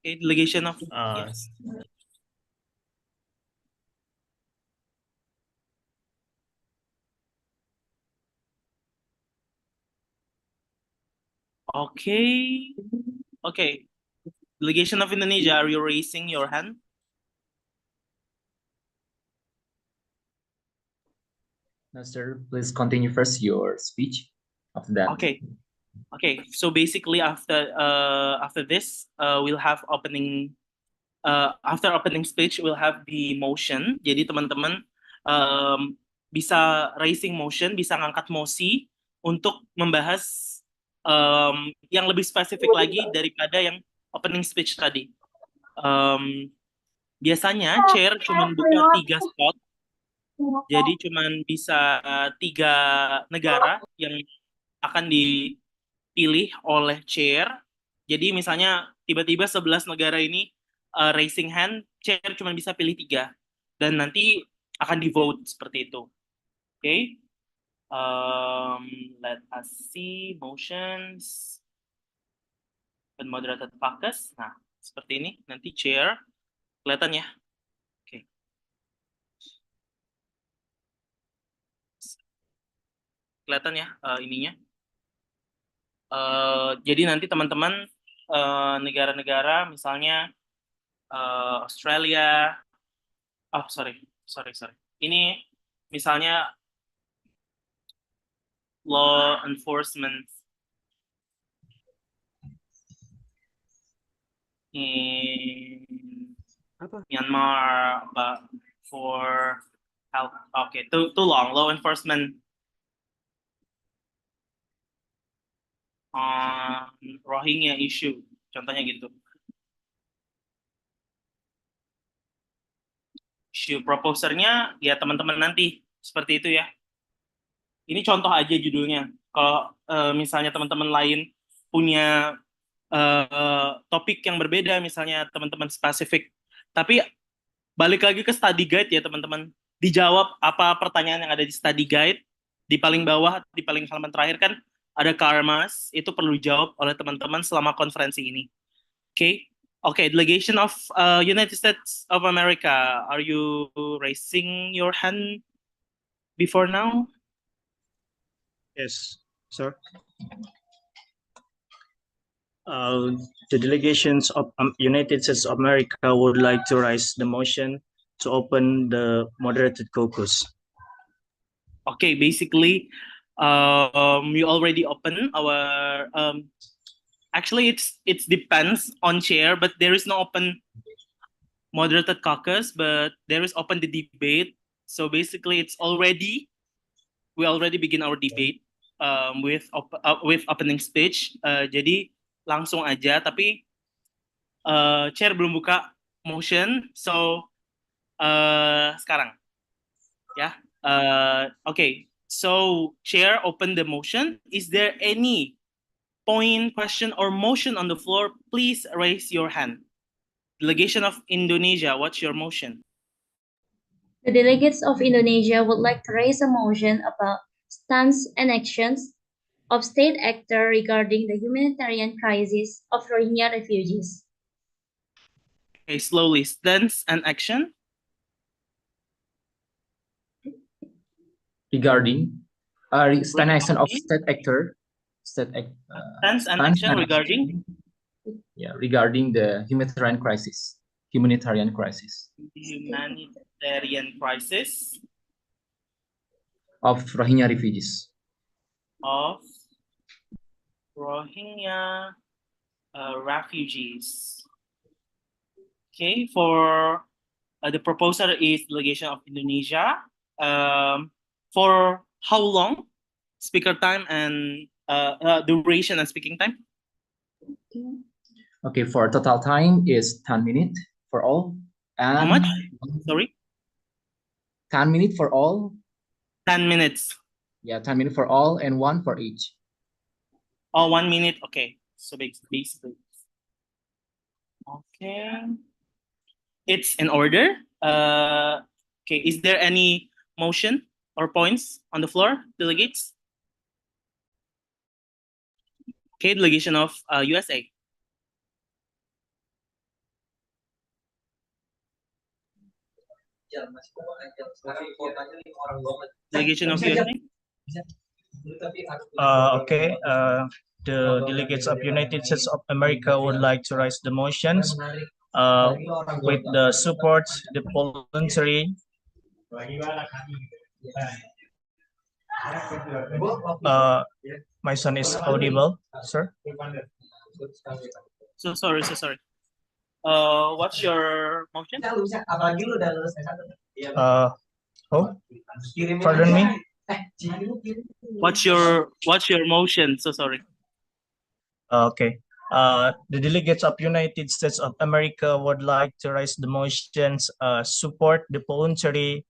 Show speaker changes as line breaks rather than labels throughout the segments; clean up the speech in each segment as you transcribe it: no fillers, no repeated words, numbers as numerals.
Okay, delegation of
Uh,
yes. Okay. Okay. Delegation of Indonesia, are you raising your hand?
No, sir. Please continue first your speech. After that.
Okay. Okay. So basically after this, we'll have opening after opening speech we'll have the motion. Jadi teman-teman bisa raising motion, bisa ngangkat mosi untuk membahas yang lebih spesifik lagi daripada yang opening speech tadi. Biasanya chair cuma buka 3 slot, jadi cuma bisa 3 negara yang akan dipilih oleh chair. Jadi misalnya tiba-tiba 11 negara ini raising hand, chair cuma bisa pilih 3. Dan nanti akan di vote seperti itu. Oke. Okay? Let us see motions. Unmoderated focus. Nah, seperti ini. Nanti chair. Kelihatan ya? Oke. Okay. Kelihatan ya ininya. Jadi nanti teman-teman negara-negara misalnya Australia, oh sorry. Ini misalnya law enforcement in Myanmar, but for health, okay, too long. Law enforcement on Rohingya issue, contohnya gitu. Issue proposernya ya teman-teman nanti seperti itu ya. Ini contoh aja judulnya. Kalau misalnya teman-teman lain punya topik yang berbeda, misalnya teman-teman spesifik, tapi balik lagi ke study guide ya teman-teman. Dijawab apa pertanyaan yang ada di study guide. Di paling bawah, di paling halaman terakhir kan ada karmas. Itu perlu dijawab oleh teman-teman selama konferensi ini. Oke. Okay? Okay, delegation of United States of America. Are you raising your hand before now?
yes, sir. The delegations of United States of America would like to raise the motion to open the moderated caucus.
Okay, basically, we already open our. Actually, it depends on chair, but there is no open moderated caucus, but there is open the debate. So basically, we already begin our debate with opening speech. Jadi langsung aja, tapi chair belum buka motion, so sekarang ya. Okay, so chair open the motion. Is there any point, question, or motion on the floor? Please raise your hand. Delegation of Indonesia, what's your motion?
The delegates of Indonesia would like to raise a motion about stance and actions of state actor regarding the humanitarian crisis of Rohingya refugees.
Okay, slowly. Stance and action.
Regarding stand action of state actor.
Stance and action regarding?
Yeah, regarding the humanitarian crisis. Humanitarian crisis.
Humanitarian crisis
of Rohingya refugees.
Of Rohingya refugees. Okay, for the proposer is delegation of Indonesia. For how long? Speaker time and duration and speaking time?
Okay, for total time is 10 minutes for all. And
how much? Sorry?
10 minutes for all.
10 minutes.
Yeah, 10 minutes for all and 1 for each.
Oh, 1 minute. Okay. So basically. Okay. It's in order. Okay. Is there any motion or points on the floor, delegates? Okay, delegation of USA. Delegation of USA.
Okay. The delegates of United States of America would like to raise the motions with the support, the voluntary. My son is audible, sir.
So sorry. What's your motion?
Oh, pardon me.
What's your motion? So sorry.
Okay. The delegates of United States of America would like to raise the motions, support the voluntary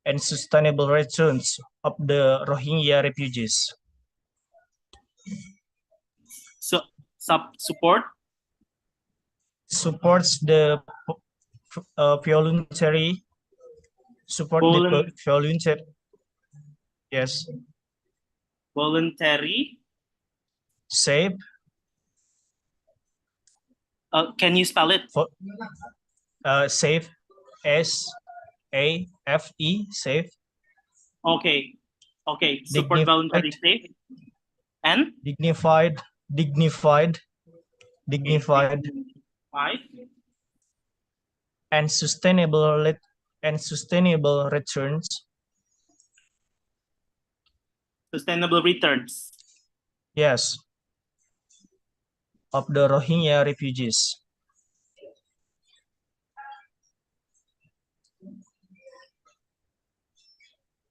and sustainable returns of the Rohingya refugees.
So support
Supports the voluntary, support the voluntary, yes,
voluntary.
safe.
Can you spell it?
Safe, SAFE, safe.
Okay. Support voluntary safe and
dignified, and sustainable returns.
Sustainable returns.
Yes. Of the Rohingya refugees.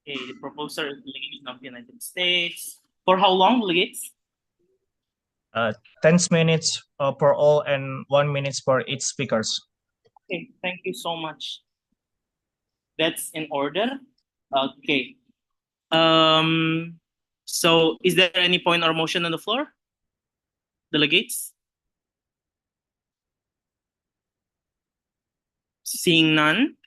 Okay, the proposer is delegation of the United States. For how long, delegates?
10 minutes per all and 1 minute for each speakers.
Okay, thank you so much. That's in order. Okay. So is there any point or motion on the floor? Delegates? Seeing none.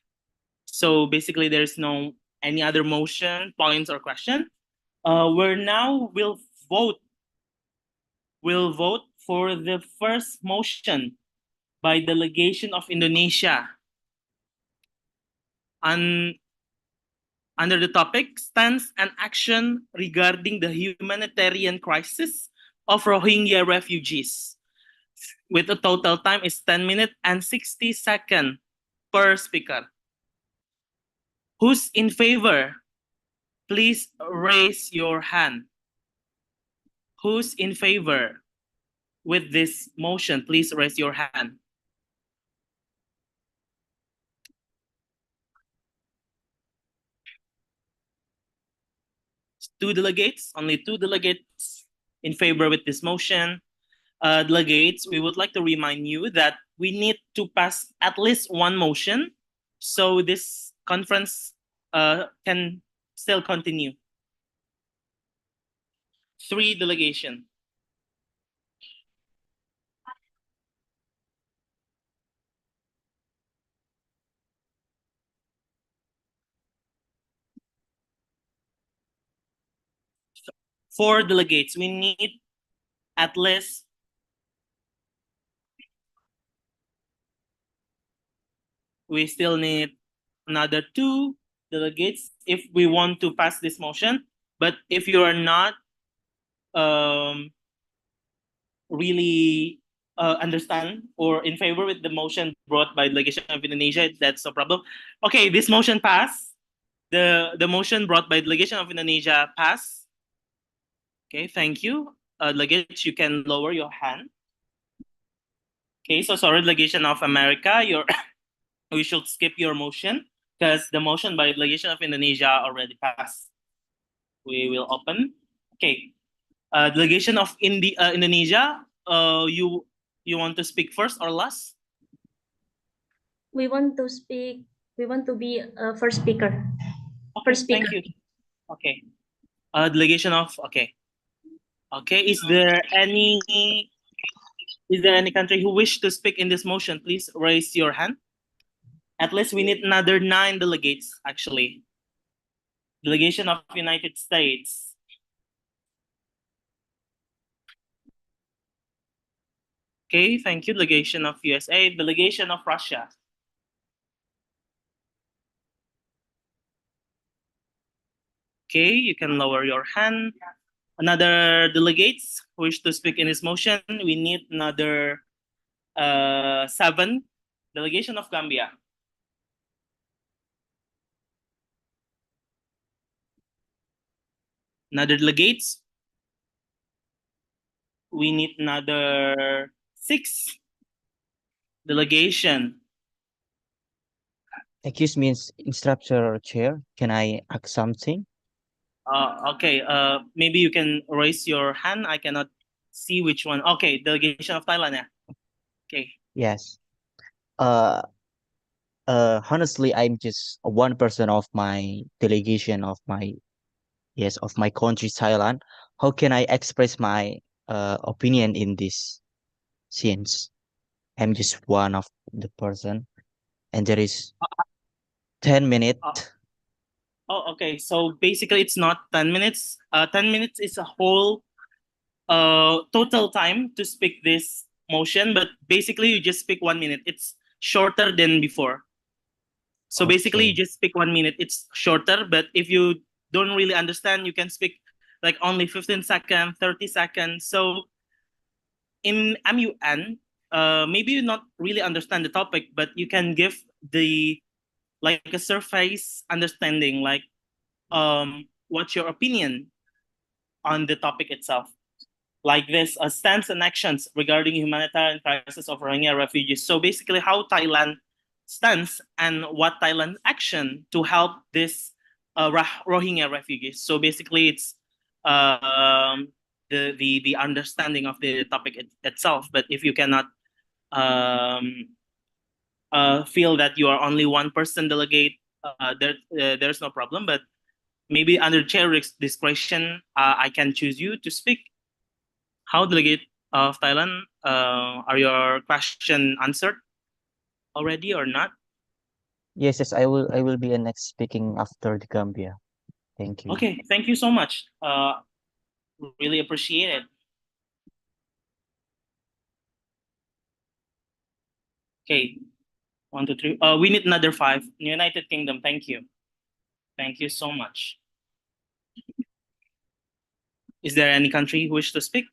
So basically there's no any other motion, points, or question. We'll vote. We'll vote for the first motion by delegation of Indonesia. Under the topic, stance and action regarding the humanitarian crisis of Rohingya refugees. With a total time is 10 minutes and 60 seconds per speaker. Who's in favor? Please raise your hand. Who's in favor with this motion? Please raise your hand. Only two delegates in favor with this motion. Delegates, we would like to remind you that we need to pass at least one motion so this conference can still continue. 3 delegation. Four delegates. We need at least we still need another 2 delegates if we want to pass this motion. But if you are not really understand or in favor with the motion brought by delegation of Indonesia, that's no problem. Okay, this motion passed. The motion brought by delegation of Indonesia passed. Okay, thank you. Delegates, you can lower your hand. Okay, so sorry, delegation of America, we should skip your motion because the motion by delegation of Indonesia already passed. We will open. Okay, delegation of Indonesia. You want to speak first or last?
We want to speak. We want to be first speaker.
Okay,
First speaker.
thank you. Okay. Delegation of okay. Is there any country who wish to speak in this motion? Please raise your hand. At least we need another 9 delegates actually. Delegation of United States. Okay, thank you. Delegation of USA. Delegation of Russia. Okay, you can lower your hand. Another delegates who wish to speak in this motion. We need another 7. Delegation of Gambia. Another delegates. We need another 6. Delegation.
Excuse me, instructor chair. Can I ask something?
Okay, maybe you can raise your hand. I cannot see which one. Okay, delegation of Thailand. Yeah. Okay.
Yes. Uh, honestly, I'm just one person of my delegation of my of my country, Thailand. How can I express my opinion in this since I'm just one of the person and there is 10 minutes.
Oh, okay. So basically, it's not 10 minutes. 10 minutes is a whole total time to speak this motion, but basically, you just speak 1 minute. It's shorter than before. So basically, you
Okay.
just speak 1 minute. It's shorter, but if you don't really understand, you can speak like only 15 seconds, 30 seconds. So in MUN, maybe you not really understand the topic, but you can give the like a surface understanding, like what's your opinion on the topic itself, like this stance and actions regarding humanitarian crisis of Rohingya refugees. So basically, how Thailand stands and what Thailand action to help this Rohingya refugees. So basically, it's um, the understanding of the topic itself. But if you cannot um, feel that you are only one person delegate, there's no problem. But maybe under chair discretion, I can choose you to speak. How, delegate of Thailand, are your question answered already or not?
Yes, I will be next speaking after the Gambia. Thank you.
Okay, thank you so much. Really appreciate it. Okay, 1, 2, 3. We need another 5. United Kingdom, thank you. Thank you so much. Is there any country who wish to speak?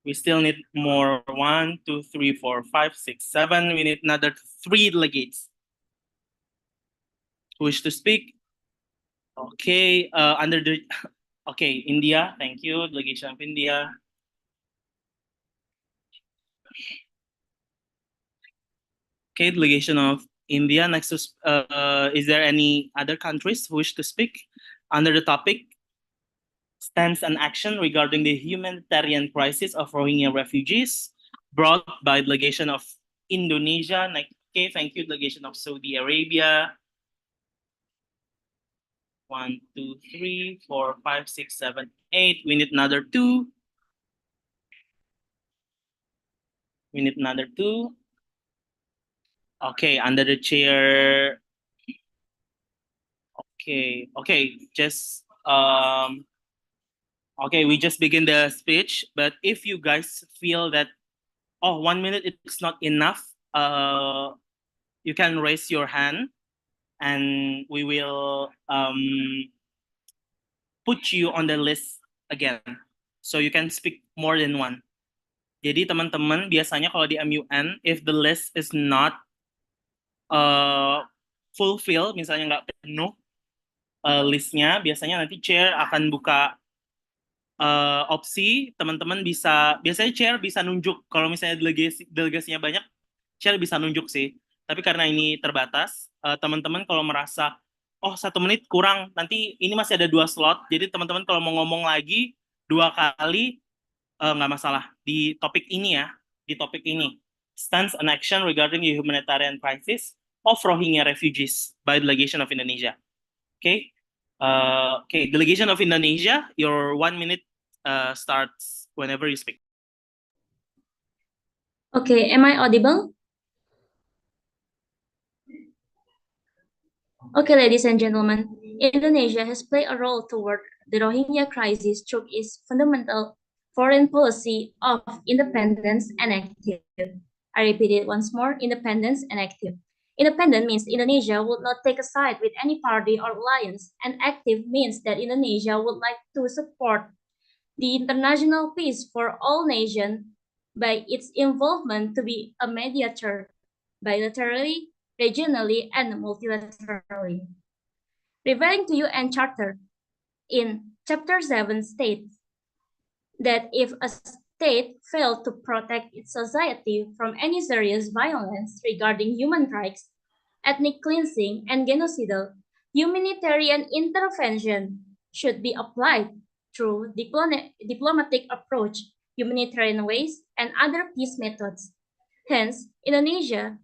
We still need more. 1, 2, 3, 4, 5, 6, 7. We need another 3 delegates who wish to speak. Okay, under the okay, India, thank you. Delegation of India. Okay, delegation of India. Next, is there any other countries who wish to speak under the topic stance and action regarding the humanitarian crisis of Rohingya refugees, brought by delegation of Indonesia? Okay, thank you. Delegation of Saudi Arabia. 1, 2, 3, 4, 5, 6, 7, 8. We need another 2. We need another 2. Okay, under the chair. Okay, just okay, we just begin the speech. But if you guys feel that 1 minute it's not enough, you can raise your hand, and we will put you on the list again, so you can speak more than one. Jadi teman-teman, biasanya kalau di MUN, if the list is not fulfill, misalnya nggak penuh listnya, biasanya nanti chair akan buka opsi teman-teman bisa, biasanya chair bisa nunjuk kalau misalnya delegasinya banyak, chair bisa nunjuk sih. Tapi karena ini terbatas, teman-teman kalau merasa 1 menit kurang, nanti ini masih ada 2 slot, jadi teman-teman kalau mau ngomong lagi 2 kali nggak masalah di topik ini ya, di topik ini, stance and action regarding the humanitarian crisis of Rohingya refugees by delegation of Indonesia. Okay. Okay, delegation of Indonesia, your 1 minute starts whenever you speak.
Okay, am I audible? Okay, ladies and gentlemen, Indonesia has played a role toward the Rohingya crisis through its fundamental foreign policy of independence and active. I repeat it once more, independence and active. Independent means Indonesia would not take a side with any party or alliance, and active means that Indonesia would like to support the international peace for all nations by its involvement to be a mediator bilaterally, regionally, and multilaterally. Referring to UN Charter in Chapter 7 states that if a state failed to protect its society from any serious violence regarding human rights, ethnic cleansing, and genocidal, humanitarian intervention should be applied through diplomatic approach, humanitarian ways, and other peace methods. Hence, Indonesia,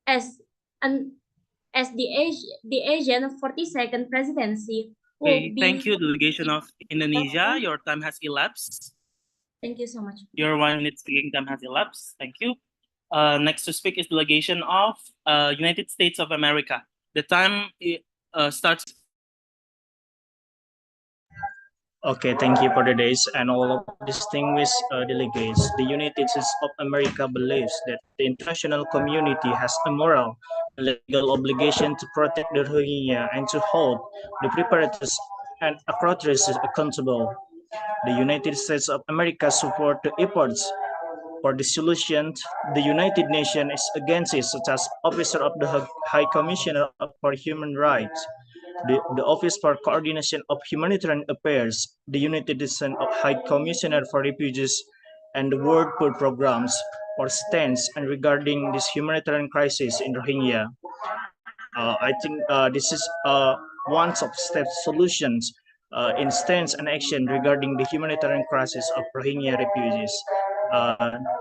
as an as the Asian 42nd presidency, will
Okay, thank
be.
you, delegation of Indonesia. Your time has elapsed.
Thank you so much.
Your 1 minute speaking time has elapsed. Thank you. Next to speak is delegation of United States of America. The time starts.
Okay, thank you for the days and all of distinguished delegates. The United States of America believes that the international community has a moral and legal obligation to protect the Rohingya and to hold the preparators and authorities accountable. The United States of America support the efforts for the solution. The United Nations is against it, such as Officer of the High Commissioner for Human Rights, the Office for Coordination of Humanitarian Affairs, the United Nations High Commissioner for Refugees, and the World Food Programs for stance and regarding this humanitarian crisis in Rohingya. I think this is one of step solutions in stance and action regarding the humanitarian crisis of Rohingya refugees.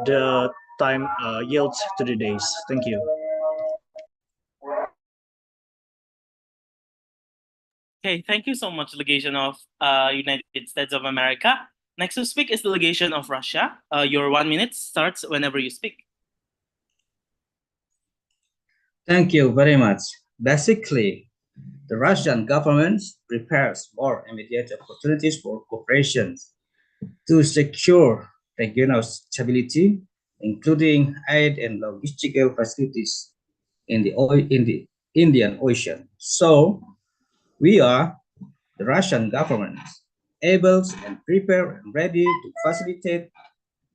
The time yields to the days. Thank you.
Okay, thank you so much, delegation of United States of America. Next to speak is delegation of Russia. Your 1 minute starts whenever you speak.
Thank you very much. Basically, the Russian government prepares more immediate opportunities for cooperation to secure regional stability, including aid and logistical facilities in the Indian Ocean. So, we are the Russian government able and prepared and ready to facilitate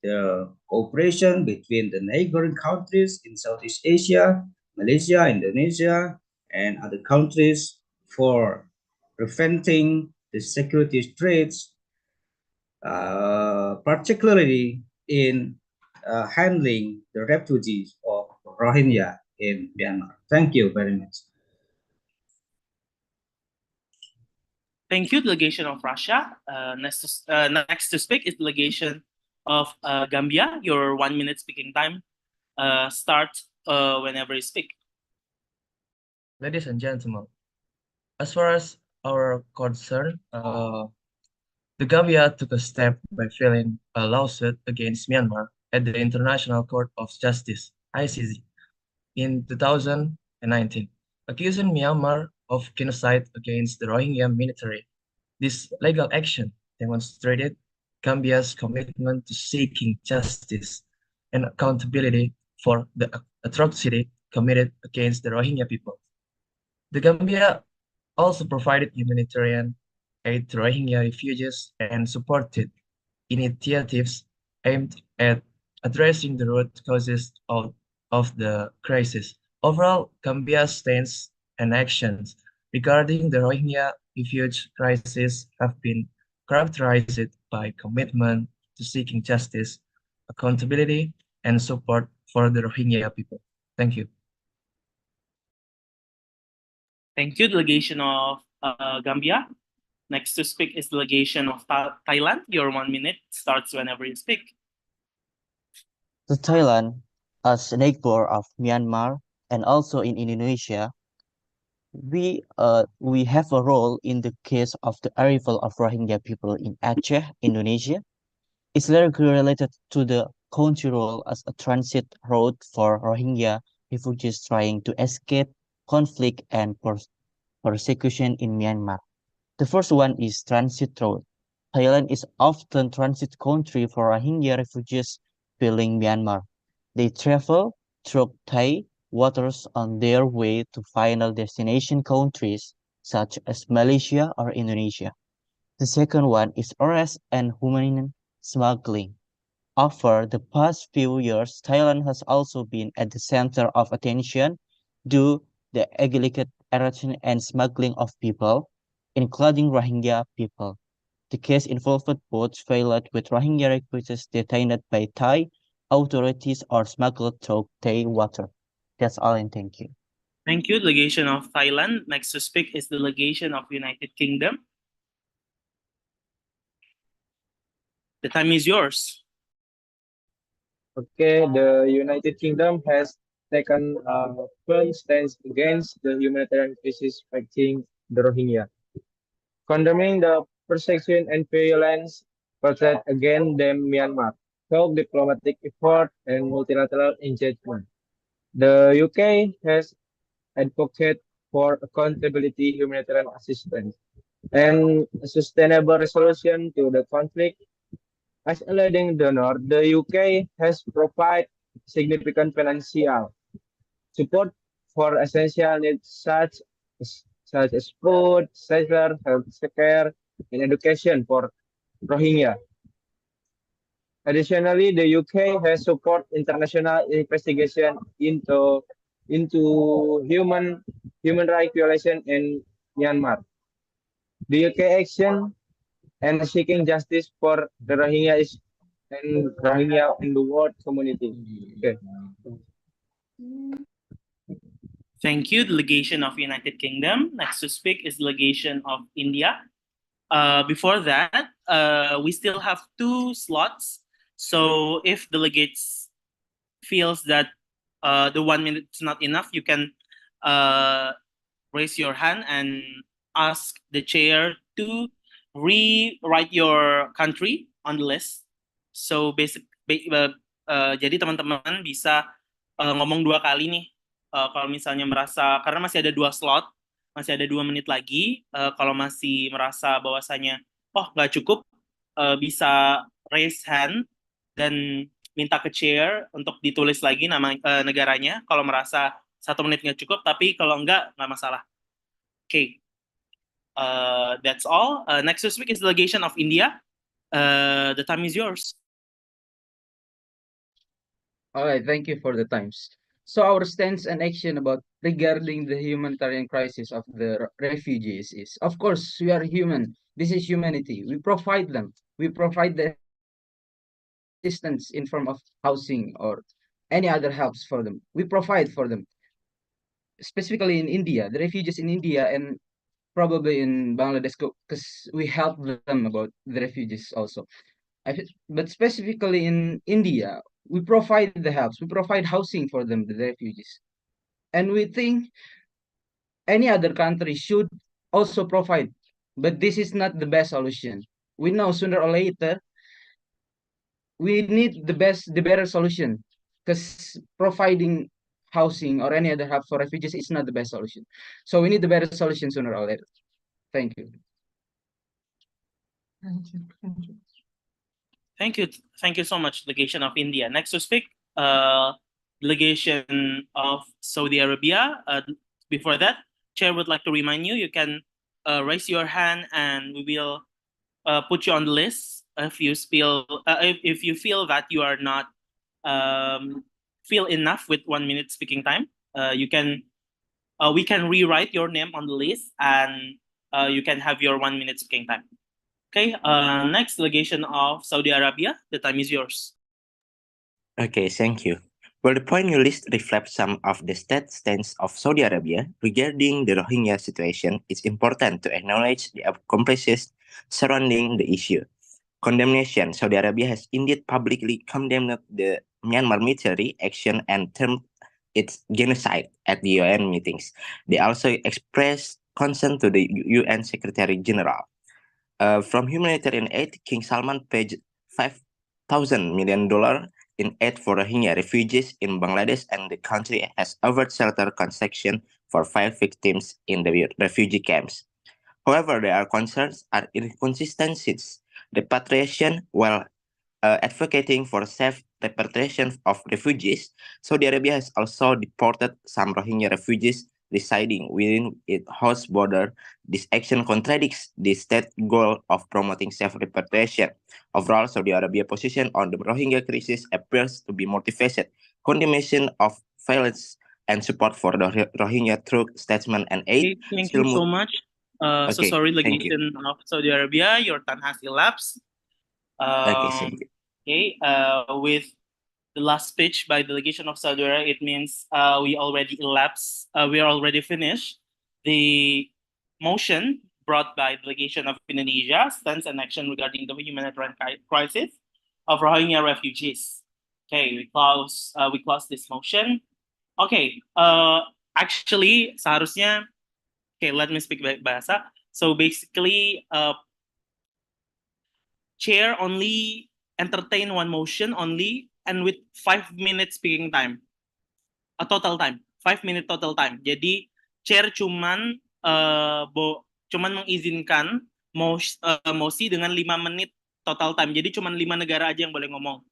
the cooperation between the neighboring countries in Southeast Asia, Malaysia, Indonesia, and other countries for preventing the security threats, particularly in handling the refugees of Rohingya in Myanmar. Thank you very much.
Thank you, delegation of Russia. Next to speak is delegation of Gambia. Your 1 minute speaking time starts whenever you speak.
Ladies and gentlemen, as far as our concern, the Gambia took a step by filing a lawsuit against Myanmar at the International Court of Justice (ICJ) in 2019, accusing Myanmar of genocide against the Rohingya military. This legal action demonstrated Gambia's commitment to seeking justice and accountability for the atrocity committed against the Rohingya people. The Gambia also provided humanitarian aid to Rohingya refugees and supported initiatives aimed at addressing the root causes of the crisis. Overall, Gambia's stance and actions regarding the Rohingya refugee crisis have been characterized by commitment to seeking justice, accountability, and support for the Rohingya people. Thank you.
Thank you, delegation of Gambia. Next to speak is delegation of Thailand. Your 1 minute starts whenever you speak.
To Thailand, as a neighbor of Myanmar and also in Indonesia, we have a role in the case of the arrival of Rohingya people in Aceh, Indonesia. It's directly related to the country role as a transit route for Rohingya refugees trying to escape conflict and persecution in Myanmar. The first one is transit route. Thailand is often transit country for Rohingya refugees fleeing Myanmar. They travel through Thai, waters on their way to final destination countries such as Malaysia or Indonesia. The second one is arrest and human smuggling. Over the past few years, Thailand has also been at the center of attention due to the illegal arrestation and smuggling of people, including Rohingya people. The case involved both failed with Rohingya refugees detained by Thai authorities or smuggled through Thai water. That's all, and thank you.
Thank you, delegation of Thailand. Next to speak is delegation of United Kingdom. The time is yours.
Okay, the United Kingdom has taken a firm stance against the humanitarian crisis affecting the Rohingya, condemning the persecution and violence perpetrated against them Myanmar, through diplomatic effort and multilateral engagement. The UK has advocated for accountability humanitarian assistance and a sustainable resolution to the conflict. As a leading donor, the UK has provided significant financial support for essential needs such as food, shelter, health care, and education for Rohingya. Additionally, the UK has supported international investigation into human rights violation in Myanmar. The UK action and seeking justice for the Rohingya in the world community. Okay.
Thank you, delegation of United Kingdom. Next to speak is delegation of India. Before that, we still have 2 slots. So if delegates feels that the 1 minute is not enough, you can raise your hand and ask the chair to rewrite your country on the list. So jadi teman-teman bisa ngomong 2 kali nih. Kalau misalnya merasa, karena masih ada 2 slot, masih ada 2 menit lagi. Kalau masih merasa bahwasanya, oh nggak cukup, bisa raise hand dan minta ke chair untuk ditulis lagi nama negaranya. Kalau merasa 1 menit nggak cukup, tapi kalau nggak masalah. Okay, that's all. Next to speak is delegation of India. The time is yours.
All right, thank you for the times. So our stance and action about regarding the humanitarian crisis of the refugees is, of course, we are human. This is humanity. We provide them. We provide the assistance in form of housing or any other helps for them. We provide for them. Specifically in India, the refugees in India and probably in Bangladesh, because we help them about the refugees also. But specifically in India, we provide the helps, we provide housing for them, the refugees. And we think any other country should also provide, but this is not the best solution. We know sooner or later, we need the better solution, because providing housing or any other help for refugees is not the best solution. So we need the better solution sooner or later. Thank you.
Thank you so much, delegation of India. Next to speak, delegation of Saudi Arabia. Before that, chair would like to remind you, you can raise your hand and we will put you on the list. If you feel that you are not feel enough with 1 minute speaking time, we can rewrite your name on the list and you can have your 1 minute speaking time. Okay, next delegation of Saudi Arabia, the time is yours.
Okay, thank you. Well, the point you list reflects some of the state stance of Saudi Arabia regarding the Rohingya situation. It's important to acknowledge the complexes surrounding the issue. Condemnation: Saudi Arabia has indeed publicly condemned the Myanmar military action and termed its genocide at the UN meetings. They also expressed concern to the UN Secretary General. From humanitarian aid, King Salman paid $5,000 million in aid for Rohingya refugees in Bangladesh, and the country has offered shelter construction for 5 victims in the refugee camps. However, there are concerns and inconsistencies. Repatriation, while advocating for safe repatriation of refugees, Saudi Arabia has also deported some Rohingya refugees residing within its host border. This action contradicts the state goal of promoting safe repatriation. Overall, Saudi Arabia's position on the Rohingya crisis appears to be motivated, condemnation of violence, and support for the Rohingya through statement and aid.
Okay, thank
Still
you so much. So
Okay,
sorry,
thank you.
delegation of Saudi Arabia, your time has elapsed.
Okay, thank you.
Okay, with the last speech by delegation of Saudi Arabia, it means we already elapsed, we are already finished the motion brought by delegation of Indonesia, stance and action regarding the humanitarian crisis of Rohingya refugees. Okay, we close this motion. Okay, actually seharusnya, okay, let me speak bahasa. So basically, chair only entertain one motion only and with 5 minutes speaking time. A total time, 5 minute total time. Jadi chair cuman mengizinkan mosi dengan 5 menit total time. Jadi cuman 5 negara aja yang boleh ngomong.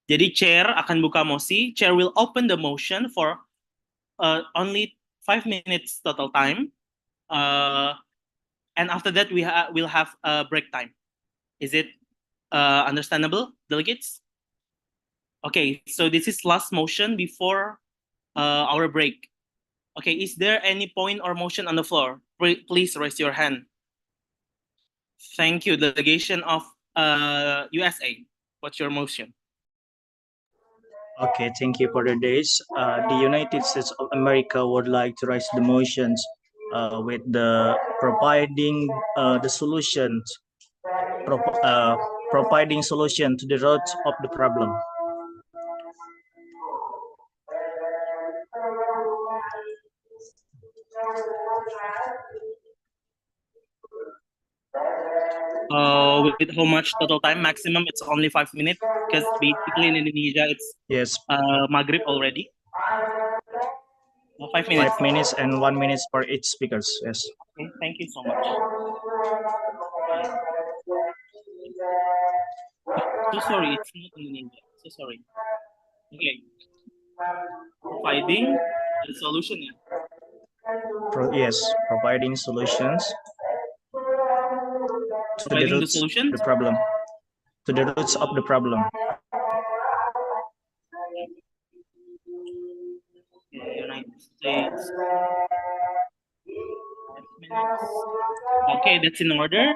Jadi chair akan buka mosi, chair will open the motion for only 5 minutes total time. And after that we'll have a break time. Is it understandable, delegates? Okay, so this is last motion before our break. Okay, is there any point or motion on the floor? Please raise your hand. Thank you, delegation of USA. What's your motion?
Okay, thank you for the days. The United States of America would like to raise the motions with the providing the solutions, providing solution to the roots of the problem.
With how much total time? Maximum it's only 5 minutes because basically in Indonesia it's Maghrib already. 5 minutes.
5 minutes and 1 minute for each speakers. Yes.
Okay, thank you so much. So sorry, it's not Indonesia. So sorry. Okay. Providing the solution.
Yes, providing solutions to the roots of the problem. To the roots of the problem.
United States. 5 minutes. Okay, that's in order.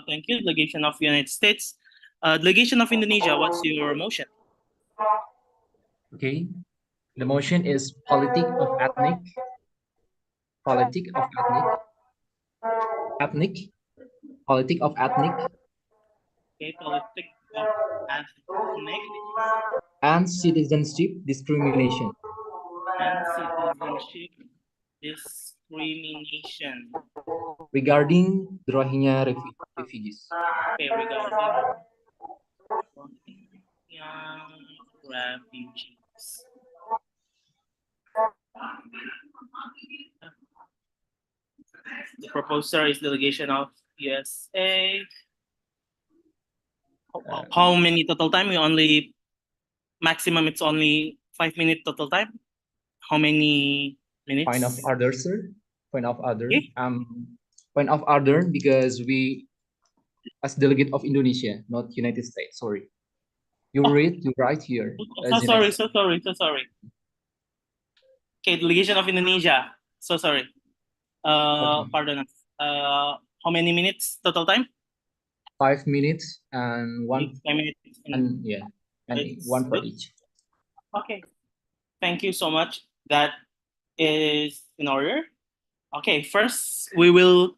Thank you, delegation of United States. Delegation of Indonesia, what's your motion?
Okay, the motion is politic of ethnic, politic of ethnic, politic of ethnic.
Okay, politic of ethnic.
And citizenship discrimination.
And citizenship discrimination.
Regarding the Rohingya refugees.
Okay, regarding refugees. The proposer is delegation of USA. How many total time? We only maximum it's only 5 minutes total time. How many minutes?
Point of order, sir. Point of order. Okay. Point of order because we, as delegate of Indonesia, not United States. Sorry. You write here.
So sorry. Okay, delegation of Indonesia. So sorry. Okay. Pardon us. How many minutes total time?
5 minutes and 1.
5 minutes.
And yeah, and 1 for each.
Okay. Thank you so much. That is in order. Okay, first we will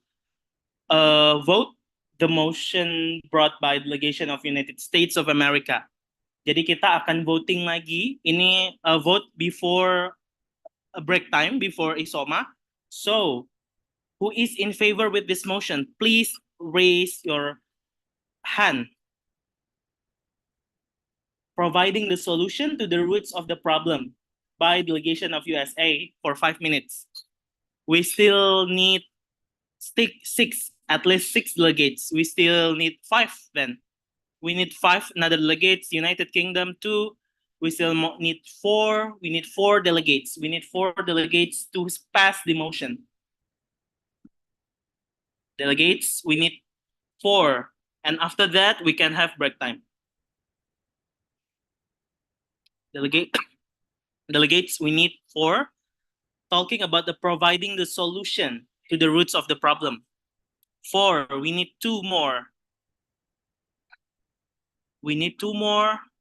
vote the motion brought by delegation of United States of America. Jadi kita akan voting lagi. Ini vote before a break time, before ISOMA. So, who is in favor with this motion? Please raise your hand. Providing the solution to the roots of the problem by delegation of USA for 5 minutes. We still need at least six delegates. We still need 5 then. We need 5 another delegates, United Kingdom, 2 We still need four. We need 4 delegates. We need 4 delegates to pass the motion. Delegates, we need 4. And after that, we can have break time. Delegates, we need 4. Talking about the providing the solution to the roots of the problem. 4, we need 2 more. We need 2 more.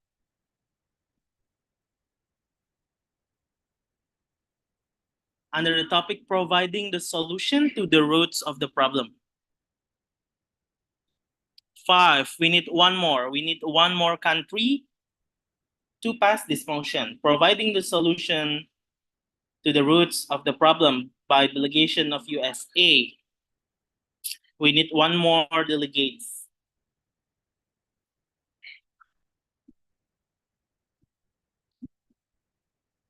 Under the topic providing the solution to the roots of the problem. 5, we need 1 more. We need 1 more country to pass this motion, providing the solution to the roots of the problem by delegation of USA. We need 1 more delegates.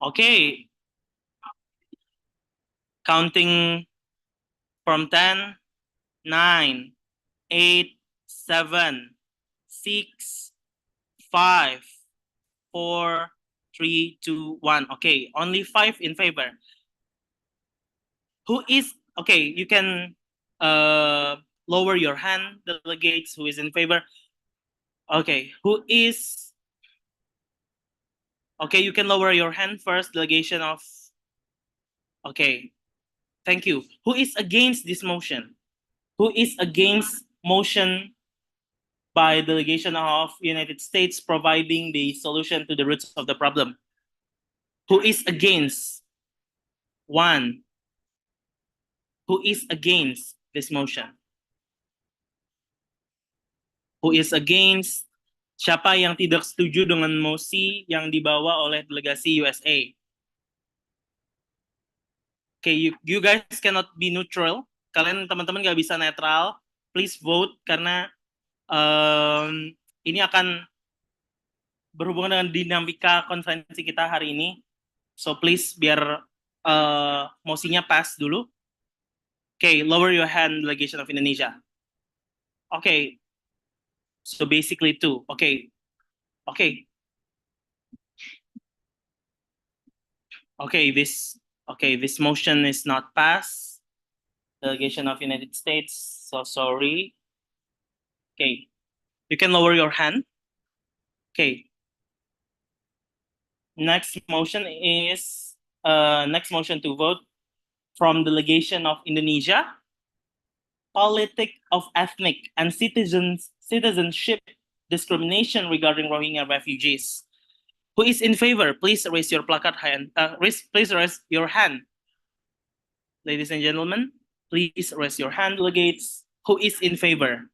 Okay. Counting from 10, 9, 8, 7, 6, 5, 4, 3, 2, 1. Okay, only 5 in favor. Who is, okay, you can lower your hand, delegates, who is in favor. Okay, who is, okay, you can lower your hand first, delegation of, okay, thank you. Who is against this motion? Who is against motion by delegation of United States providing the solution to the roots of the problem? Who is against? 1. Who is against this motion? Who is against? Siapa yang tidak setuju dengan mosi yang dibawa oleh delegasi USA? Okay, you guys cannot be neutral. Kalian teman-teman nggak bisa netral. Please vote karena ini akan berhubungan dengan dinamika konferensi kita hari ini. So please biar mosinya pass dulu. Okay, lower your hand, delegation of Indonesia. Okay, so basically 2. Okay, okay, okay. This motion is not passed. Delegation of United States. So sorry. Okay, you can lower your hand. Okay. Next motion is next motion to vote from delegation of Indonesia. Politic of ethnic and citizenship discrimination regarding Rohingya refugees. Who is in favor? Please raise your placard hand. Please raise your hand. Ladies and gentlemen, please raise your hand, delegates. Who is in favor?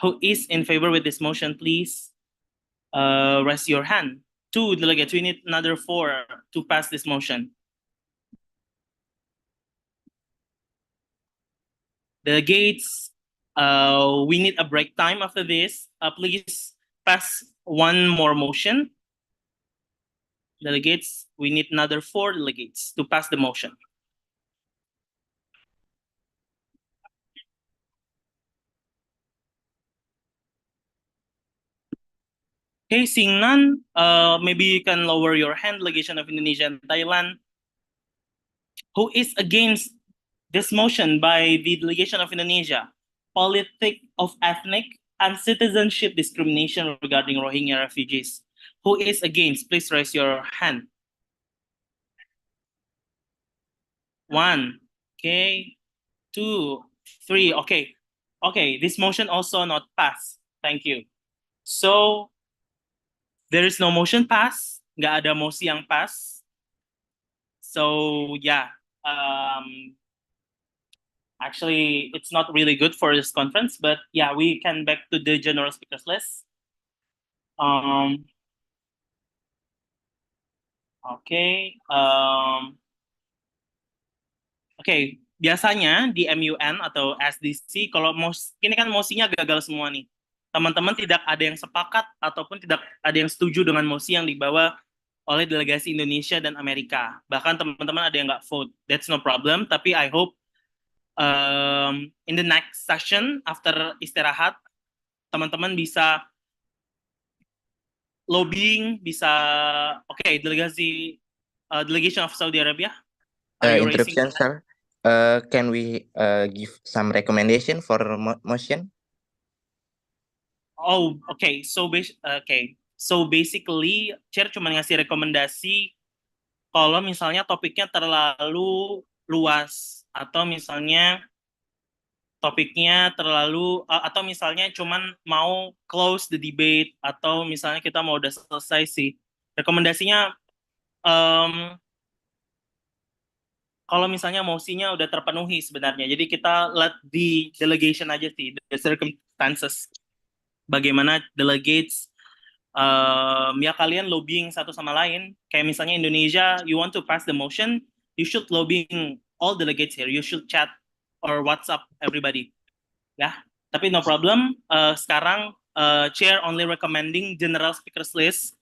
Who is in favor with this motion? Please raise your hand. 2 delegates. We need another 4 to pass this motion. Delegates, we need a break time after this. Please pass 1 more motion. Delegates, we need another 4 delegates to pass the motion. Okay, seeing none, maybe you can lower your hand, delegation of Indonesia and Thailand. Who is against this motion by the delegation of Indonesia? Politic of ethnic and citizenship discrimination regarding Rohingya refugees. Who is against? Please raise your hand. 1. Okay. 2, 3. Okay. Okay, this motion also not passed. Thank you. So, there is no motion pass. Nggak ada mosi yang pass. So, yeah. Actually, it's not really good for this conference, but yeah, we can back to the general speakers list. Okay. Okay, biasanya di MUN atau SDC kalau ini kan mosinya gagal semua nih. Teman-teman tidak ada yang sepakat ataupun tidak ada yang setuju dengan mosi yang dibawa oleh delegasi Indonesia dan Amerika. Bahkan teman-teman ada yang nggak vote. That's no problem. Tapi I hope in the next session after istirahat, teman-teman bisa lobbying bisa. Okay, delegation of Saudi Arabia. Are you raising?
Interruption, sir. Can we give some recommendation for motion?
Oh, okay. So basically, Chair cuma ngasih rekomendasi kalau misalnya topiknya terlalu luas atau misalnya topiknya terlalu atau misalnya cuman mau close the debate atau misalnya kita mau udah selesai sih. Rekomendasinya kalau misalnya mosinya udah terpenuhi sebenarnya. Jadi kita let the delegation aja sih, the circumstances. Bagaimana delegates ya kalian lobbying satu sama lain. Kayak misalnya Indonesia, you want to pass the motion, you should lobbying all delegates here. You should chat or WhatsApp everybody. Ya, tapi no problem. Sekarang chair only recommending general speakers list.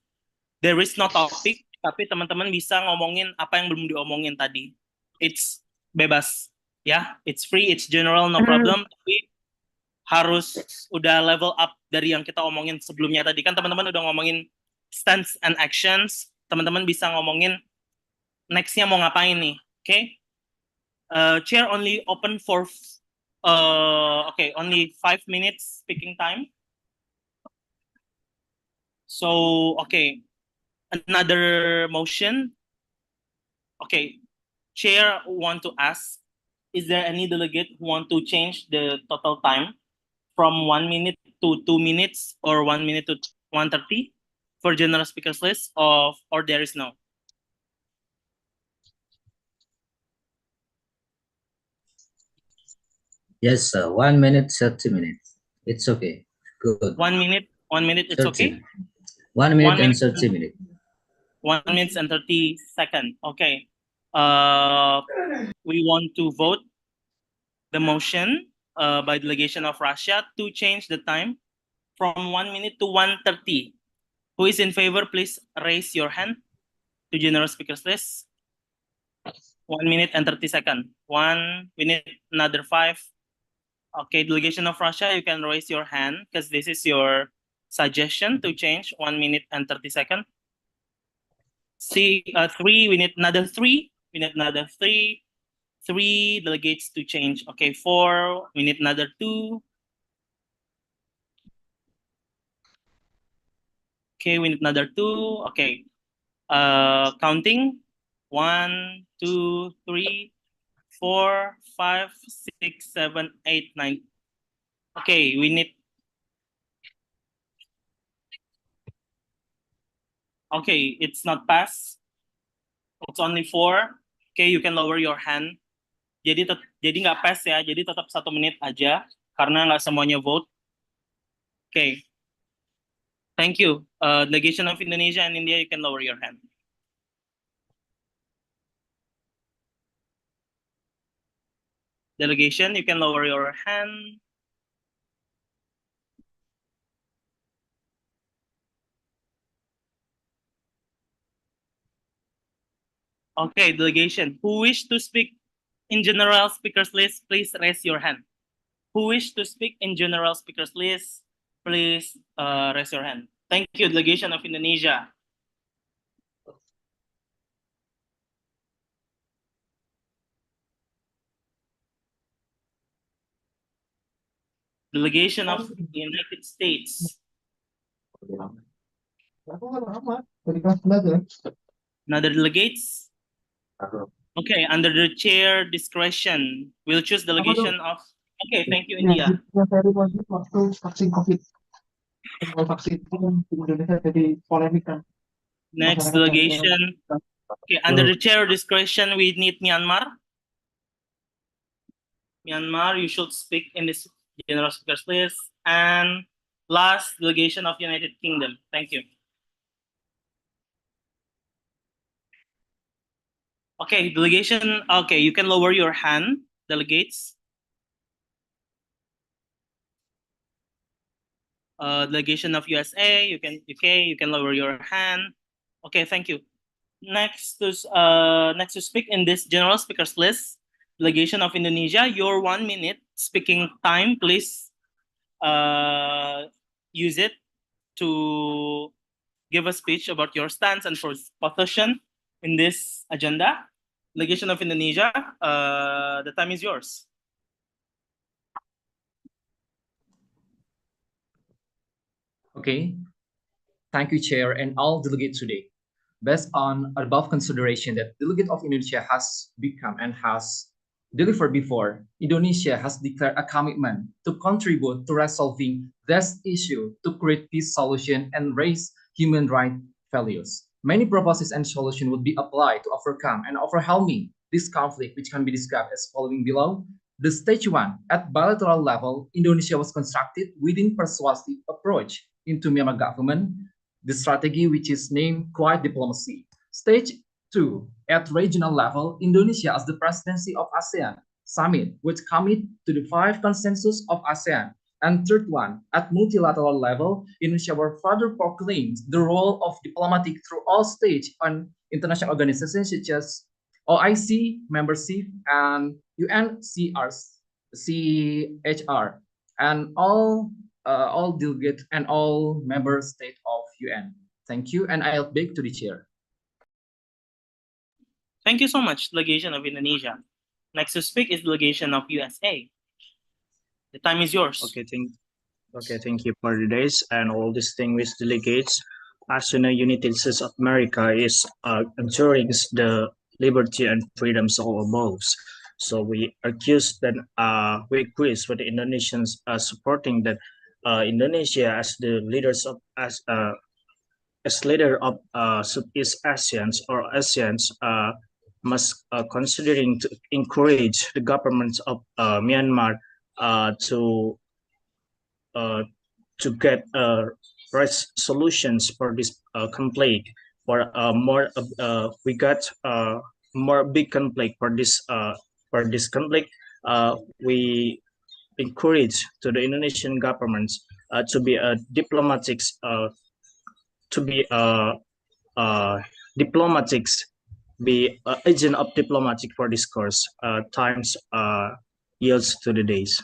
There is no topic, tapi teman-teman bisa ngomongin apa yang belum diomongin tadi. It's bebas, ya. It's free, it's general, no problem. Tapi harus udah level up dari yang kita omongin sebelumnya tadi. Kan teman-teman udah ngomongin stance and actions. Teman-teman bisa ngomongin next-nya mau ngapain nih, oke? Okay? Chair only open for only 5 minutes speaking time. So, okay, another motion. Okay, Chair want to ask, is there any delegate who want to change the total time from 1 minute to 2 minutes or 1 minute to 1:30 for general speakers list or there is no?
Yes, 1 minute, 30 minutes. It's okay. Good.
1 minute, it's
30.
okay?
1 minute and 30 minutes.
1 minute and 30 seconds. Okay. We want to vote the motion by delegation of Russia to change the time from 1 minute to 1:30. Who is in favor, please raise your hand to general speakers list. 1 minute and 30 seconds. 1 minute, another 5. Okay, delegation of Russia, you can raise your hand because this is your suggestion to change 1 minute and 30 seconds. See, 3, we need another 3. We need another 3. 3 delegates to change. Okay, 4, we need another 2. Okay, we need another 2. Okay. Counting. 1, 2, 3, 4, 5, 6, 7, 8, 9. Okay, we need. Okay, it's not pass. It's only 4. Okay, you can lower your hand. Jadi nggak pass ya. Jadi tetap 1 menit aja karena nggak semuanya vote. Okay. Thank you. Delegation of Indonesia and India, you can lower your hand. Delegation, you can lower your hand. Okay, delegation. Who wish to speak in general speakers list, please raise your hand. Who wish to speak in general speakers list, please raise your hand. Thank you, delegation of Indonesia. Delegation of the United States. Another delegates? Okay, under the chair discretion, we'll choose delegation of. Okay, thank you, India. Next delegation. Okay, under the chair discretion, we need Myanmar. Myanmar, you should speak in this general speakers list. And last delegation of United Kingdom. Thank you. Okay, delegation. Okay, you can lower your hand, delegates. Delegation of USA, you can UK, you can lower your hand. Okay, thank you. Next to speak in this general speakers list, delegation of Indonesia, your 1 minute speaking time, please use it to give a speech about your stance and position in this agenda. Delegation of Indonesia, the time is yours.
Okay, thank you, Chair, and all delegates today. Based on above consideration that delegate of Indonesia has become and has delivered before, Indonesia has declared a commitment to contribute to resolving this issue to create peace solution and raise human rights values. Many proposals and solutions would be applied to overcome and overwhelming this conflict, which can be described as following below. The stage one, at bilateral level, Indonesia was constructed within persuasive approach into Myanmar government, the strategy which is named quiet diplomacy. Stage two, at regional level, Indonesia as the presidency of ASEAN summit, which commit to the 5 consensus of ASEAN. And third one, at multilateral level, Indonesia will further proclaim the role of diplomatic through all stages on international organizations such as OIC membership and UNCHR, and all delegates and all member states of UN. Thank you, and I'll back to the chair.
Thank you so much, Delegation of Indonesia. Next to speak is Delegation of USA. The time is yours.
Okay, thank you for the days and all distinguished delegates. As you know, United States of America is ensuring the liberty and freedoms of all above. So we accuse that we quiz with the Indonesians supporting that Indonesia as the leaders of as leader of Southeast Asians or ASEANs must considering to encourage the government of Myanmar to get right solutions for this conflict. For more, we got more big conflict for this conflict. We encourage to the Indonesian government to be a diplomatics to be diplomatics be agent of diplomatic for discourse times yields to the days.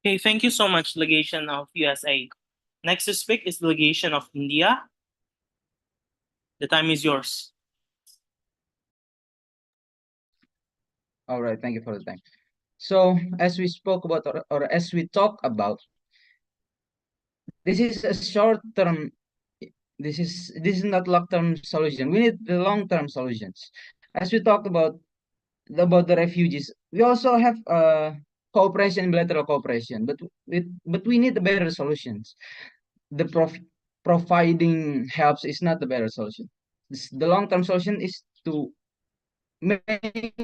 Okay, thank you so much, Delegation of USA. Next to speak is Delegation of India. The time is yours.
All right, thank you for the time. So as we spoke about, or as we talk about, this is a short-term. This is not long-term solution. We need the long-term solutions. As we talked about the refugees, we also have cooperation, bilateral cooperation, but we need the better solutions. The providing helps is not the better solution. The long-term solution is to make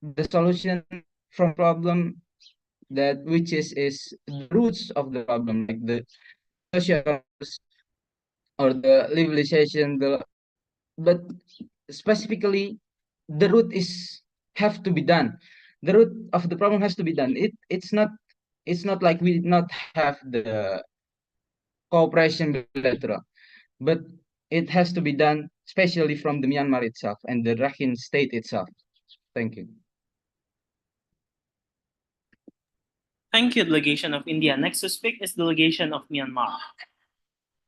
the solution from problem that which is the roots of the problem, like the social or the legalization, but specifically the root is have to be done. The root of the problem has to be done. It's not like we not have the cooperation bilateral, but it has to be done especially from the Myanmar itself and the Rakhine state itself. Thank you.
Thank you, Delegation of India. Next to speak is Delegation of Myanmar.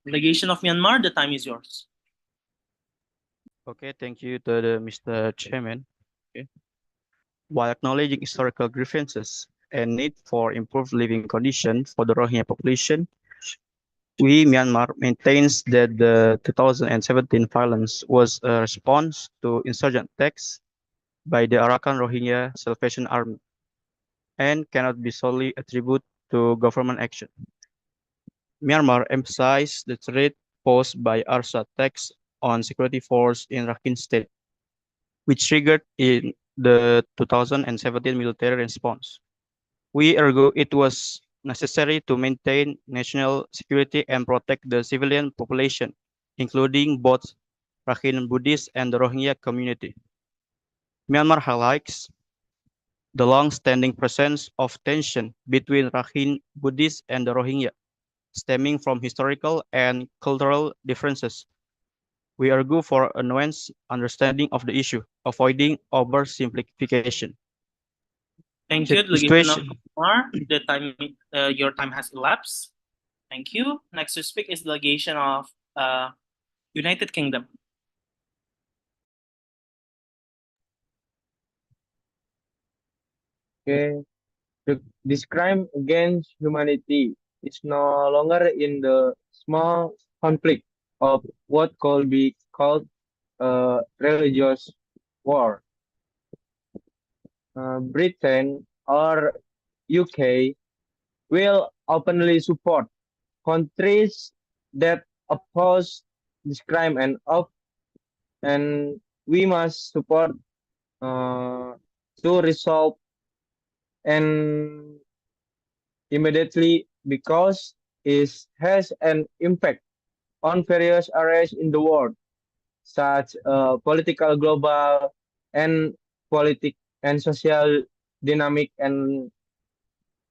Delegation of Myanmar, the time is yours.
Okay, thank you to Mr. Chairman. Okay. While acknowledging historical grievances and need for improved living conditions for the Rohingya population, we, Myanmar, maintains that the 2017 violence was a response to insurgent attacks by the Arakan Rohingya Salvation Army and cannot be solely attributed to government action. Myanmar emphasized the threat posed by ARSA attacks on security force in Rakhine State, which triggered in the 2017 military response. We argue it was necessary to maintain national security and protect the civilian population, including both Rakhine Buddhist and the Rohingya community. Myanmar highlights the long-standing presence of tension between Rakhine Buddhists and the Rohingya, stemming from historical and cultural differences. We argue for a nuanced understanding of the issue, avoiding oversimplification.
Thank you, delegation of
Situation.
Myanmar. The time, your time has elapsed. Thank you. Next to speak is delegation of United Kingdom.
Okay. This crime against humanity is no longer in the small conflict of what could be called a religious war. Britain or UK will openly support countries that oppose this crime and we must support to resolve and immediately because it has an impact on various areas in the world, such political, global, and politic and social dynamic and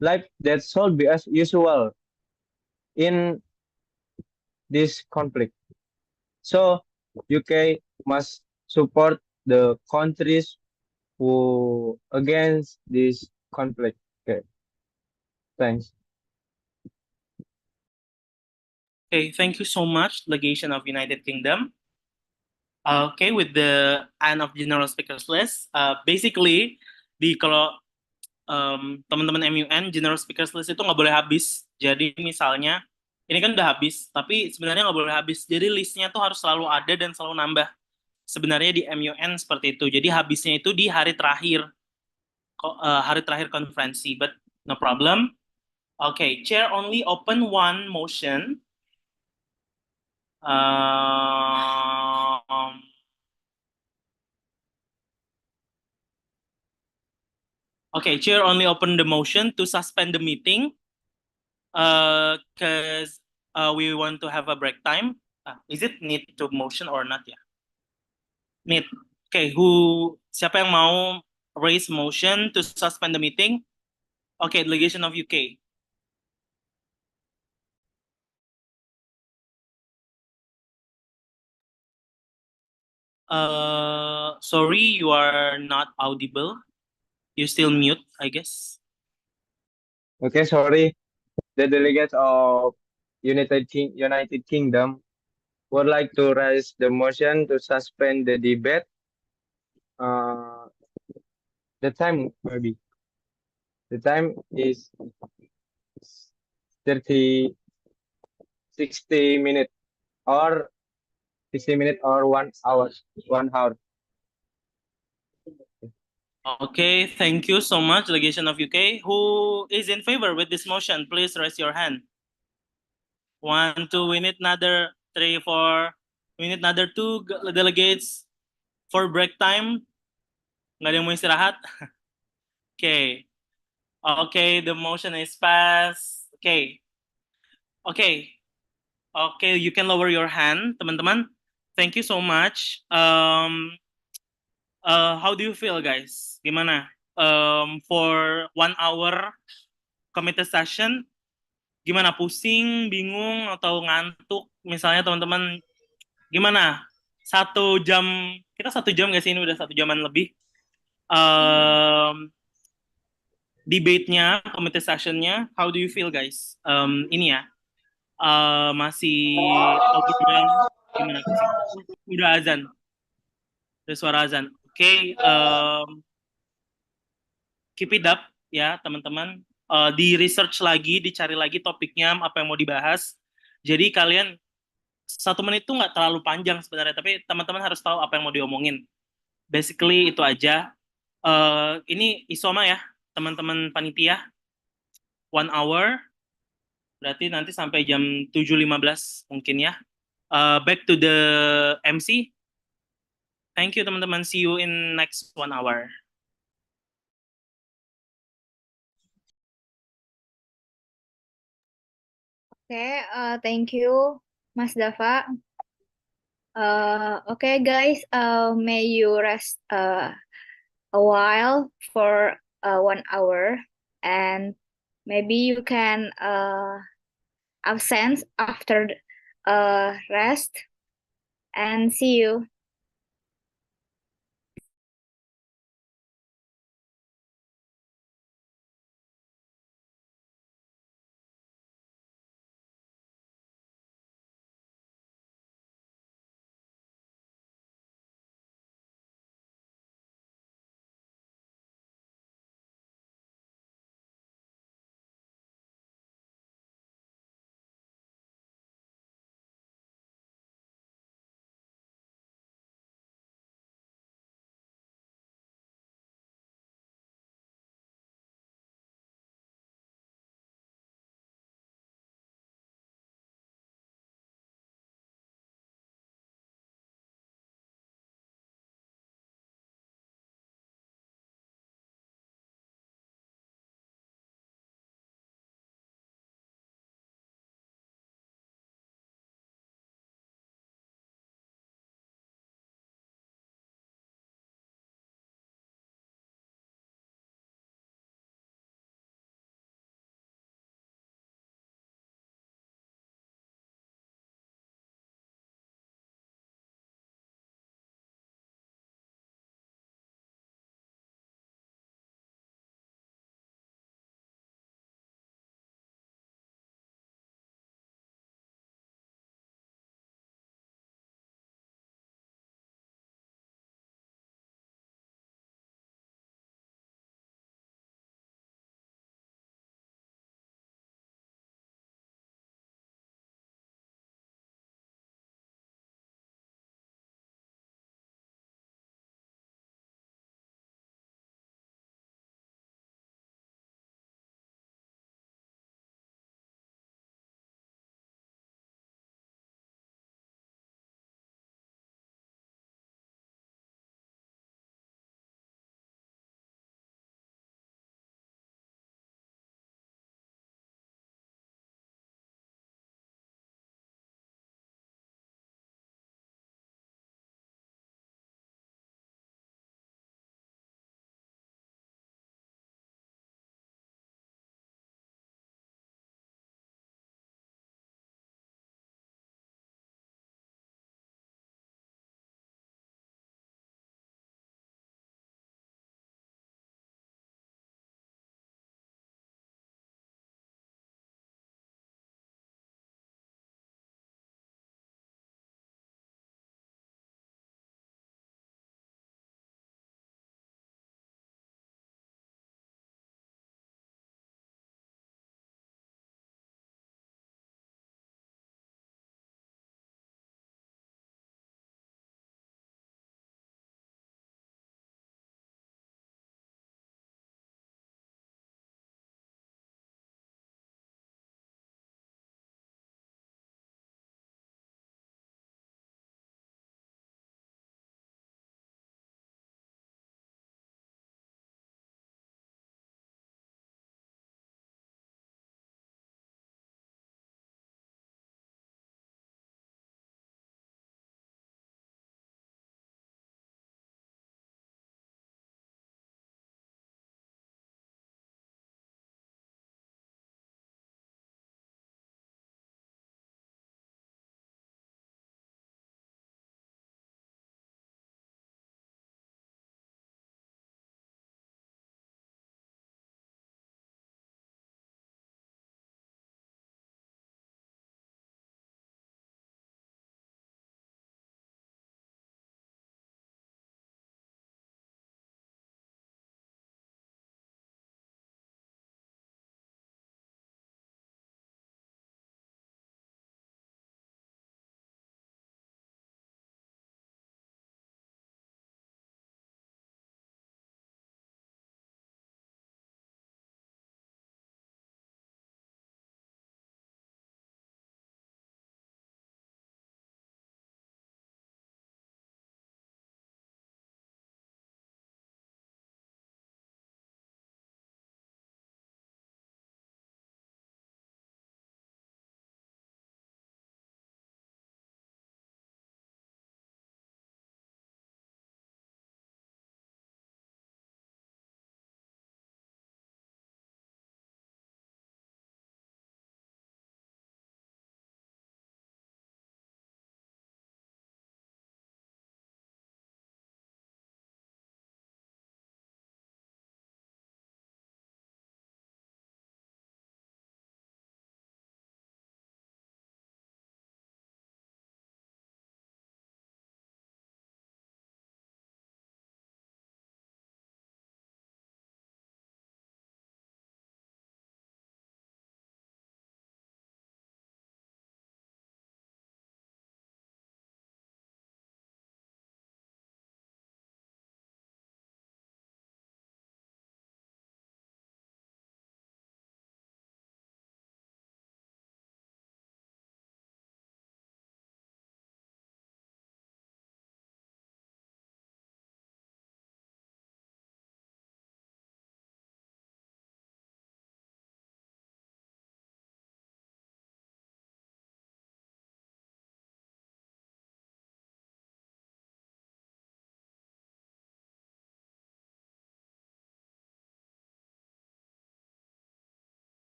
life that should be as usual in this conflict. So UK must support the countries who against this conflict. Okay, thanks.
Okay, thank you so much, delegation of United Kingdom. Okay, with the end of general speakers list, basically kalau teman-teman MUN general speakers list itu nggak boleh habis. Jadi misalnya ini kan udah habis, tapi sebenarnya nggak boleh habis. Jadi listnya tuh harus selalu ada dan selalu nambah. Sebenarnya di MUN seperti itu. Jadi habisnya itu di hari terakhir konferensi. But no problem. Okay, chair only open one motion. Okay, chair only open the motion to suspend the meeting because we want to have a break time. Is it need to motion or not ya? Need. Okay, siapa yang mau raise motion to suspend the meeting? Okay, delegation of UK. Sorry, you are not audible. You still mute, I guess.
Okay, sorry. The delegates of United Kingdom would like to raise the motion to suspend the debate. The time maybe. The time is 60 minutes or 60 minutes or 1 hour. 1 hour.
Okay, thank you so much, delegation of UK. Who is in favor with this motion? Please raise your hand. 1, 2, we need another 3, 4. We need another 2 delegates for break time. Nggak ada yang mau istirahat? Okay. Okay, the motion is passed. Okay. Okay. Okay, you can lower your hand, teman-teman. Thank you so much. How do you feel, guys? Gimana? For 1 hour committee session, gimana? Pusing, bingung, atau ngantuk? Misalnya teman-teman, gimana? 1 jam, kita 1 jam nggak sih? Ini udah 1 jaman lebih. Debate-nya, committee session-nya, how do you feel, guys? Ini ya, masih gimana sih? Udah azan. Ada suara azan. Oke, keep it up ya teman-teman. Di research lagi, dicari lagi topiknya apa yang mau dibahas. Jadi kalian 1 menit itu nggak terlalu panjang sebenarnya, tapi teman-teman harus tahu apa yang mau diomongin. Basically itu aja. Ini isoma ya, teman-teman panitia. 1 hour, berarti nanti sampai jam 7.15 mungkin ya. Back to the MC. Thank you teman-teman. See you in next 1 hour.
Okay, thank you, Mas Dava. Okay, guys, may you rest a while for 1 hour, and maybe you can absent after rest, and see you.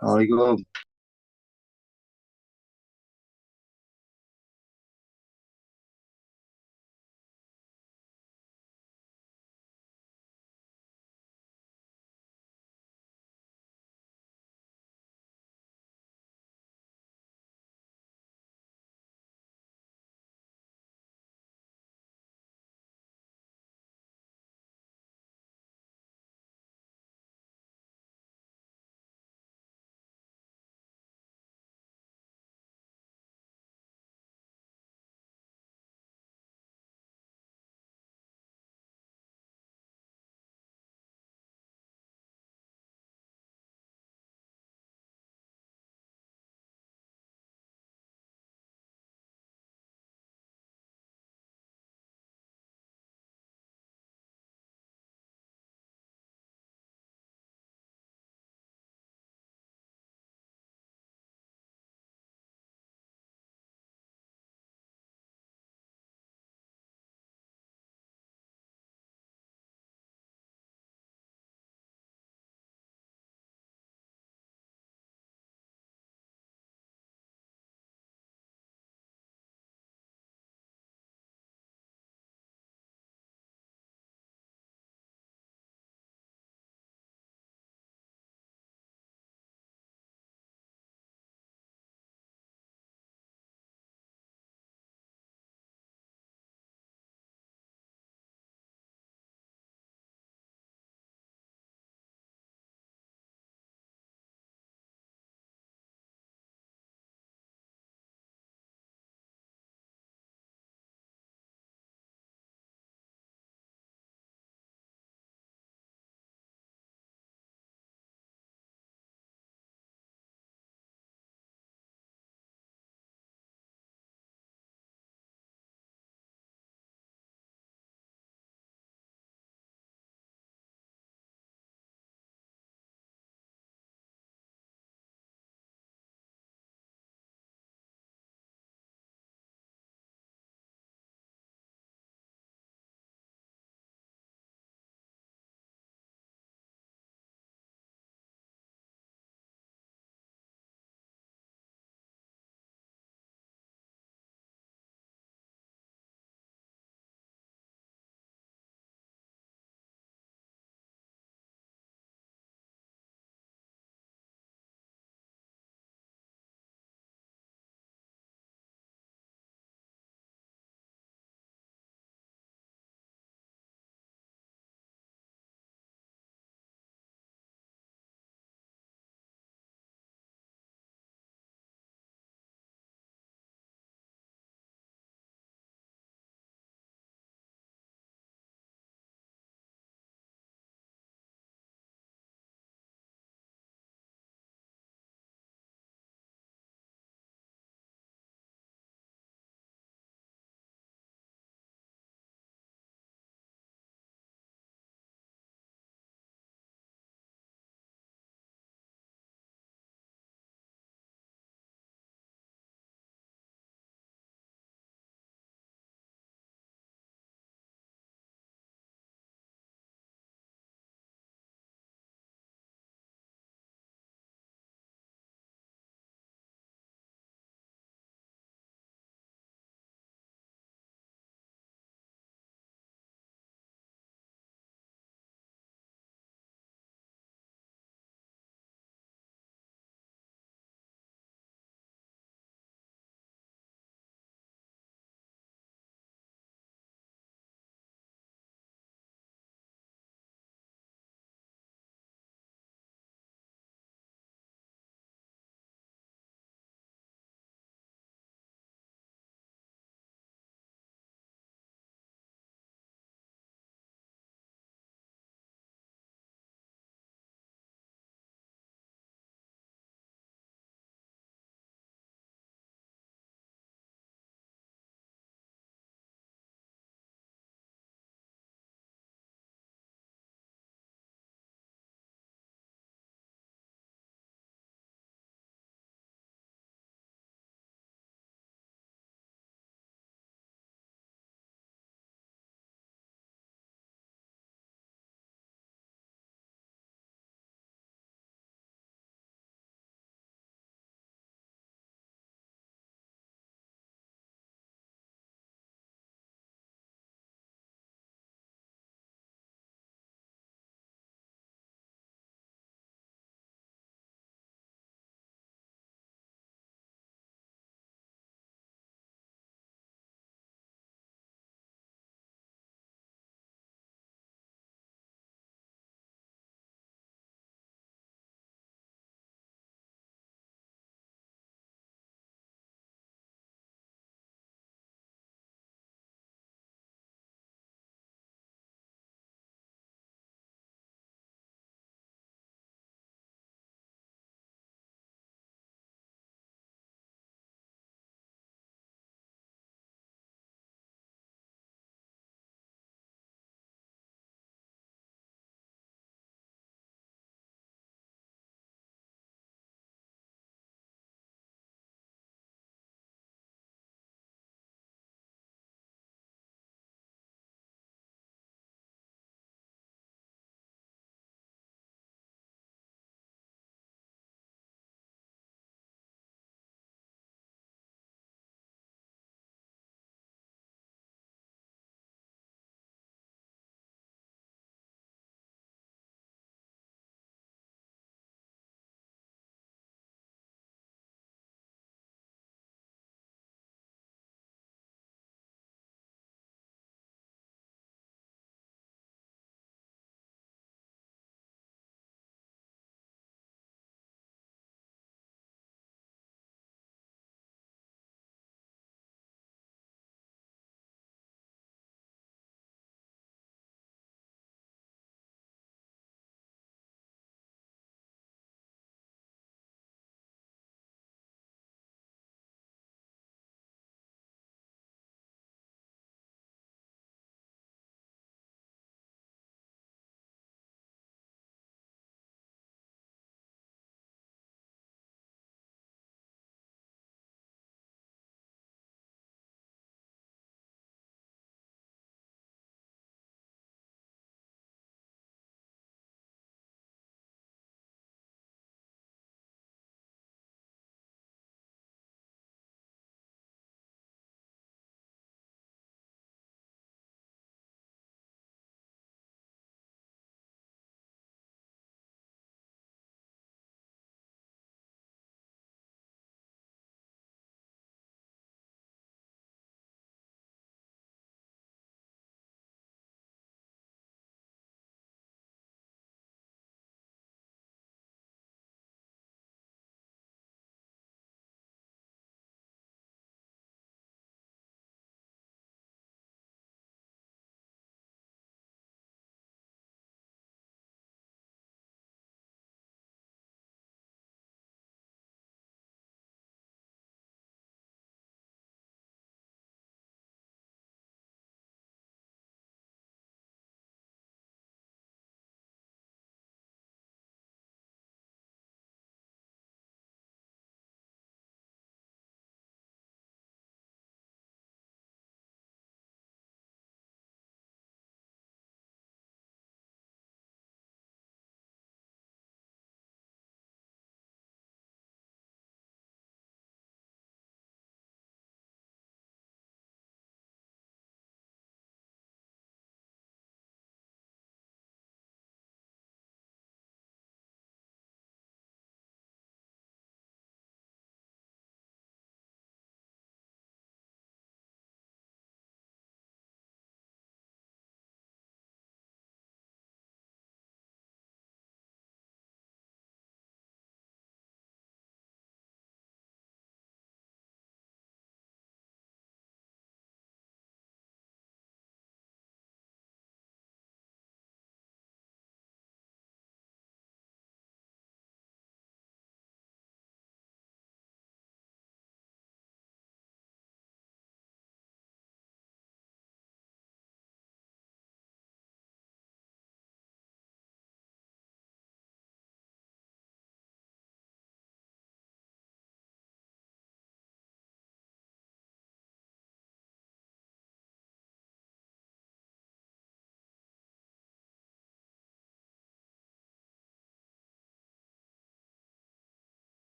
Assalamualaikum.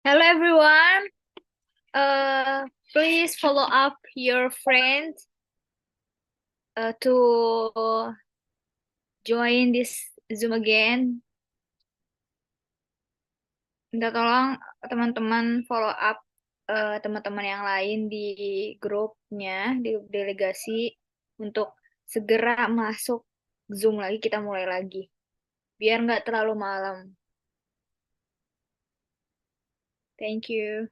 Hello everyone. Please follow up your friends to join this Zoom again. Minta tolong teman-teman follow up teman-teman yang lain di grupnya, di delegasi untuk segera masuk Zoom lagi, kita mulai lagi. Biar nggak terlalu malam. Thank you.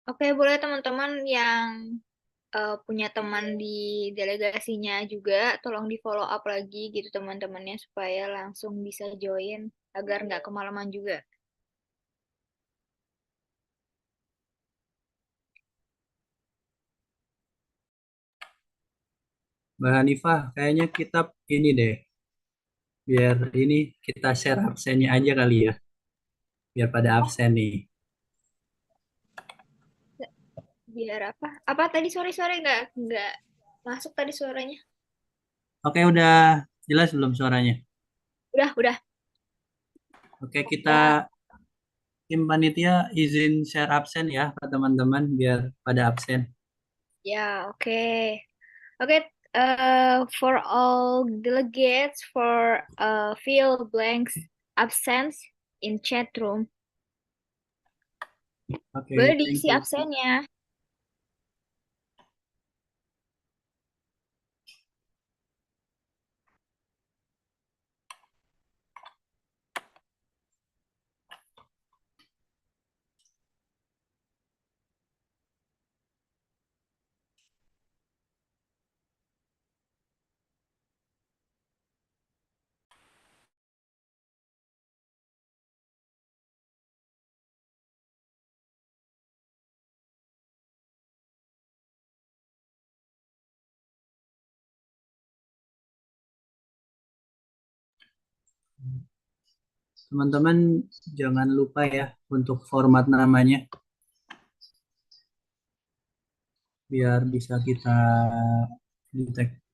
Oke, boleh teman-teman yang punya teman di delegasinya juga, tolong di follow up lagi gitu teman-temannya supaya langsung bisa join agar nggak kemalaman juga.
Mbak Hanifah, kayaknya kita ini deh, biar ini kita share absennya aja kali ya, biar pada absen nih.
Biar apa? Apa tadi sore-sore nggak masuk tadi suaranya?
Oke, udah
Jelas belum suaranya?
Udah.
Oke, kita tim panitia izin share absen ya ke teman-teman biar pada absen.
Ya, oke. Okay, for all delegates, for fill blanks absence in chat room.
Oke,
Boleh
thank
diisi
you.
absennya.
Teman-teman jangan lupa ya untuk format namanya biar bisa kita detect.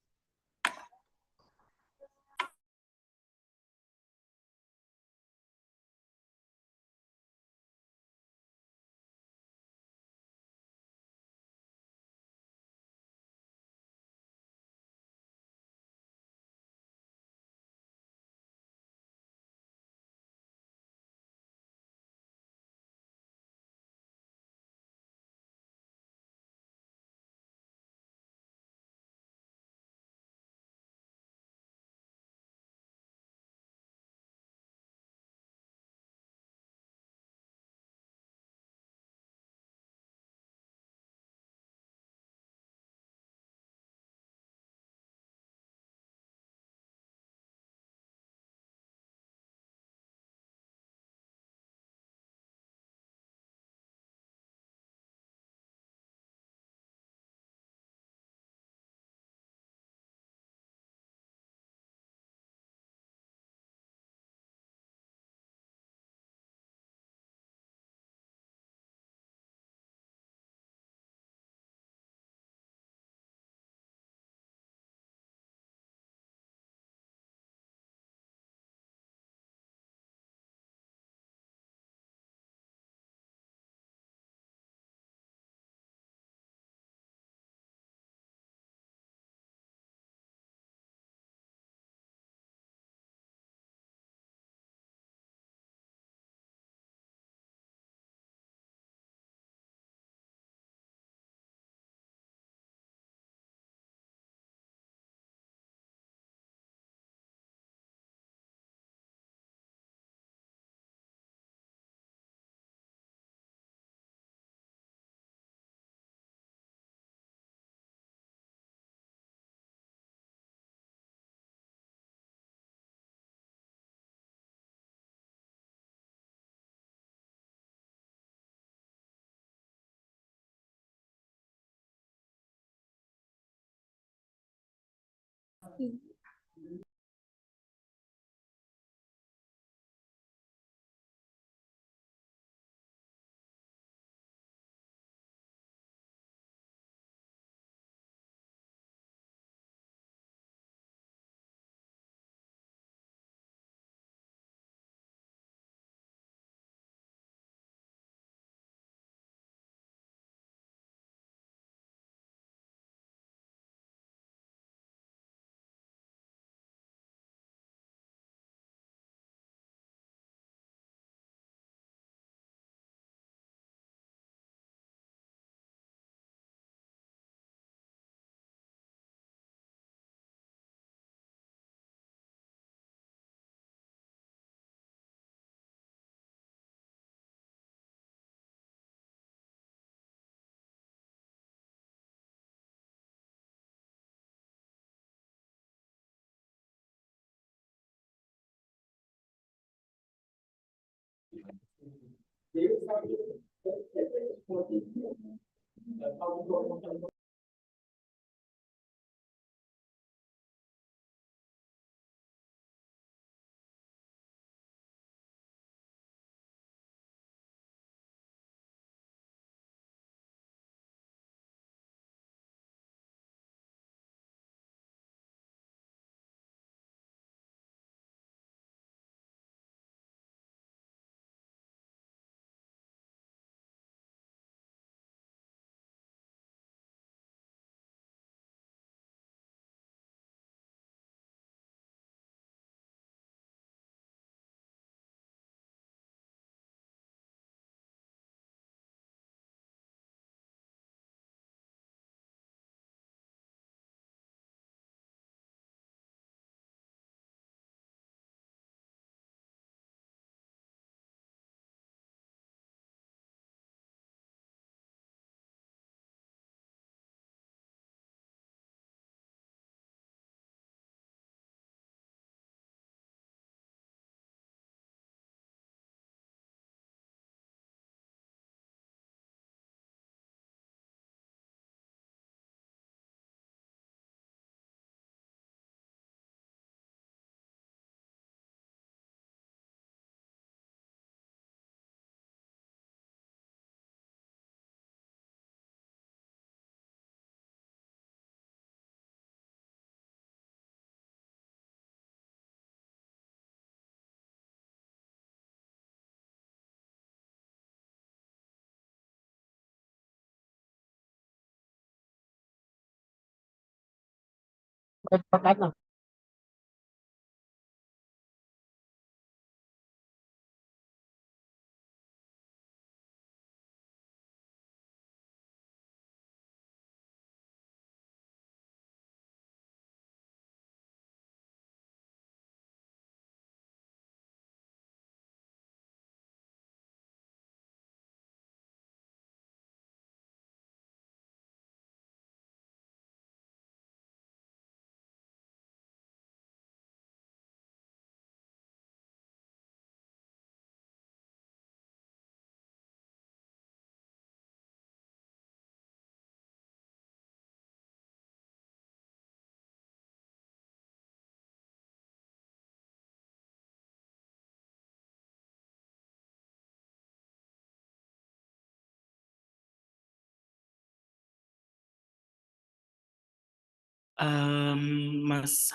Mas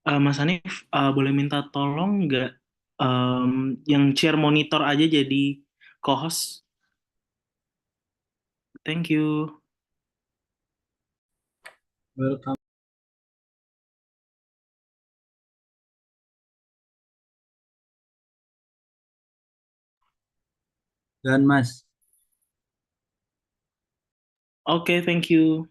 Mas Hanif, boleh minta tolong nggak yang share monitor aja jadi co-host? Thank you.
Welcome. Dan Mas.
Oke, thank you.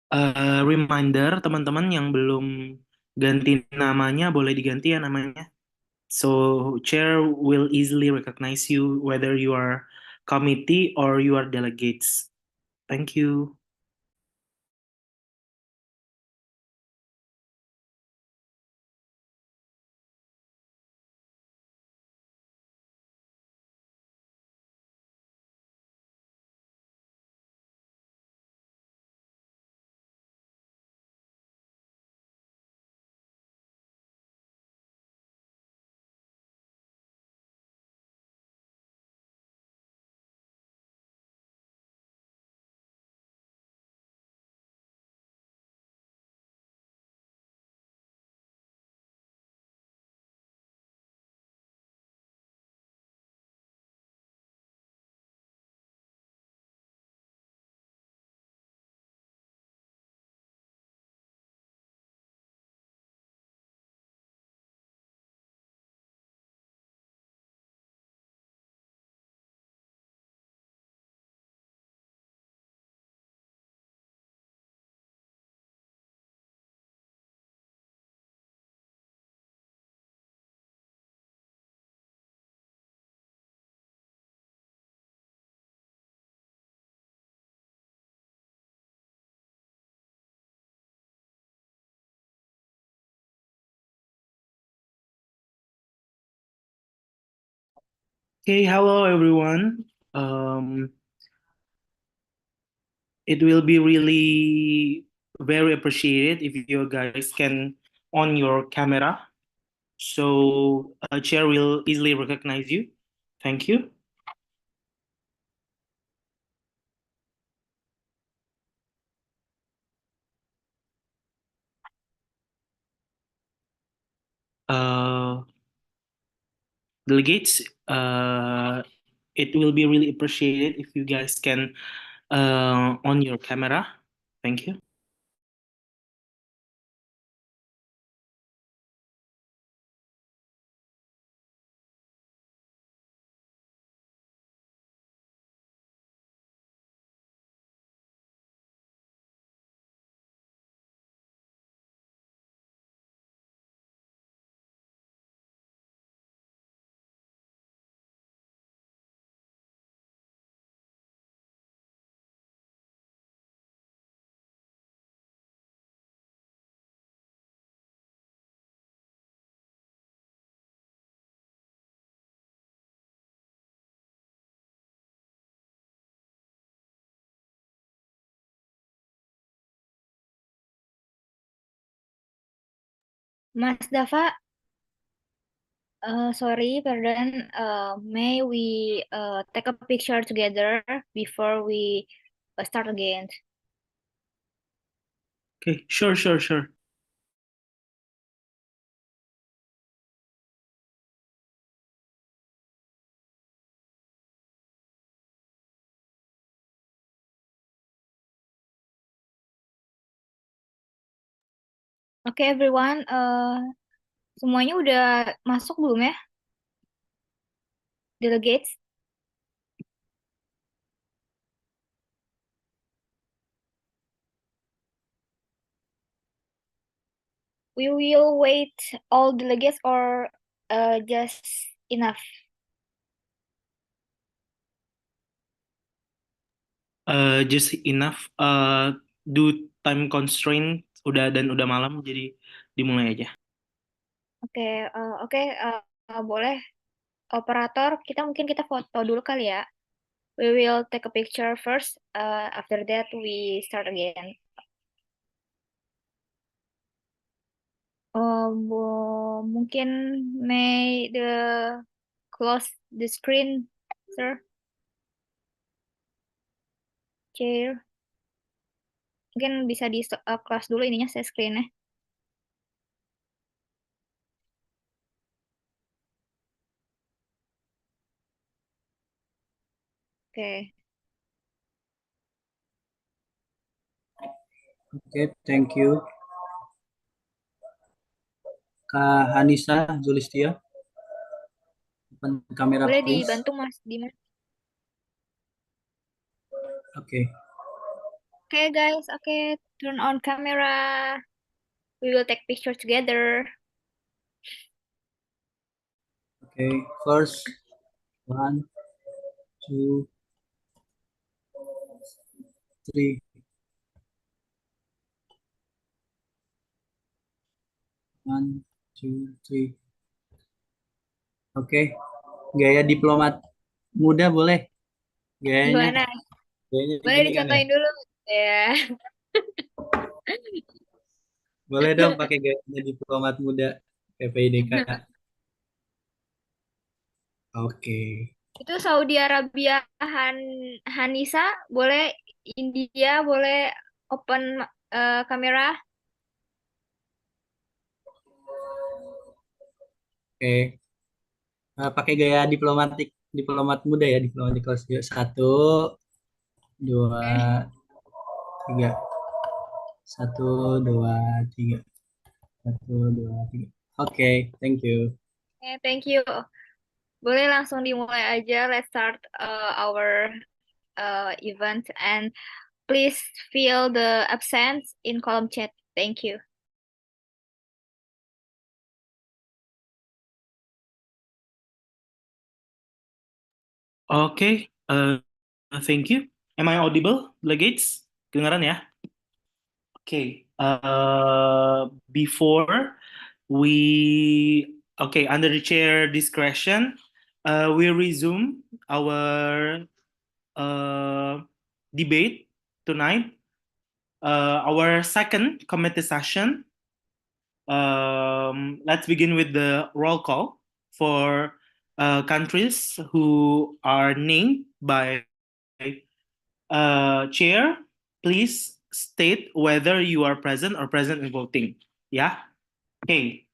Reminder teman-teman yang belum ganti namanya boleh diganti ya namanya. So chair will easily recognize you whether you are committee or you are delegates. Thank you. Okay, hello everyone. It will be really very appreciated if you guys can on your camera. So chair will easily recognize you. Thank you. Uh, Delegates, it will be really appreciated if you guys can on your camera. Thank you.
Mas Dava, sorry, pardon. May we take a picture together before we start again?
Okay, sure.
Oke, everyone. Semuanya udah masuk belum ya? Delegates? We will wait all delegates or just enough?
Just enough. Do time constraint udah malam jadi dimulai aja.
Oke, boleh. Operator, mungkin kita foto dulu kali ya. We will take a picture first. After that, we start again. Mungkin may close the screen, sir. Chair. Mungkin bisa di close dulu ininya saya screen-nya. Oke.
Oke, thank you. Kak Hanisa Zulistio, open kamera
Boleh
please.
dibantu Mas Dimas.
Oke.
Okay, guys. Okay, turn on camera. We will take picture together.
Okay, first, 1, 2, 3. 1, 2, 3. Oke, gaya diplomat muda boleh? Gayanya,
Gimana?
gayanya
Boleh
gini kan ya?
dicontohin dulu. Ya.
Boleh dong pakai gayanya diplomat muda PPIDK. Oke.
Itu Saudi Arabia Hanisa, boleh India, boleh open kamera.
Oke. Pakai gaya diplomat muda ya, diplomatik kelas 1, 2, 3. 1, 2, 3. 1, 2, 3. Oke, thank you.
Okay, thank you. Boleh langsung dimulai aja. Let's start our event, and please fill the absence in column chat. Thank you.
Okay, thank you. Am I audible, delegates? Kedengaran ya? Okay. Before under the chair discretion, we resume our debate tonight. Our second committee session. Let's begin with the roll call for countries who are named by chair. Please state whether you are present or present in voting. Yeah. Okay.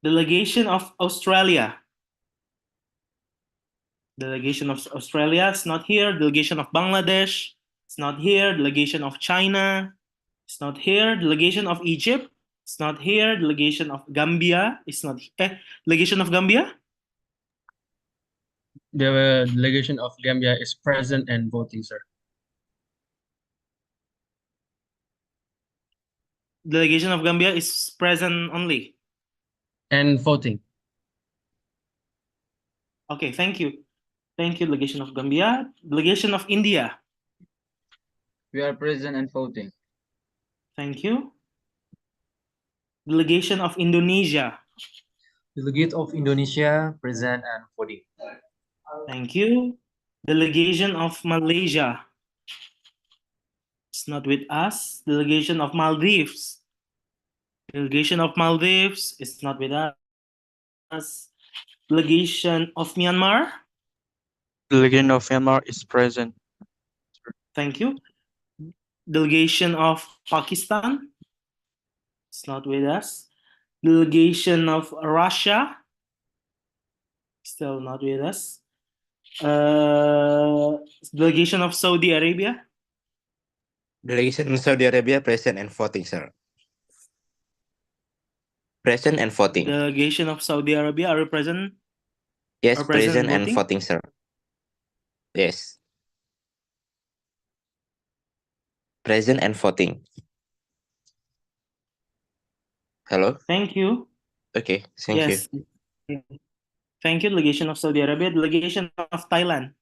Delegation of Australia. Delegation of Australia is not here. Delegation of Bangladesh is not here. Delegation of China is not here. Delegation of Egypt is not here. Delegation of Gambia is not here. Delegation of Gambia?
The delegation of Gambia is present and voting, sir.
Delegation of Gambia is present only.
And voting.
Okay, thank you. Thank you, Delegation of Gambia. Delegation of India.
We are present and voting.
Thank you. Delegation of Indonesia.
Delegate of Indonesia present and voting.
Thank you. Delegation of Malaysia. It's not with us. Delegation of Maldives. Delegation of Maldives is not with us. Delegation of Myanmar.
Delegation of Myanmar is present.
Thank you. Delegation of Pakistan. It's not with us. Delegation of Russia. Still not with us. Delegation of Saudi Arabia.
Delegation Saudi Arabia present and voting, sir. Present and voting.
Delegation of Saudi Arabia are present.
Yes,
Are present
present and
voting?
voting, sir. Yes. Present and voting. Hello?
Thank you.
Okay, thank you.
Yes. Thank you, Delegation of Saudi Arabia. Delegation of Thailand.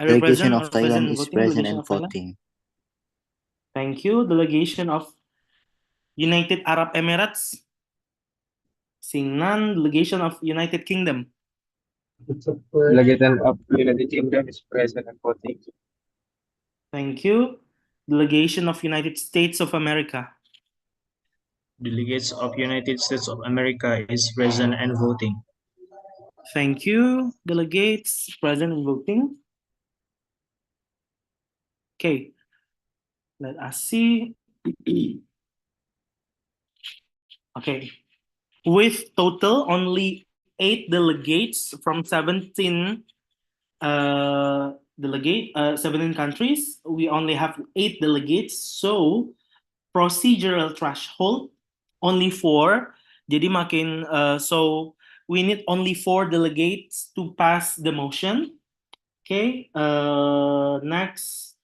Are you
Delegation
present
of
or
Thailand
present
is
voting?
present
Delegation
and
of Thailand.
voting.
Thank you. Delegation of United Arab Emirates. Seeing none. Delegation of United Kingdom.
Delegation of United Kingdom is present and voting.
Thank you. Delegation of United States of America.
Delegates of United States of America is present and voting.
Thank you. Delegates present and voting. Okay. Let us see. Okay. With total only 8 delegates from 17 17 countries, we only have 8 delegates. So procedural threshold only 4. Jadi makin so we need only 4 delegates to pass the motion. Okay. Next,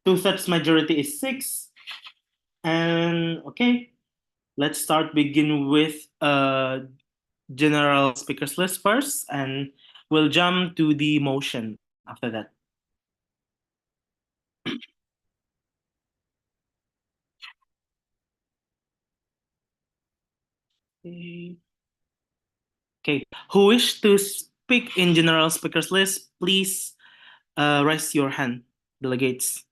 Two-thirds majority is 6. And okay, let's begin with general speakers list first, and we'll jump to the motion after that. Okay, who wish to speak in general speakers list, please raise your hand, delegates.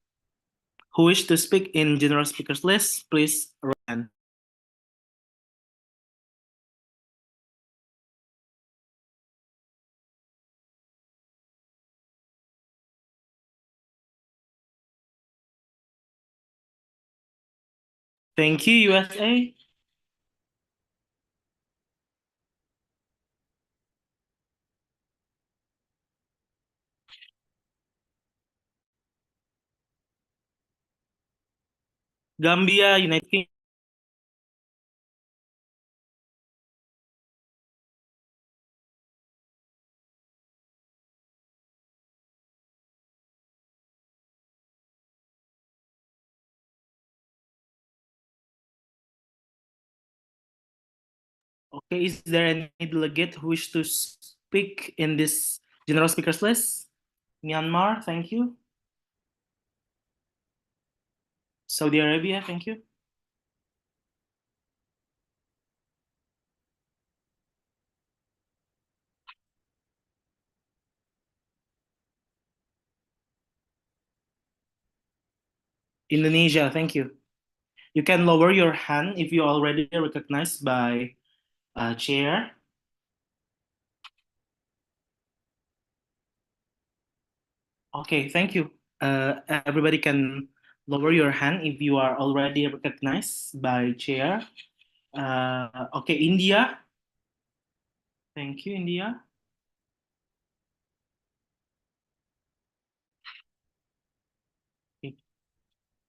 Who wish to speak in general speakers list, please raise your hand. Thank you, USA. Gambia, United Kingdom. Okay, is there any delegate who wish to speak in this general speakers list? Myanmar, thank you. Saudi Arabia, thank you. Indonesia, thank you. You can lower your hand if you already recognized by chair. Okay, thank you. Everybody can lower your hand if you are already recognized by chair. Okay, India. Thank you, India.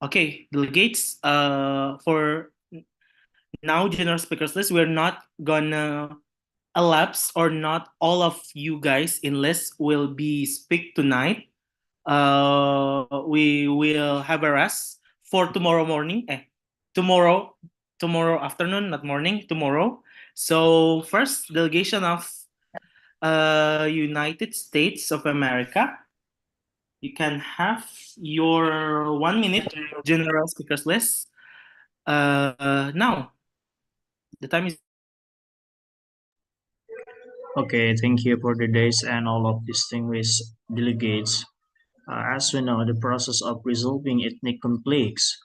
Okay, delegates, for now general speakers list, we're not gonna elapse, or not all of you guys in list will be speak tonight. We will have a rest for tomorrow morning. Tomorrow afternoon, not morning, tomorrow. So first, delegation of United States of America. You can have your 1 minute general speakers list. Now, the time is.
Okay, thank you for the days and all of distinguished delegates. As we know, the process of resolving ethnic conflicts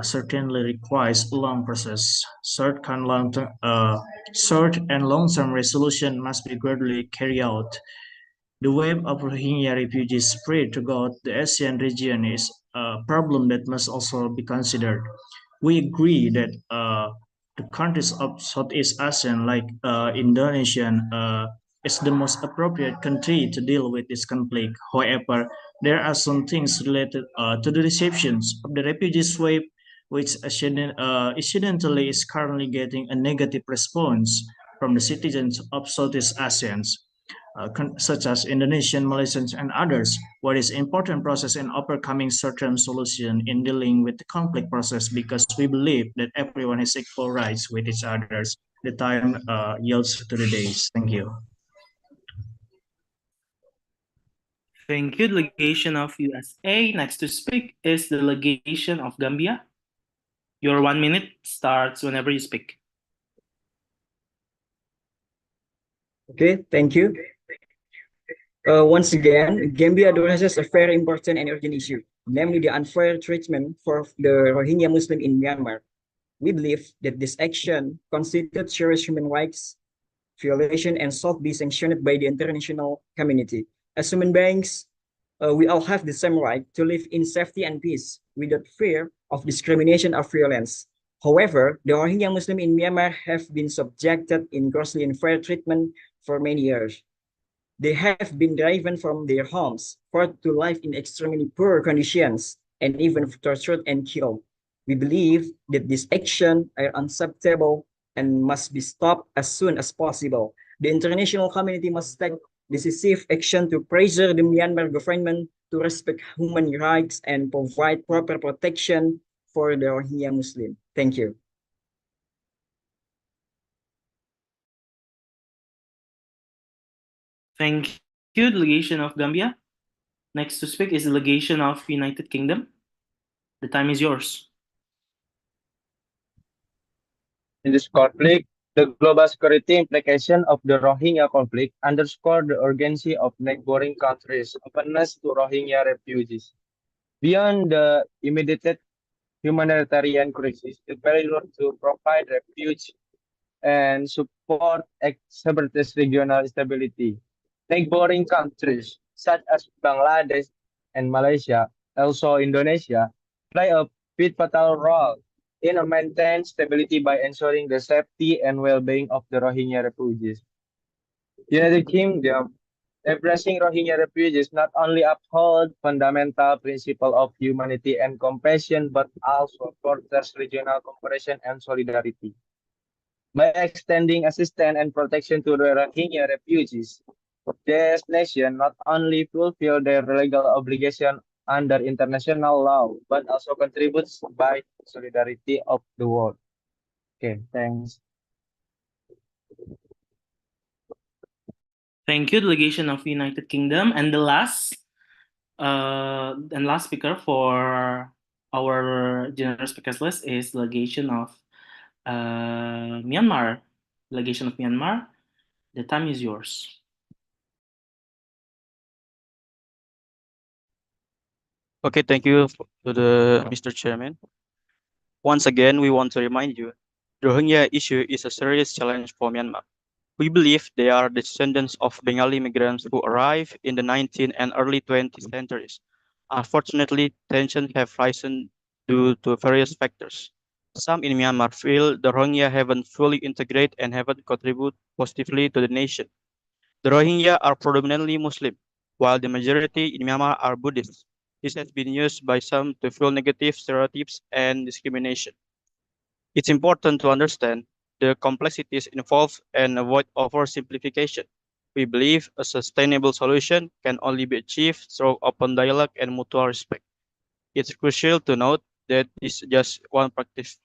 certainly requires a long process. Short and long-term resolution must be gradually carried out. The wave of Rohingya refugees spread throughout the ASEAN region is a problem that must also be considered. We agree that the countries of Southeast ASEAN, like Indonesia, is the most appropriate country to deal with this conflict. However, there are some things related to the receptions of the refugees wave, which incidentally is currently getting a negative response from the citizens of Southeast ASEAN, such as Indonesian, Malaysians, and others. What is important process in overcoming short-term solution in dealing with the conflict process, because we believe that everyone has equal rights with each others. The time yields to the days. Thank you.
Thank you, delegation of USA. Next to speak is the delegation of Gambia. Your 1 minute starts whenever you speak.
Okay, thank you. Once again, Gambia addresses a very important and urgent issue, namely the unfair treatment for the Rohingya Muslim in Myanmar. We believe that this action constitutes serious human rights violation and should be sanctioned by the international community. As human beings, we all have the same right to live in safety and peace without fear of discrimination or violence. However, the Rohingya Muslim in Myanmar have been subjected in grossly unfair treatment for many years. They have been driven from their homes, forced to live in extremely poor conditions, and even tortured and killed. We believe that these actions are unacceptable and must be stopped as soon as possible. The international community must take decisive action to pressure the Myanmar government to respect human rights and provide proper protection for the Rohingya Muslim. Thank you.
Thank you, delegation of Gambia. Next to speak is delegation of United Kingdom. The time is yours.
In this conflict, the global security implication of the Rohingya conflict underscore the urgency of neighboring countries' openness to Rohingya refugees. Beyond the immediate humanitarian crisis, the failure to provide refuge and support separatist regional stability. Neighboring countries such as Bangladesh and Malaysia, also Indonesia, play a pivotal role in maintaining stability by ensuring the safety and well-being of the Rohingya refugees. United Kingdom embracing Rohingya refugees not only uphold fundamental principle of humanity and compassion, but also fosters regional cooperation and solidarity. By extending assistance and protection to the Rohingya refugees, this nation not only fulfill their legal obligation under international law, but also contributes by solidarity of the world. Okay, thanks.
Thank you, delegation of United Kingdom. And the last speaker for our general speakers list is delegation of Myanmar. Delegation of Myanmar. The time is yours.
Okay, thank you to the Mr. Chairman. Once again, we want to remind you, the Rohingya issue is a serious challenge for Myanmar. We believe they are descendants of Bengali migrants who arrived in the 19th and early 20th centuries. Unfortunately, tensions have risen due to various factors. Some in Myanmar feel the Rohingya haven't fully integrated and haven't contributed positively to the nation. The Rohingya are predominantly Muslim, while the majority in Myanmar are Buddhist. This has been used by some to fuel negative stereotypes and discrimination. It's important to understand the complexities involved and avoid oversimplification. We believe a sustainable solution can only be achieved through open dialogue and mutual respect. It's crucial to note that this is just one practice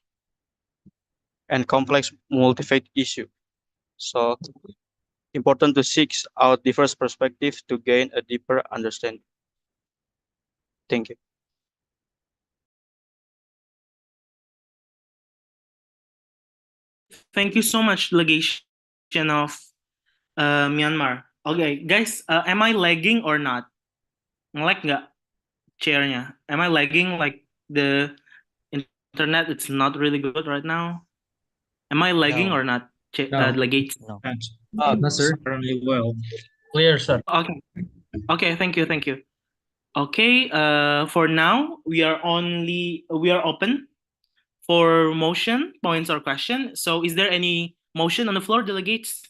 and complex multi-faith issue. So important to seek out diverse perspectives to gain a deeper understanding. Thank you.
Thank you so much, delegation of Myanmar. Okay, guys, am I lagging or not? Nge-lag nggak chairnya? Am I lagging like the internet? It's not really good right now. Am I lagging
No.
or not,
No.
delegates?
No.
No, sir.
Currently well.
Clear, sir.
Okay. Okay, thank you, thank you. Okay, for now we are open for motion, points, or question. So is there any motion on the floor, delegates?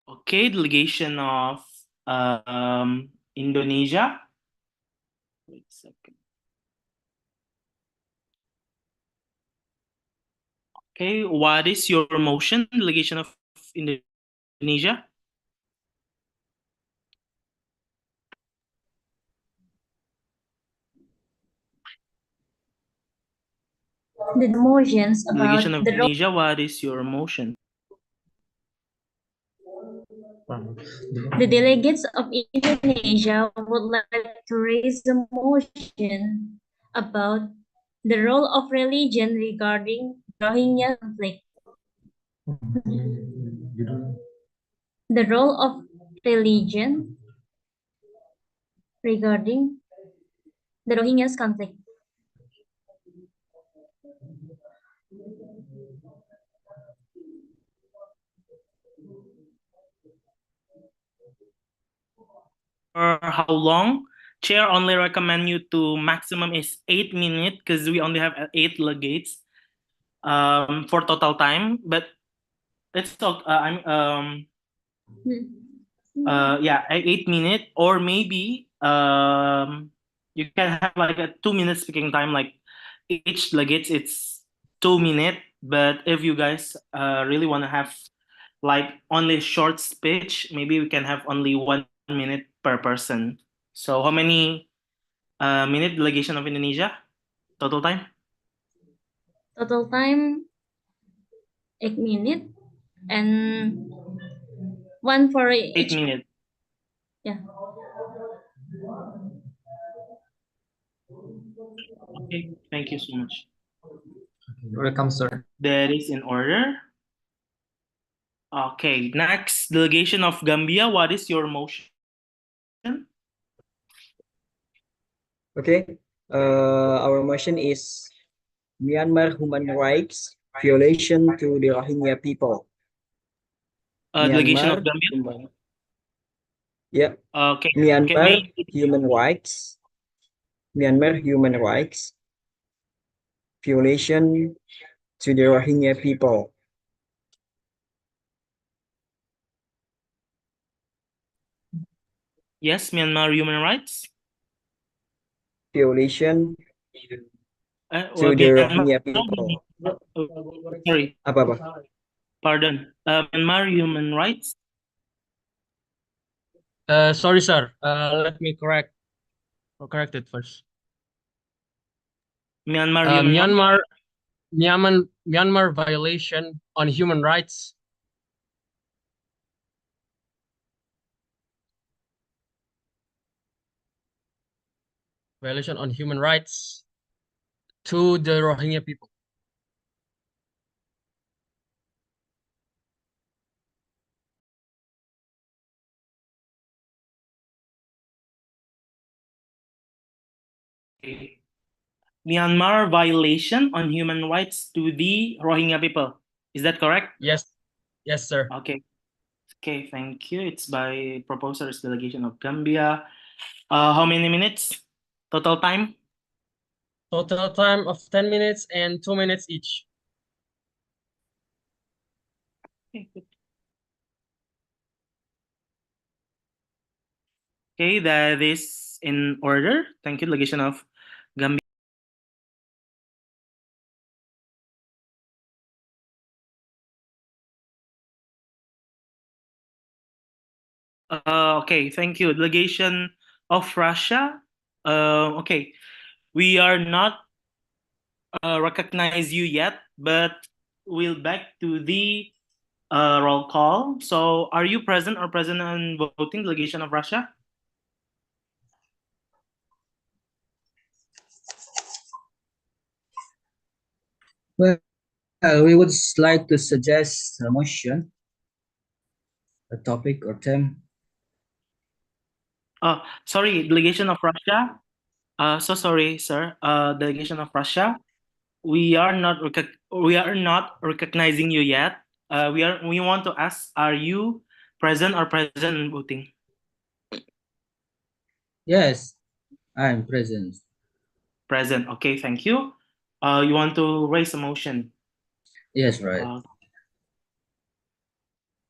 Okay, delegation of Indonesia. Wait a second. Okay, what is your motion, delegation of Indonesia?
The motions about
Delegation of
the role
Indonesia, what is your motion?
the delegates of Indonesia would like to raise a motion about the role of religion regarding Rohingya conflict. The role of religion regarding the Rohingyas conflict.
For how long? Chair only recommend you to maximum is 8 minutes because we only have 8 delegates for total time. But it's yeah, 8 minutes, or maybe you can have like a 2 minute speaking time. Like each delegates, it's 2 minutes. But if you guys really want to have like only short speech, maybe we can have only 1 minute per person. So how many minute delegation of Indonesia? Total time?
Total time 8 minutes and one for
8 minutes.
Yeah.
Okay, thank you so much.
Welcome, sir.
That is in order. Okay, next delegation of Gambia. What is your motion?
Okay. Our motion is Myanmar human rights violation to the Rohingya people.
Delegation of
Myanmar
Gambia.
human, yeah.
Okay.
Myanmar human rights. Myanmar human rights violation to the Rohingya people.
Yes, Myanmar human rights
violation to the Rohingya people.
Sorry.
Apa?
Pardon. Myanmar human rights.
Sorry, sir. Let me correct it first.
Myanmar human rights.
Myanmar violation on human rights. Violation on human rights to the Rohingya people.
Okay. Myanmar violation on human rights to the Rohingya people. Is that correct?
Yes. Yes, sir.
Okay. Okay, thank you. It's by proposer's delegation of Gambia. How many minutes? Total time?
Total time of 10 minutes and 2 minutes each.
Okay, good. Okay, that is in order. Thank you, delegation of Gambia. Okay, thank you, delegation of Russia. Okay, we are not recognize you yet, but we'll back to the roll call. So, are you present or present and voting, delegation of Russia?
Well, we would like to suggest a motion, a topic or theme.
Sorry, delegation of Russia. So sorry, sir. Delegation of Russia. We are not recognizing you yet. We want to ask, are you present or present and voting?
Yes, I'm present.
Present. Okay, thank you. You want to raise a motion?
Yes, right.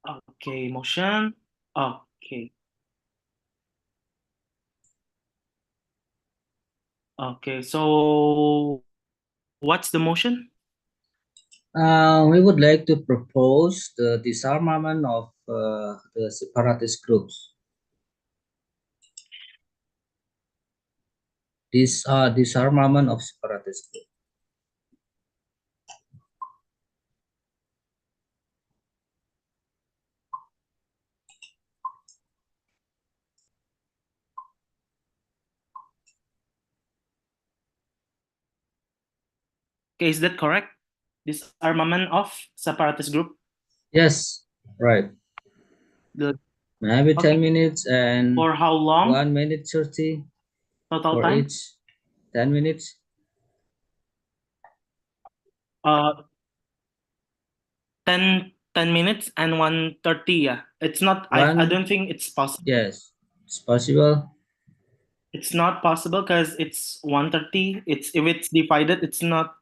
Okay, motion. Okay. Okay, so what's the motion?
We would like to propose the disarmament of the separatist groups. Disarmament of separatist groups.
Okay, is that correct? Disarmament of separatist group?
Yes, right.
Good.
Maybe
Okay.
10 minutes and
For how long?
1 minute 30
Total
for
time?
each. 10 minutes.
10 minutes and 1:30. Yeah, it's not. I don't think it's possible.
Yes, it's possible.
It's not possible because it's 1:30. If it's divided, it's not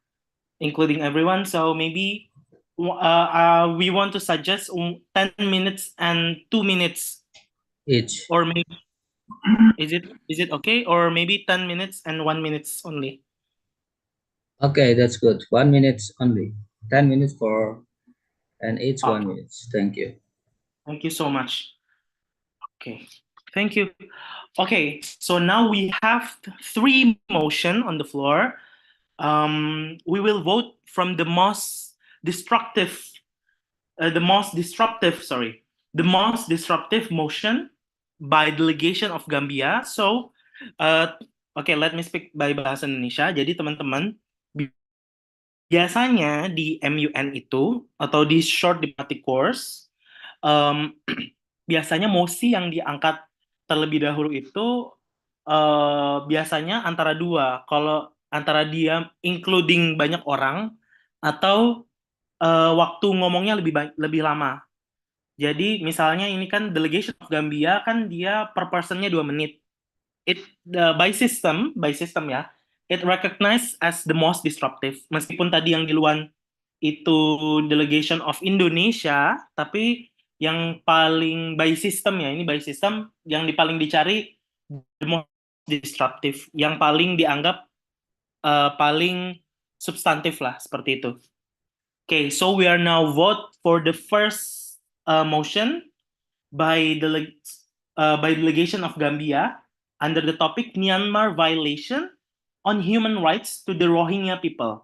including everyone. So maybe we want to suggest 10 minutes and 2 minutes
Each.
or maybe is it okay, or maybe 10 minutes and 1 minutes only?
Okay, that's good. 1 minute only. 10 minutes for and each 1 minute. Thank you.
Thank you so much. Okay, thank you. Okay, so now we have three motion on the floor. We will vote from the most destructive, the most disruptive motion by delegation of Gambia. So, okay, let me speak by bahasa Indonesia. Jadi teman-teman, biasanya di MUN itu atau di short diplomatic course, biasanya mosi yang diangkat terlebih dahulu itu biasanya antara dua. Kalau antara dia including banyak orang atau waktu ngomongnya lebih lama. Jadi misalnya ini kan delegation of Gambia kan dia per personnya 2 menit. By system ya, it recognized as the most disruptive. Meskipun tadi yang di luar itu delegation of Indonesia, tapi yang paling by system ya, ini by system yang paling dicari the most disruptive, yang paling dianggap paling substantif lah, seperti itu. Okay, so we are now vote for the first motion by delegation of Gambia under the topic Myanmar violation on human rights to the Rohingya people.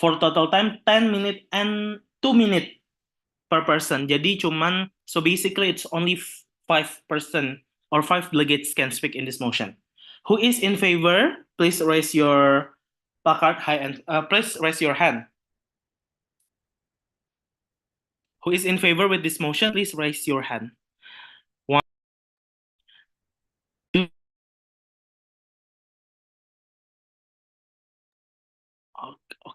For total time 10 minutes and 2 minutes per person. Jadi cuman, so basically it's only 5% or 5 delegates can speak in this motion. Who is in favor? Please raise your placard high and please raise your hand. Who is in favor with this motion? Please raise your hand. 1, 2.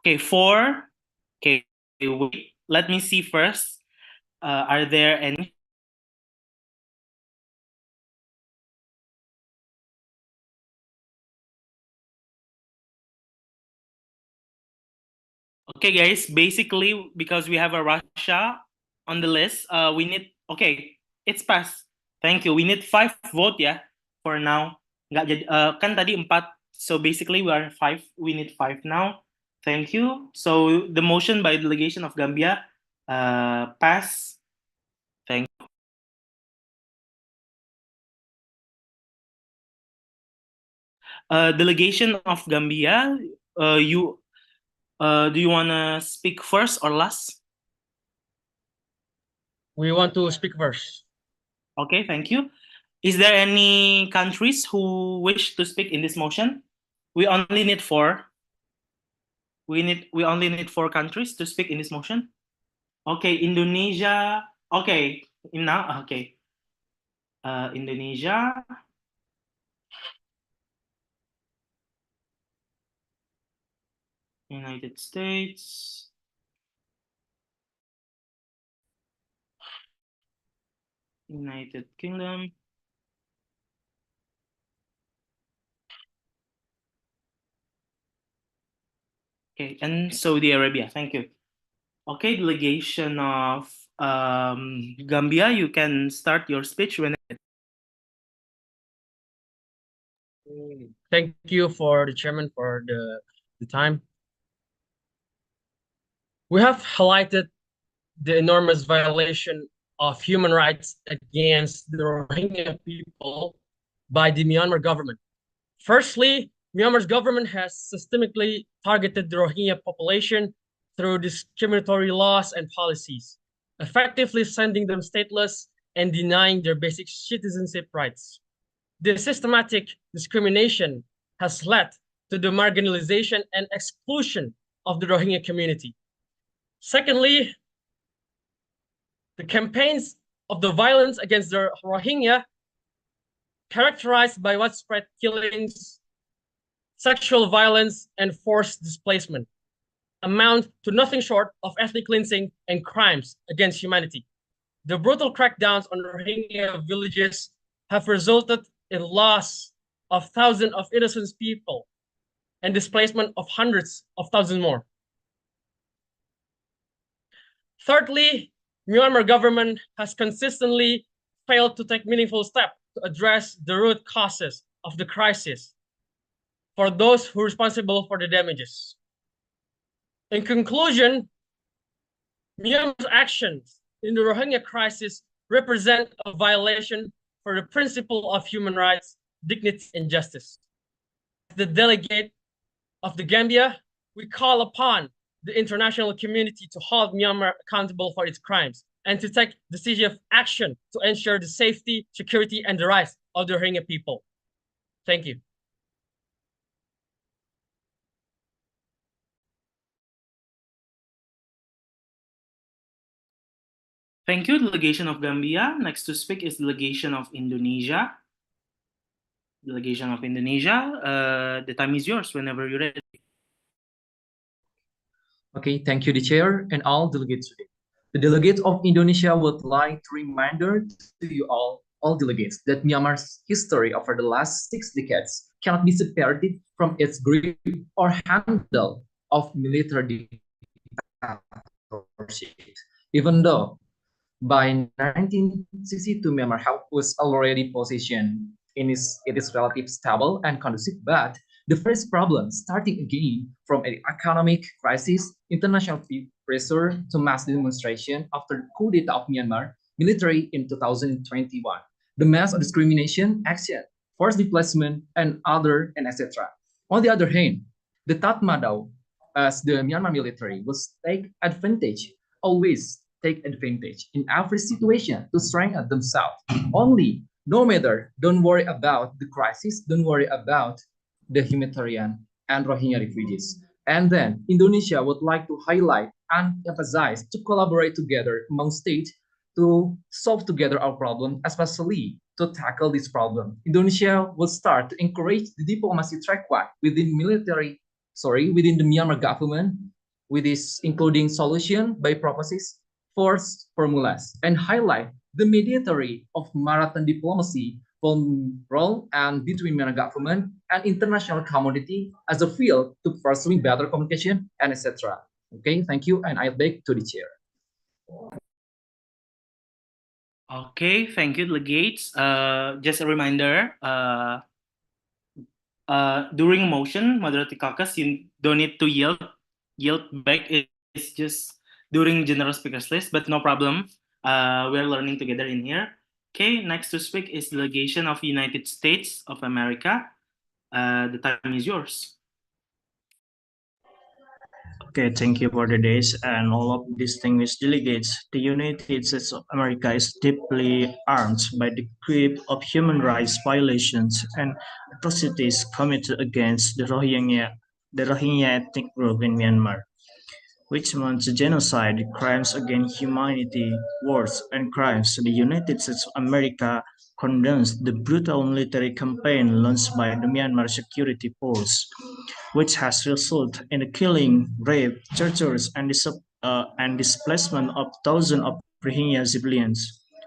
Okay, 4. Okay, wait. Let me see first. Are there any? Okay, guys. Basically, because we have a Russia on the list, we need. Okay, it's passed. Thank you. We need 5 vote ya for now. Nggak jadi kan tadi 4. So basically we are 5. We need 5 now. Thank you. So the motion by delegation of Gambia pass. Thank you. Delegation of Gambia, do you wanna speak first or last?
We want to speak first.
Okay, thank you. Is there any countries who wish to speak in this motion? We only need 4. We only need 4 countries to speak in this motion. Okay, Indonesia. Okay, now okay. Indonesia. United States. United Kingdom. Okay, and Saudi Arabia. Thank you. Okay, delegation of Gambia, you can start your speech when.
Thank you for the chairman for the time. We have highlighted the enormous violation of human rights against the Rohingya people by the Myanmar government. Firstly, Myanmar's government has systemically targeted the Rohingya population through discriminatory laws and policies, effectively sending them stateless and denying their basic citizenship rights. This systematic discrimination has led to the marginalization and exclusion of the Rohingya community. Secondly, the campaigns of the violence against the Rohingya, characterized by widespread killings, sexual violence, and forced displacement, amount to nothing short of ethnic cleansing and crimes against humanity. The brutal crackdowns on Rohingya villages have resulted in loss of thousands of innocent people and displacement of hundreds of thousands more. Thirdly, Myanmar government has consistently failed to take meaningful steps to address the root causes of the crisis for those who are responsible for the damages. In conclusion, Myanmar's actions in the Rohingya crisis
represent a violation for the principle of human rights, dignity, and justice. As the delegate of the Gambia, we call upon the international community to hold Myanmar accountable for its crimes and to take decisive action to ensure the safety, security, and the rights of the Rohingya people. Thank you.
Thank you, delegation of Gambia. Next to speak is delegation of Indonesia. Delegation of Indonesia, the time is yours whenever you're ready.
Okay, thank you, the chair and all delegates today. The delegate of Indonesia would like to reminder to you all delegates, that Myanmar's history over the last 6 decades cannot be separated from its grip or handle of military dictatorship. Even though by 1962, Myanmar was already positioned in it is relatively stable and conducive, but the first problem starting again from an economic crisis, international pressure to mass demonstration after the coup d'etat of Myanmar military in 2021, the mass discrimination action, forced displacement, and other, and etc. On the other hand, the Tatmadaw, as the Myanmar military will always take advantage in every situation to strengthen themselves. Only, no matter, don't worry about the crisis, don't worry about the humanitarian and Rohingya refugees. And then Indonesia would like to highlight and emphasize to collaborate together among states to solve together our problem, especially to tackle this problem. Indonesia will start to encourage the diplomacy track within within the Myanmar government, with this including solution by proposals, force formulas, and highlight the mediatory of marathon diplomacy role and between Myanmar government and international community as a field to pursuing better communication and etc. Okay, thank you, and I back to the chair.
Okay, thank you, delegates. Just a reminder, during a motion, moderator caucus, you don't need to yield back. It's just during general speakers list, but no problem. We're learning together in here. Okay, next to speak is delegation of United States of America. The time is yours.
Okay, thank you for the days and all of distinguished delegates. The United States of America is deeply armed by the grip of human rights violations and atrocities committed against the Rohingya ethnic group in Myanmar, which amounts to genocide, crimes against humanity, wars, and crimes. The United States of America condemns the brutal military campaign launched by the Myanmar security force, which has resulted in the killing, rape, tortures, and displacement of thousands of Rohingya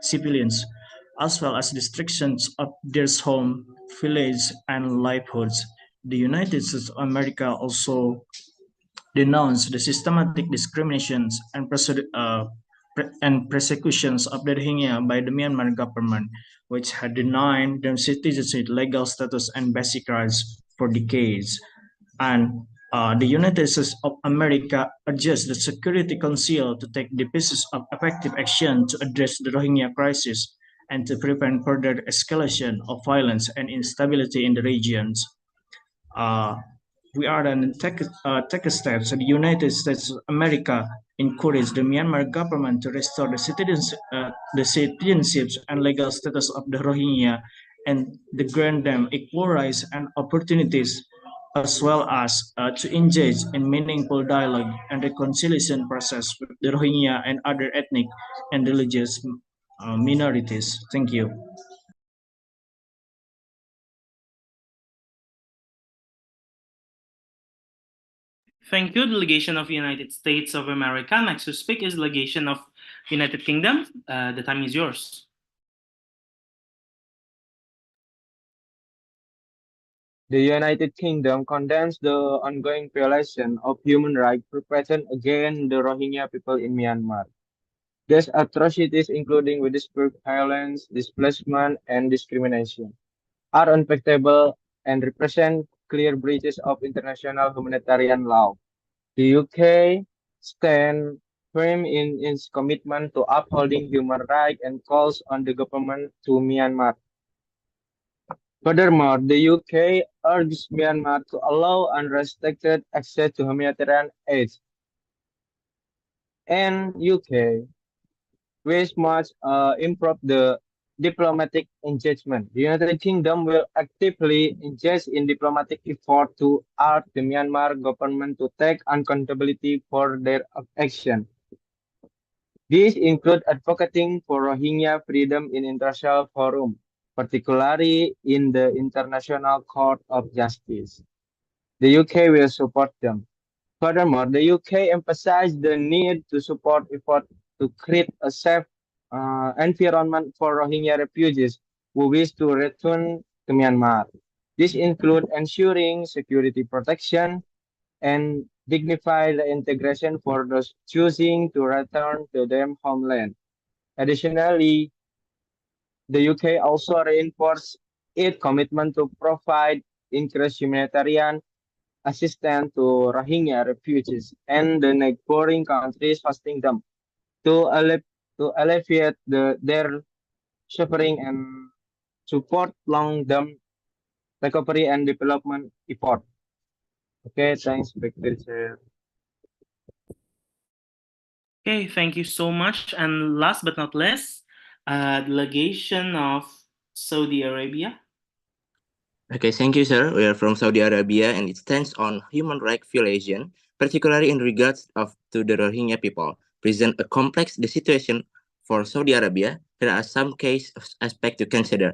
civilians, as well as destructions of their home, village, and livelihoods. The United States of America also denounced the systematic discriminations and persecutions of the Rohingya by the Myanmar government, which had denied them citizenship, legal status, and basic rights for decades. And the United States of America urges the Security Council to take the pieces of effective action to address the Rohingya crisis and to prevent further escalation of violence and instability in the regions. We are then take steps. The United States of America encourage the Myanmar government to restore the citizenships and legal status of the Rohingya and to grant them equal rights and opportunities, as well as to engage in meaningful dialogue and reconciliation process with the Rohingya and other ethnic and religious minorities. Thank you.
Thank you, delegation of United States of America. Next to speak is delegation of United Kingdom. The time is yours.
The United Kingdom condemns the ongoing violation of human rights perpetrated against the Rohingya people in Myanmar. These atrocities, including widespread violence, displacement, and discrimination, are unacceptable and represent clear breaches of international humanitarian law. The UK stands firm in its commitment to upholding human rights and calls on the government to Myanmar. Furthermore, the UK urges Myanmar to allow unrestricted access to humanitarian aid. And UK ways much improve the diplomatic engagement. The United Kingdom will actively engage in diplomatic effort to urge the Myanmar government to take accountability for their action. These include advocating for Rohingya freedom in international forum, particularly in the International Court of Justice. The UK will support them. Furthermore, the UK emphasized the need to support efforts to create a safe environment for Rohingya refugees who wish to return to Myanmar. This includes ensuring security protection and dignified integration for those choosing to return to their homeland. Additionally, the UK also reinforced its commitment to provide increased humanitarian assistance to Rohingya refugees and the neighboring countries hosting them to, alleviate their suffering and support long-term recovery and development effort. Okay, thanks, Victor.
Okay, thank you so much. And last but not least, delegation of Saudi Arabia.
Okay, thank you, sir. We are from Saudi Arabia, and it stands on human rights violation, particularly in regards to the Rohingya people. Present a complex the situation for Saudi Arabia. There are some case aspects to consider.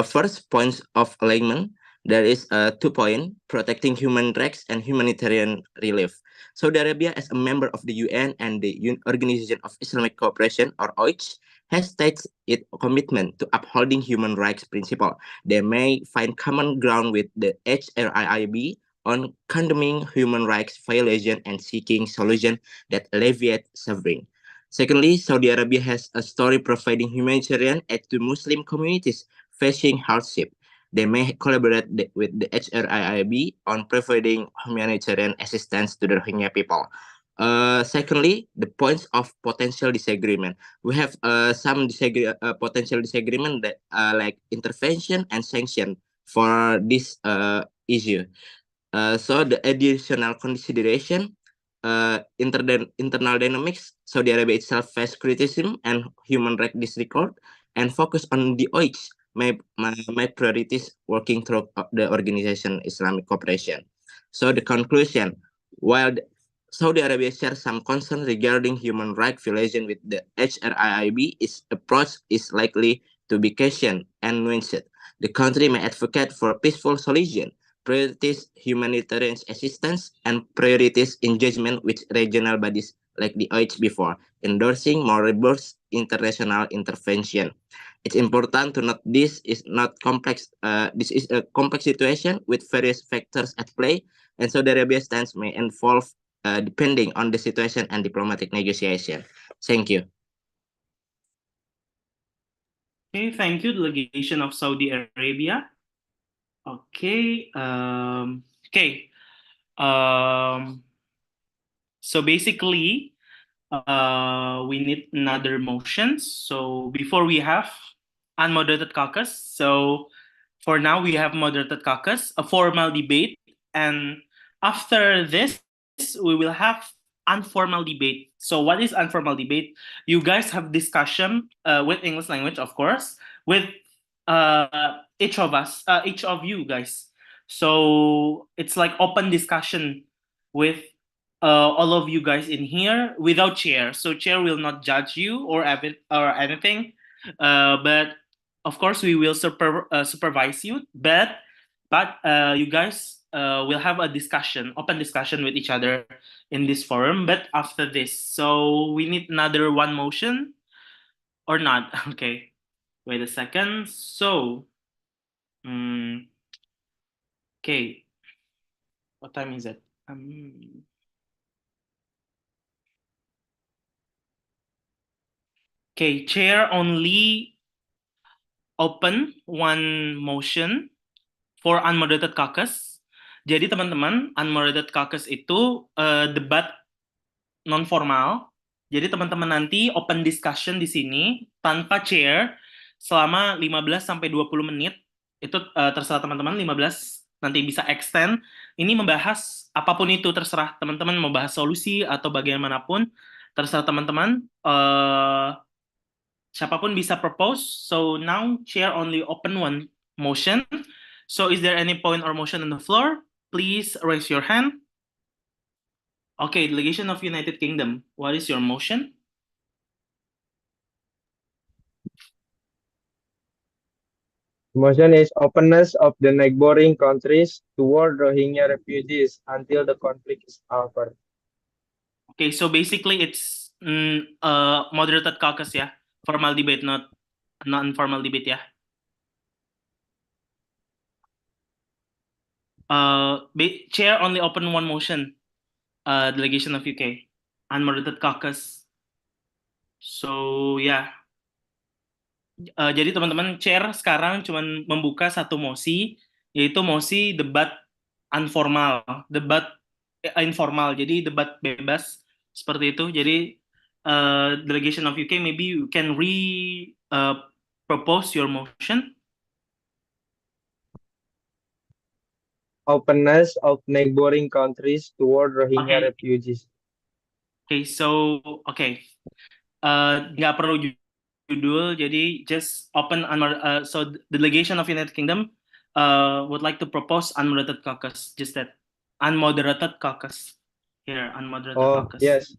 First, points of alignment. There is 2 point protecting human rights and humanitarian relief. Saudi Arabia, as a member of the UN and the Organization of Islamic Cooperation, or OIC, has stated its commitment to upholding human rights principle. They may find common ground with the HRIIB on condemning human rights violation and seeking solutions that alleviate suffering. Secondly, Saudi Arabia has a story providing humanitarian aid to Muslim communities facing hardship. They may collaborate with the HRIIB on providing humanitarian assistance to the Rohingya people. Secondly, the points of potential disagreement. We have some potential disagreement that like intervention and sanction for this issue. So the additional consideration, internal dynamics, Saudi Arabia itself face criticism and human rights disregard, and focus on the OIC my priorities working through the organization Islamic Cooperation. So the conclusion, while Saudi Arabia shares some concern regarding human rights violation with the HRIIB, its approach is likely to be questioned and nuanced. The country may advocate for a peaceful solution, priorities humanitarian assistance, and priorities engagement with regional bodies like the OIC before, endorsing more robust international intervention. It's important to note this is not complex. This is a complex situation with various factors at play, and Saudi Arabia's stance may evolve depending on the situation and diplomatic negotiation. Thank you.
Okay, thank you, delegation of Saudi Arabia. Okay, okay. So basically, we need another motion. So before we have unmoderated caucus. So for now, we have moderated caucus, a formal debate, and after this, we will have informal debate. So what is informal debate? You guys have discussion with English language, of course, with each of us, each of you guys. So it's like open discussion with all of you guys in here without chair. So chair will not judge you or anything, but of course we will supervise you. But you guys will have a discussion, open discussion with each other in this forum. But after this, so we need another one motion or not? Okay, wait a second. So, okay, what time is it? Okay, chair only open one motion for unmoderated caucus. Jadi teman-teman, unmoderated caucus itu debat non formal. Jadi teman-teman nanti open discussion di sini tanpa chair selama 15 sampai 20 menit. Itu terserah teman-teman, 15 nanti bisa extend. Ini membahas apapun itu, terserah teman-teman mau bahas solusi atau bagaimanapun, terserah teman-teman. Siapapun bisa propose. So now chair only open one motion. So is there any point or motion on the floor? Please raise your hand. Okay, delegation of United Kingdom, what is your motion?
Motion is openness of the neighboring countries toward Rohingya refugees until the conflict is over.
Okay, so basically it's moderated caucus, yeah? Formal debate, not non-formal debate, yeah? Chair only open one motion, delegation of UK, unmoderated caucus. So, yeah. Jadi teman-teman, chair sekarang cuma membuka satu mosi, yaitu mosi debat informal, informal. Jadi debat bebas seperti itu. Jadi delegation of UK, maybe you can propose your motion.
Openness of neighboring countries toward Rohingya
Okay.
refugees.
Okay, so nggak perlu judul, jadi just open. So the delegation of United Kingdom would like to propose unmoderated caucus. Just that, unmoderated caucus. Here, unmoderated caucus.
Yes.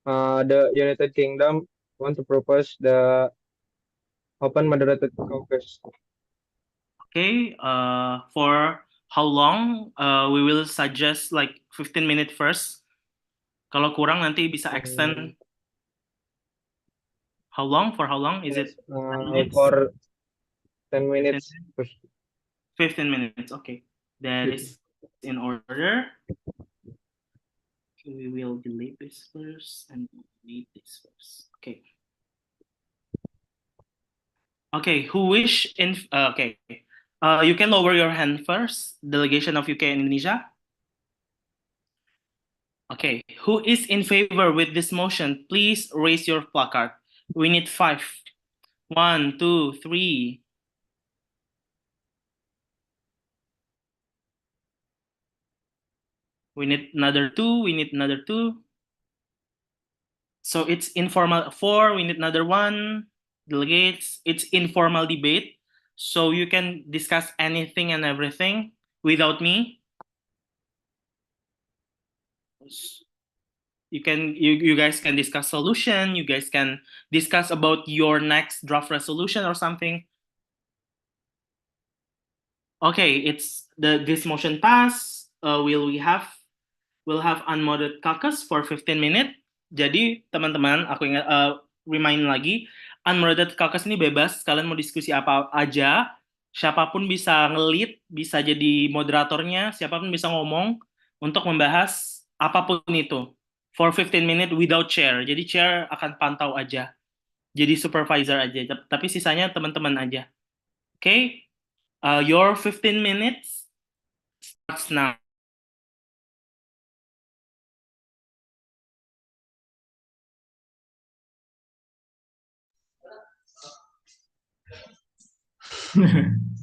The United Kingdom want to propose the open moderated caucus.
Okay. For how long? We will suggest like 15 minutes first. Kalau kurang nanti bisa extend. How long? For how long? Is it 10 minutes?
For 10 minutes.
15 minutes. Okay. That is in order. We will delete this first and delete this first. Okay. Okay. Who wish in? Okay. You can lower your hand first. Delegation of UK and Indonesia. Okay. Who is in favor with this motion? Please raise your placard. We need 5. 1, 2, 3. We need another 2. We need another 2. So it's informal. 4. We need another 1. Delegates. It's informal debate. So you can discuss anything and everything without me. You guys can discuss solution. You guys can discuss about your next draft resolution or something. Okay, it's this motion pass. We'll have unmoderated caucus for 15 minutes. Jadi teman-teman, aku ingat remind lagi, unmoderated caucus ini bebas. Kalian mau diskusi apa aja, siapapun bisa ngelit, bisa jadi moderatornya, siapapun bisa ngomong untuk membahas apapun itu for 15 minutes without chair. Jadi chair akan pantau aja, jadi supervisor aja. Tapi sisanya teman-teman aja. Okay, your 15 minutes starts now.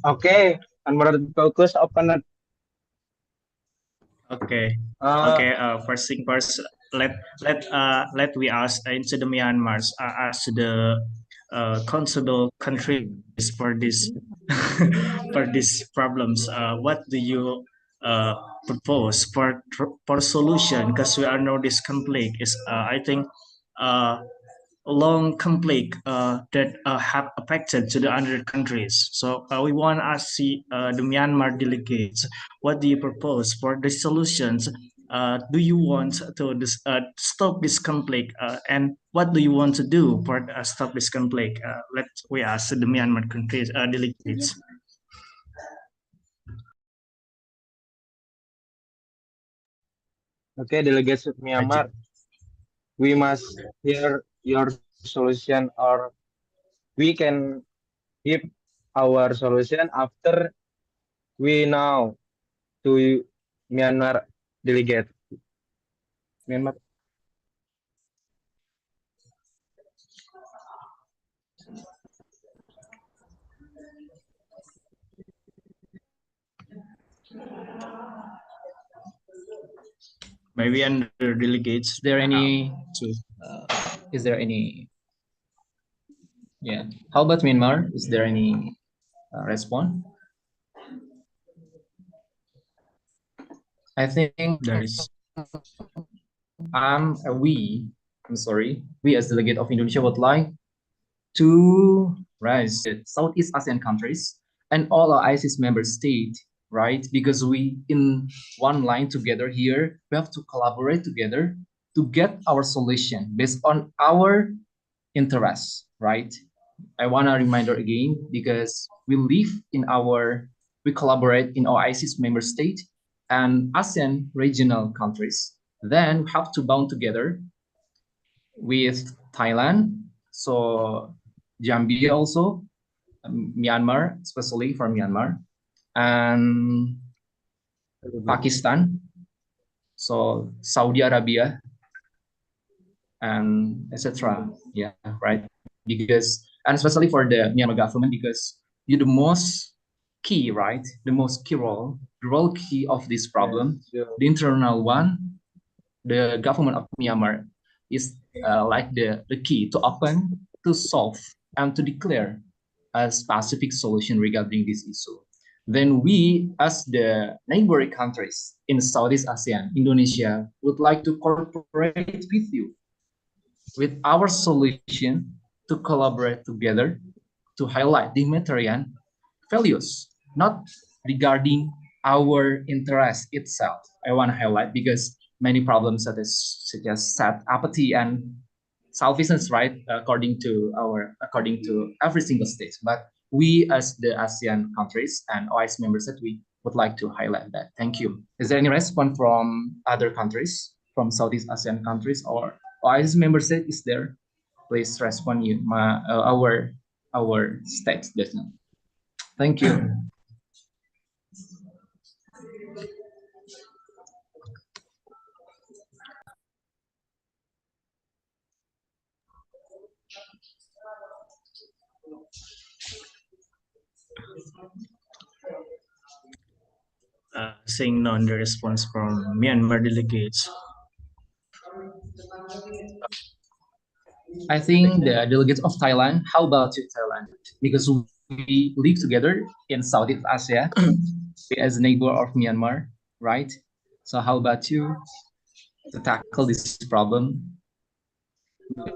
Okay, unmoderated caucus open.
Okay. Okay. First thing first, let we ask into the Myanmar as the countable countries for this for these problems. What do you propose for solution? Because we are know this conflict is I think a long conflict that have affected to the other countries. So we want to see the Myanmar delegates. What do you propose for the solutions? Do you want to stop this conflict? And what do you want to do for stop this conflict? We ask the Myanmar countries delegates.
Okay, delegates of Myanmar. We must hear your solution, or we can give our solution after we know to Myanmar delegate. Myanmar.
Maybe under delegates.
Is there any?
To
Is there any? Yeah. How about Myanmar? Is there any response? I think
there is.
I'm sorry, we as delegate of Indonesia would like to raise the Southeast Asian countries and all our ISIS member states, right? Because we in one line together here, we have to collaborate together to get our solution based on our interests, right? I want to reminder again because we collaborate in our ISIS member state and ASEAN regional countries. Then we have to bound together with Thailand, so Zambia also, Myanmar, especially for Myanmar, and Pakistan, so Saudi Arabia, and etc. Yeah, right. Because and especially for the Myanmar government, because you're the most key, right? The most key role, the role key of this problem, the internal one, the government of Myanmar is like the key to open, to solve, and to declare a specific solution regarding this issue. Then we, as the neighboring countries in Southeast ASEAN, Indonesia, would like to cooperate with you with our solution to collaborate together to highlight the humanitarian values, not regarding our interest itself. I want to highlight because many problems such as sad apathy and selfishness, right? According to every single state. But we as the ASEAN countries and OIS members that we would like to highlight that. Thank you. Is there any response from other countries, from Southeast ASEAN countries or OIS member state is there? Please respond you, our states doesn't. Thank you.
Seeing none, the response from Myanmar delegates.
I think the delegates of Thailand. How about you, Thailand? Because we live together in Southeast Asia as a neighbor of Myanmar, right? So how about you to tackle this problem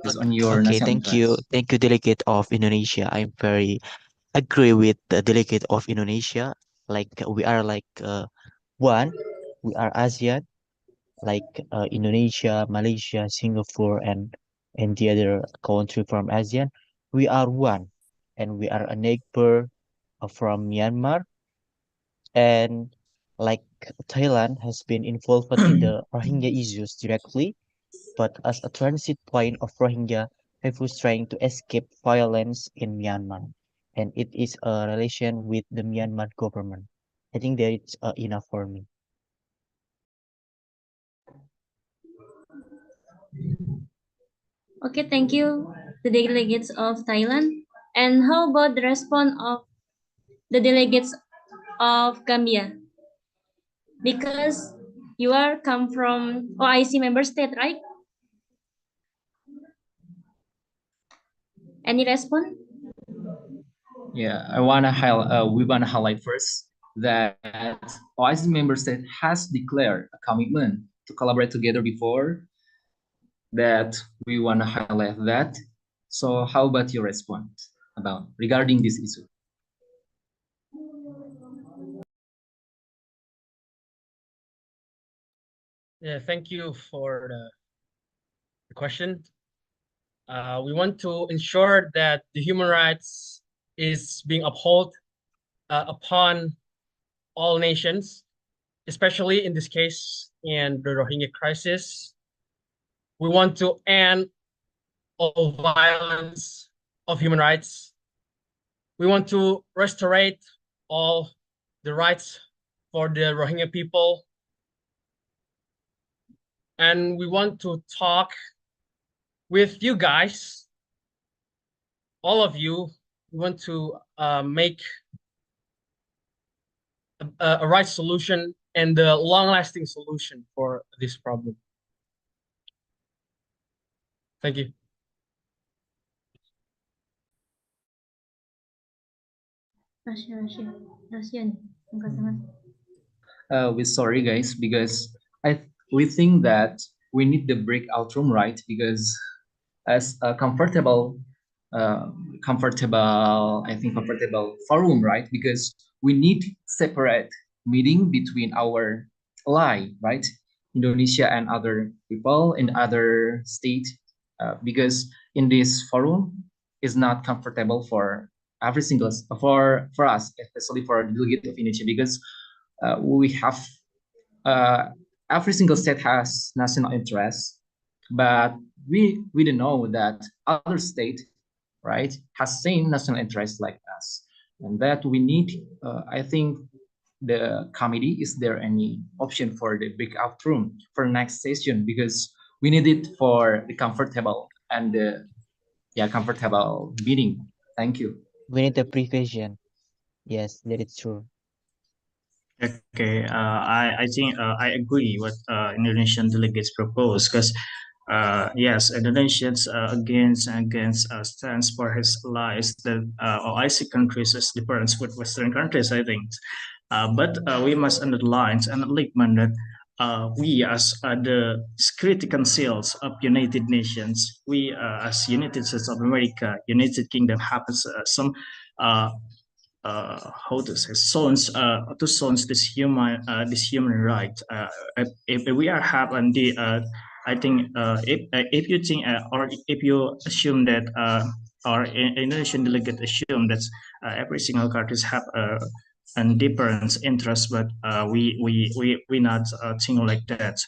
based on your
Okay,
national
thank you.
interest?
Thank you, Delegate of Indonesia. I'm very agree with the Delegate of Indonesia. Like we are like one, we are ASEAN, like Indonesia, Malaysia, Singapore, and the other country from ASEAN. We are one, and we are a neighbor from Myanmar, and like Thailand has been involved in the Rohingya issues directly, but as a transit point of Rohingya who's trying to escape violence in Myanmar, and it is a relation with the Myanmar government. I think that it's enough for me.
Okay, thank you, the delegates of Thailand. And how about the response of the delegates of Gambia? Because you are come from OIC member state, right? Any response?
Yeah, we wanna highlight first that OIC member state has declared a commitment to collaborate together before that. We wanna highlight that. So how about your response about regarding this issue?
Yeah, thank you for the question. We want to ensure that the human rights is being upheld upon all nations, especially in this case in the Rohingya crisis. We want to end all violence of human rights. We want to restore all the rights for the Rohingya people. And we want to talk with you guys, all of you. We want to make a right solution and the long-lasting solution for this problem. Thank you.
Russian.
We're sorry guys, because we think that we need the breakout room, right? Because as a comfortable forum, right? Because we need separate meeting between our ally, right? Indonesia and other people in other state, because in this forum is not comfortable for every single for us, especially for the delegate of Indonesia, because we have every single state has national interest, but we don't know that other state, right, has same national interest like us, and that we need. I think the committee, is there any option for the breakout room for next session, because we need it for the comfortable and the comfortable meeting. Thank you.
We need the prevision. Yes, that is true.
Okay, I think I agree what Indonesian delegates propose, because yes, Indonesians against stands for his allies that OIC countries is different with Western countries, I think. But we must underline and acknowledge that we as the Security Councils of United Nations, we as United States of America, United Kingdom have some how to say zones this human right. If we are having the I think if you think or if you assume that or Indonesian delegate assume that every single countries have a different interest, but we not think like that.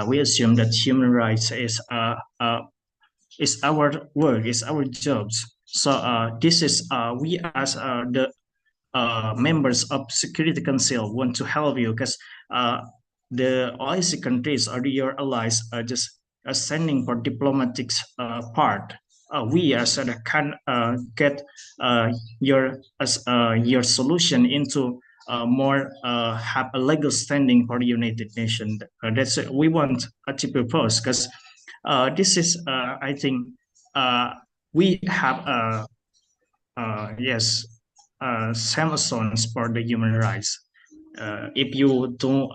We assume that human rights is our work, is our jobs. So this is we as the members of Security Council want to help you, because the OIC countries or your allies are just sending for diplomatic part. We as can get your solution into more have a legal standing for the United Nations. That's we want to propose, because this is I think we have yes same zones for the human rights. If you don't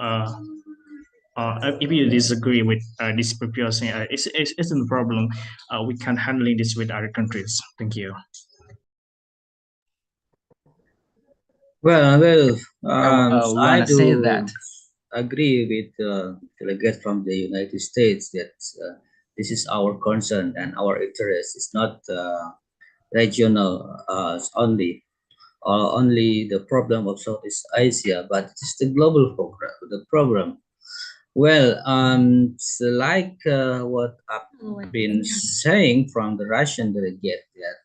if you disagree with this proposal, it's a problem. We can handling this with other countries. Thank you.
Well, I
Wanna say
do
that.
agree with the delegate from the United States that this is our concern and our interest. It's not regional only, or only the problem of Southeast Asia, but it's the global program. The problem. Well, so like what I've been saying from the Russian delegate, that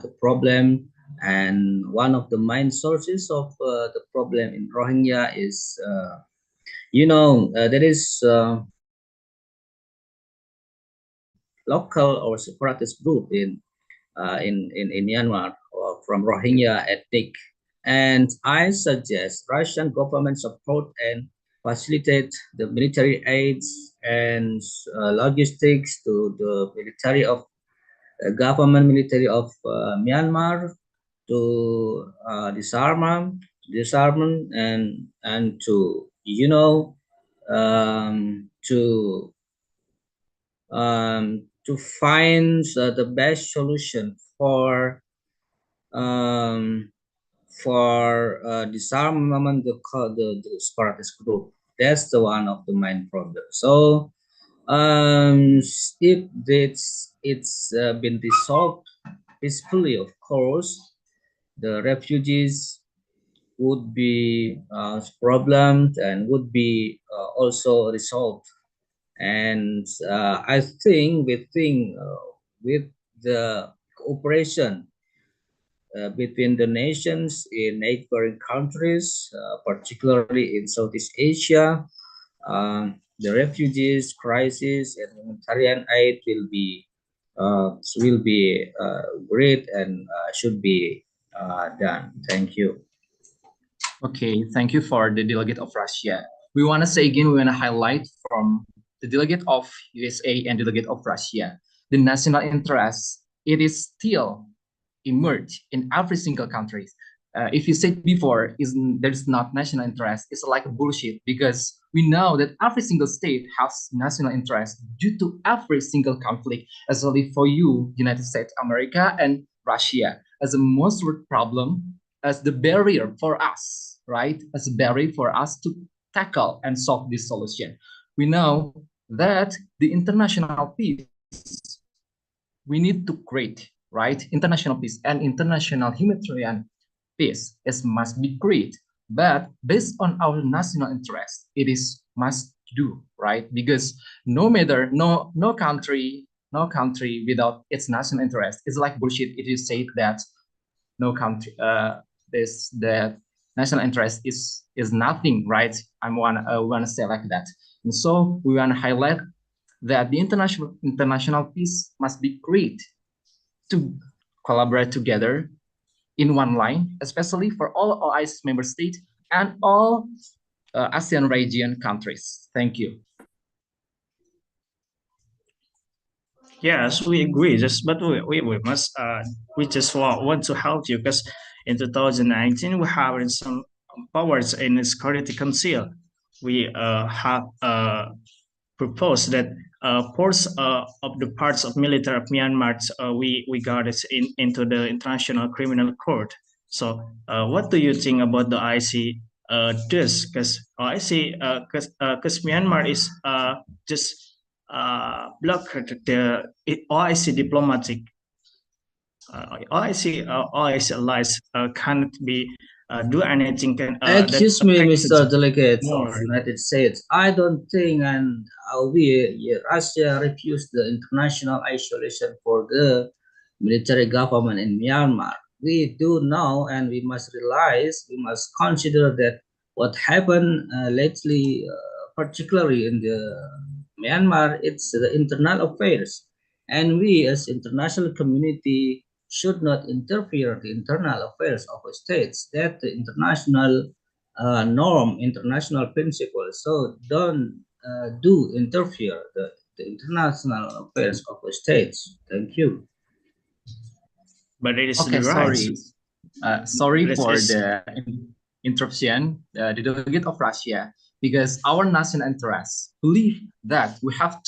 the problem and one of the main sources of the problem in Rohingya is, there is local or separatist group in Myanmar, or from Rohingya ethnic, and I suggest Russian government support and facilitate the military aids and logistics to the military of government military of Myanmar to disarm and to to find the best solution for disarmament the separatist group. That's the one of the main problems. So if it's been resolved peacefully, of course, the refugees would be problems and would be also resolved. And I think with the cooperation between the nations in neighboring countries, particularly in Southeast Asia, the refugees crisis and humanitarian aid will be great and should be done. Thank you.
Okay, thank you for the delegate of Russia. we want to say again, we want to highlight from the delegate of USA and delegate of Russia, the national interest, it is still emerge in every single country. If you said before, there's not national interest, it's like bullshit because we know that every single state has national interest due to every single conflict, especially for you, United States, America, and Russia, as a most root problem, as the barrier for us, right? As a barrier for us to tackle and solve this solution. We know that the international peace we need to create, right? International peace and international humanitarian peace is must be great, but based on our national interest, it is must do, right? Because no country without its national interest is like bullshit. It is said that no country this that national interest is nothing, right? I wanna say like that, and so we wanna highlight that the international peace must be great to collaborate together in one line, especially for all OIC member states and all ASEAN region countries. Thank you.
Yes, we agree. We must we just want to help you because in 2019 we have some powers in the Security Council. We have proposed that parts of military of Myanmar we got it into the International Criminal Court. So what do you think about the IC this? Because IC because Myanmar is just blocked the OIC diplomatic OIC allies cannot be do anything
Excuse me, Mr.
affects
Delegate of
more.
United States. I don't think and Russia refused the international isolation for the military government in Myanmar. We do know and we must realize, we must consider that what happened lately, particularly in the Myanmar, it's the internal affairs. And we as international community should not interfere the internal affairs of states. That the international norm, international principles. So don't do interfere the international affairs of states. Thank you.
But it is
Okay,
the right.
sorry
This
for
is-
the interruption, the delegate of Russia, because our national interests believe that we have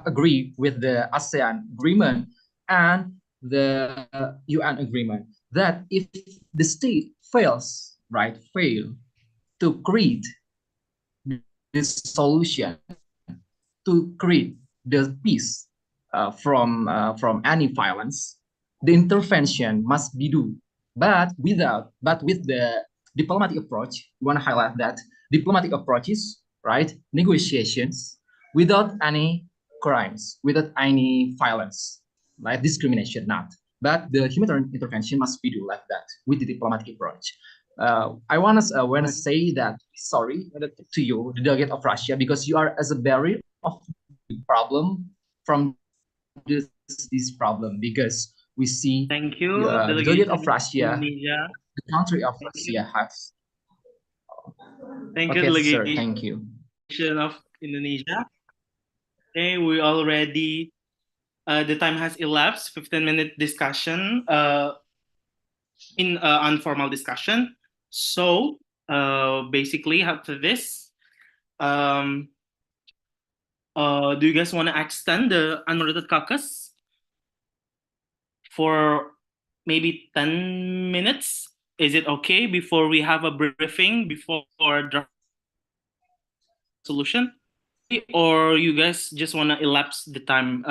agreed with the ASEAN agreement and the UN agreement that if the state fail to create this solution, to create the peace from any violence, the intervention must be due. But with the diplomatic approach, we want to highlight that diplomatic approaches, right? Negotiations without any crimes, without any violence, like discrimination, not. But the humanitarian intervention must be due like that with the diplomatic approach. I want to say that sorry to you, the delegate of Russia, because you are as a barrier of the problem from this problem, because we see
Thank you,
the delegate of
delegation
Russia,
Indonesia.
the country of
Thank
Russia has.
Thank you,
Okay, sir.
delegation
Thank you.
of Indonesia. Okay, we already the time has elapsed. 15-minute discussion in informal discussion. So basically after this, do you guys want to extend the unmoderated caucus for maybe 10 minutes? Is it okay before we have a briefing before draft solution? Or you guys just want to elapse the time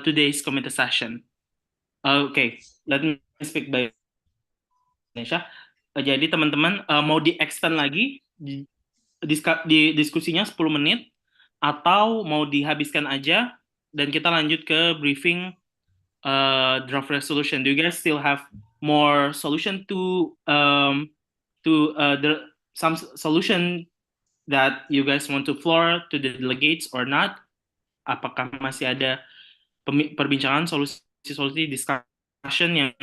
today's committee session? Okay, let me speak by Indonesia. Jadi teman-teman mau di-extend lagi di diskusinya 10 menit atau mau dihabiskan aja dan kita lanjut ke briefing draft resolution. Do you guys still have more solution to some solution that you guys want to floor to the delegates or not? Apakah masih ada perbincangan solusi discussion yang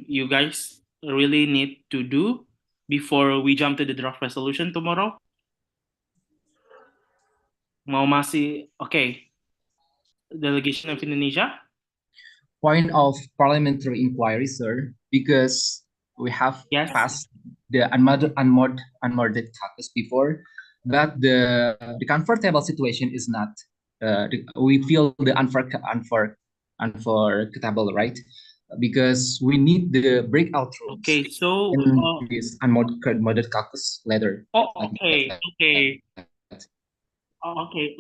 you guys really need to do before we jump to the draft resolution tomorrow? Mau masih delegation of Indonesia.
Point of parliamentary inquiry, sir, because we have
Yes.
passed the unmoderated caucus before, but the comfortable situation is not. We feel the unforgettable, right? Because we need the breakout rooms
Okay, so
in this unmoderated caucus later.
okay. Okay.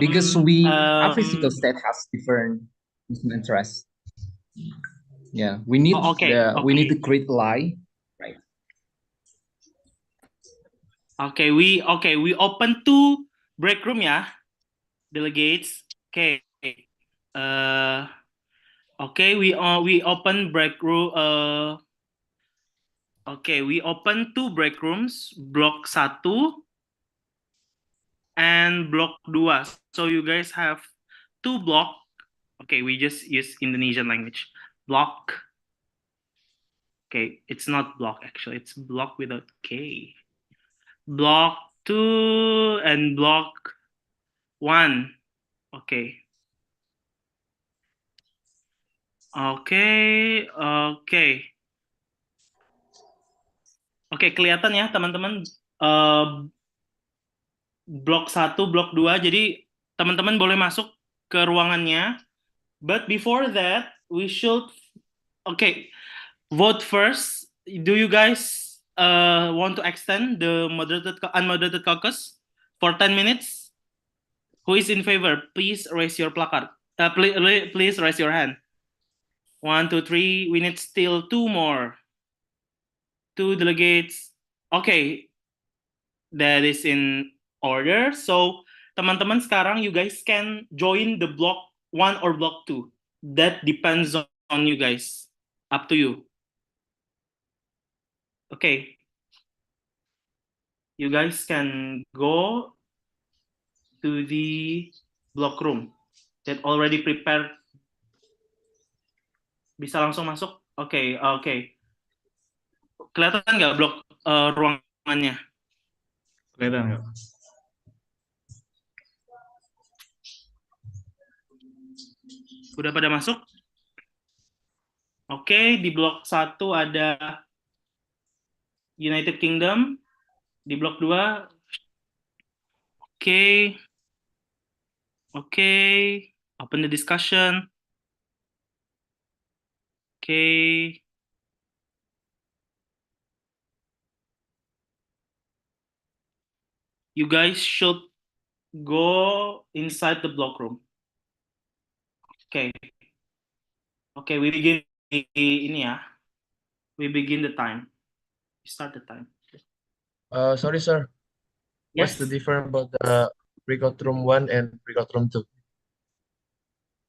Because every single state has different interests. Yeah, we need we need to create a lie, right?
We open 2 break room ya, delegates. We open break room. We open 2 break rooms, block 1 and block 2. So you guys have 2 block. Okay, we just use Indonesian language. Block. Okay, it's not block actually. It's block without K. Block 2 and block 1. Okay. Oke, kelihatan ya teman-teman, blok 1, blok 2. Jadi teman-teman boleh masuk ke ruangannya. But before that, we should vote first. Do you guys want to extend the unmoderated caucus for 10 minutes? Who is in favor? Please raise your placard. Please raise your hand. 1, 2, 3. We need still 2 more. 2 delegates. Okay, that is in order. So, teman-teman sekarang you guys can join the block 1 or block 2. That depends on you guys. Up to you. Okay. You guys can go to the block room that already prepared. Bisa langsung masuk? Oke. Kelihatan nggak blok ruangannya?
Kelihatan nggak?
Udah pada masuk? Oke, di blok 1 ada United Kingdom. Di blok 2 open the discussion. You guys should go inside the block room. We begin ini ya. We begin the time. Start the time.
Sorry, sir. What's the difference about the breakout room 1 and breakout room 2?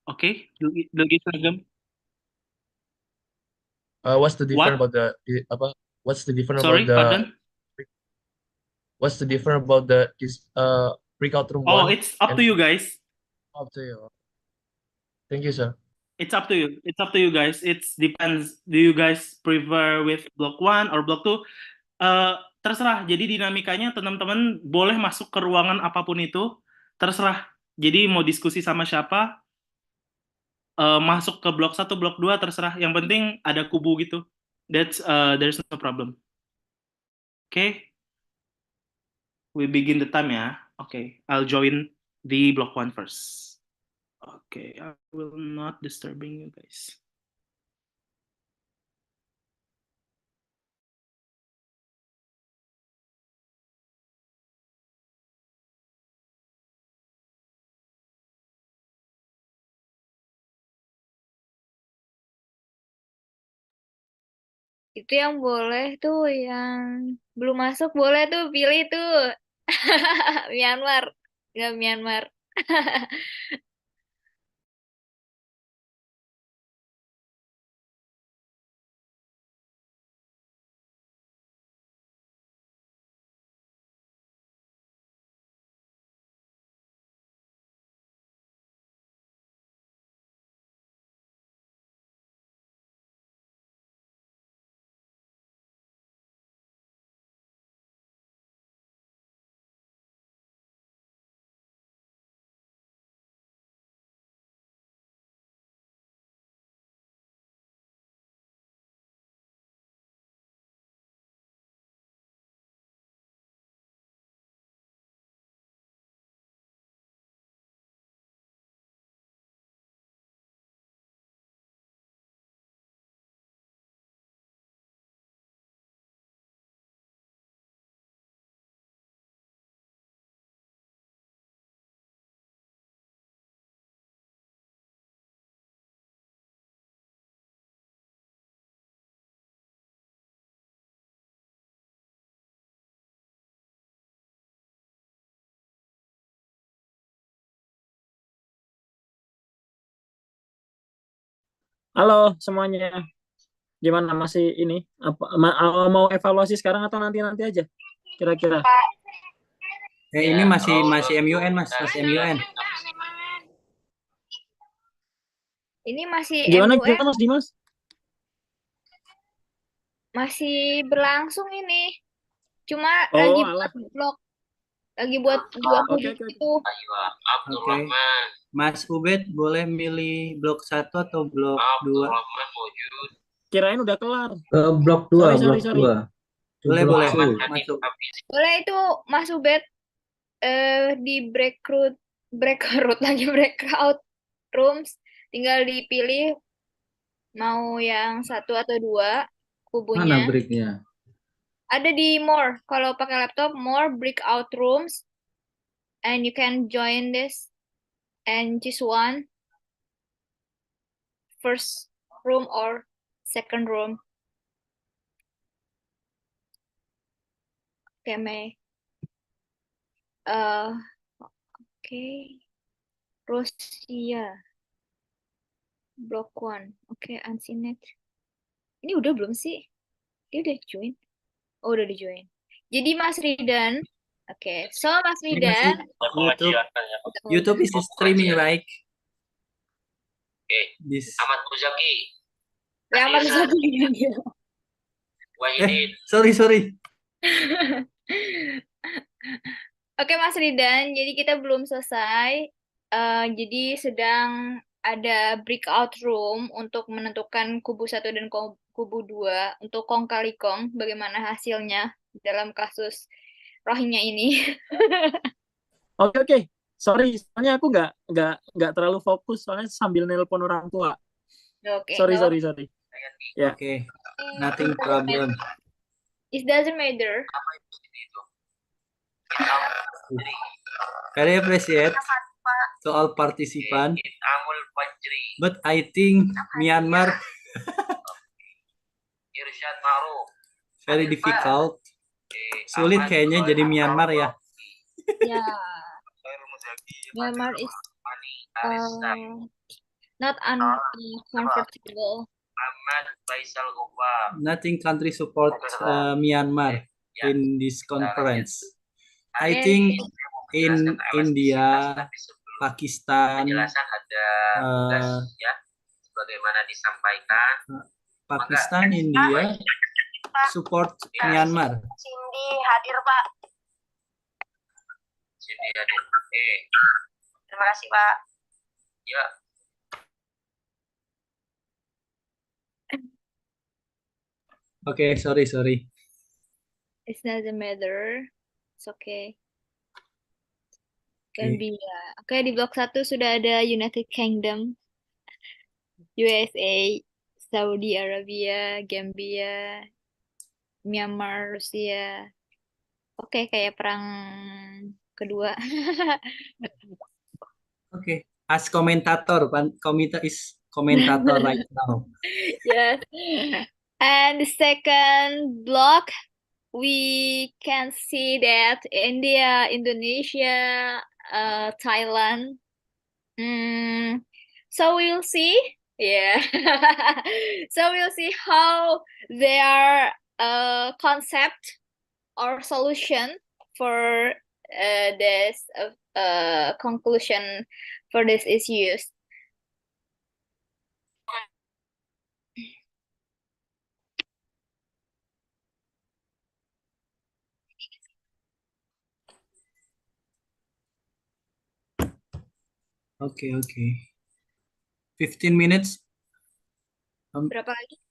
Okay, delegate seragam.
What's the difference about the What's the difference about the
pardon?
What's the difference about the breakout room 1?
It's up to you guys.
Up to you. Thank you, sir.
It's up to you. It's up to you guys. It depends. Do you guys prefer with block 1 or block 2? Terserah. Jadi dinamikanya teman-teman boleh masuk ke ruangan apapun itu. Terserah. Jadi mau diskusi sama siapa, masuk ke blok 1, blok 2, terserah. Yang penting ada kubu gitu. There's no problem. We begin the time ya. I'll join the block 1 first. I will not disturbing you guys.
Itu yang boleh tuh, yang belum masuk boleh tuh pilih tuh. Myanmar. Nggak Myanmar.
Halo semuanya. Gimana masih ini? Mau evaluasi sekarang atau nanti aja? Kira-kira.
Ini masih MUN Mas, masih MUN.
Ini masih
Gimana
MUN,
Mas Dimas?
masih berlangsung ini. Cuma
Oh,
lagi buat
Oke.
itu.
Oke. Mas Ubed boleh milih blok 1 atau blok 2?
Kirain udah kelar.
Blok 2,
Sorry.
Boleh. Masuk.
Boleh itu Mas Ubed di breakout rooms, tinggal dipilih mau yang 1 atau 2 kubunya.
Mana breaknya?
Ada di more. Kalau pakai laptop, more breakout rooms, and you can join this and choose one, first room or second room. Okay, May. Okay. Rusia. Block 1. Okay, Unseenet. Ini udah belum sih? Dia udah join? Oh, udah di-join. Jadi Mas Ridan. Okay, so Mas Ridan.
YouTube is streaming, right? This.
Ahmad Muzaki.
Ya, Ahmad Muzaki.
Sorry.
Oke, Mas Ridan, jadi kita belum selesai. Jadi sedang ada breakout room untuk menentukan kubu 1 dan kubu 2 untuk kong kali kong, bagaimana hasilnya dalam kasus Rohingya ini.
Oke. Sorry, soalnya aku nggak terlalu fokus soalnya sambil nelpon orang tua.
Oke.
Sorry. Ya.
Okay. Nothing problem.
It doesn't matter.
Very appreciate to all participants. But I think Myanmar very difficult. Sulit kayaknya jadi Myanmar ya.
Ya. Myanmar is not uncomfortable.
Nothing country support Myanmar in this conference. I think in India, Pakistan,
Sebagaimana disampaikan.
Pakistan, India support Myanmar.
Cindy hadir, Pak. Cindy hadir. Terima kasih, Pak. Ya.
Okay, sorry.
It doesn't matter. It's okay. Gambia. Oke, di blok 1 sudah ada United Kingdom, USA, Saudi Arabia, Gambia, Myanmar, Rusia. Oke, kayak perang kedua.
Okay, as commentator, Komita is commentator right now.
Yes. And the second block, we can see that India, Indonesia, Thailand. So we'll see. Yeah. So we'll see how their concept or solution for this conclusion for this issues.
Okay. 15 minutes.
Berapa lagi?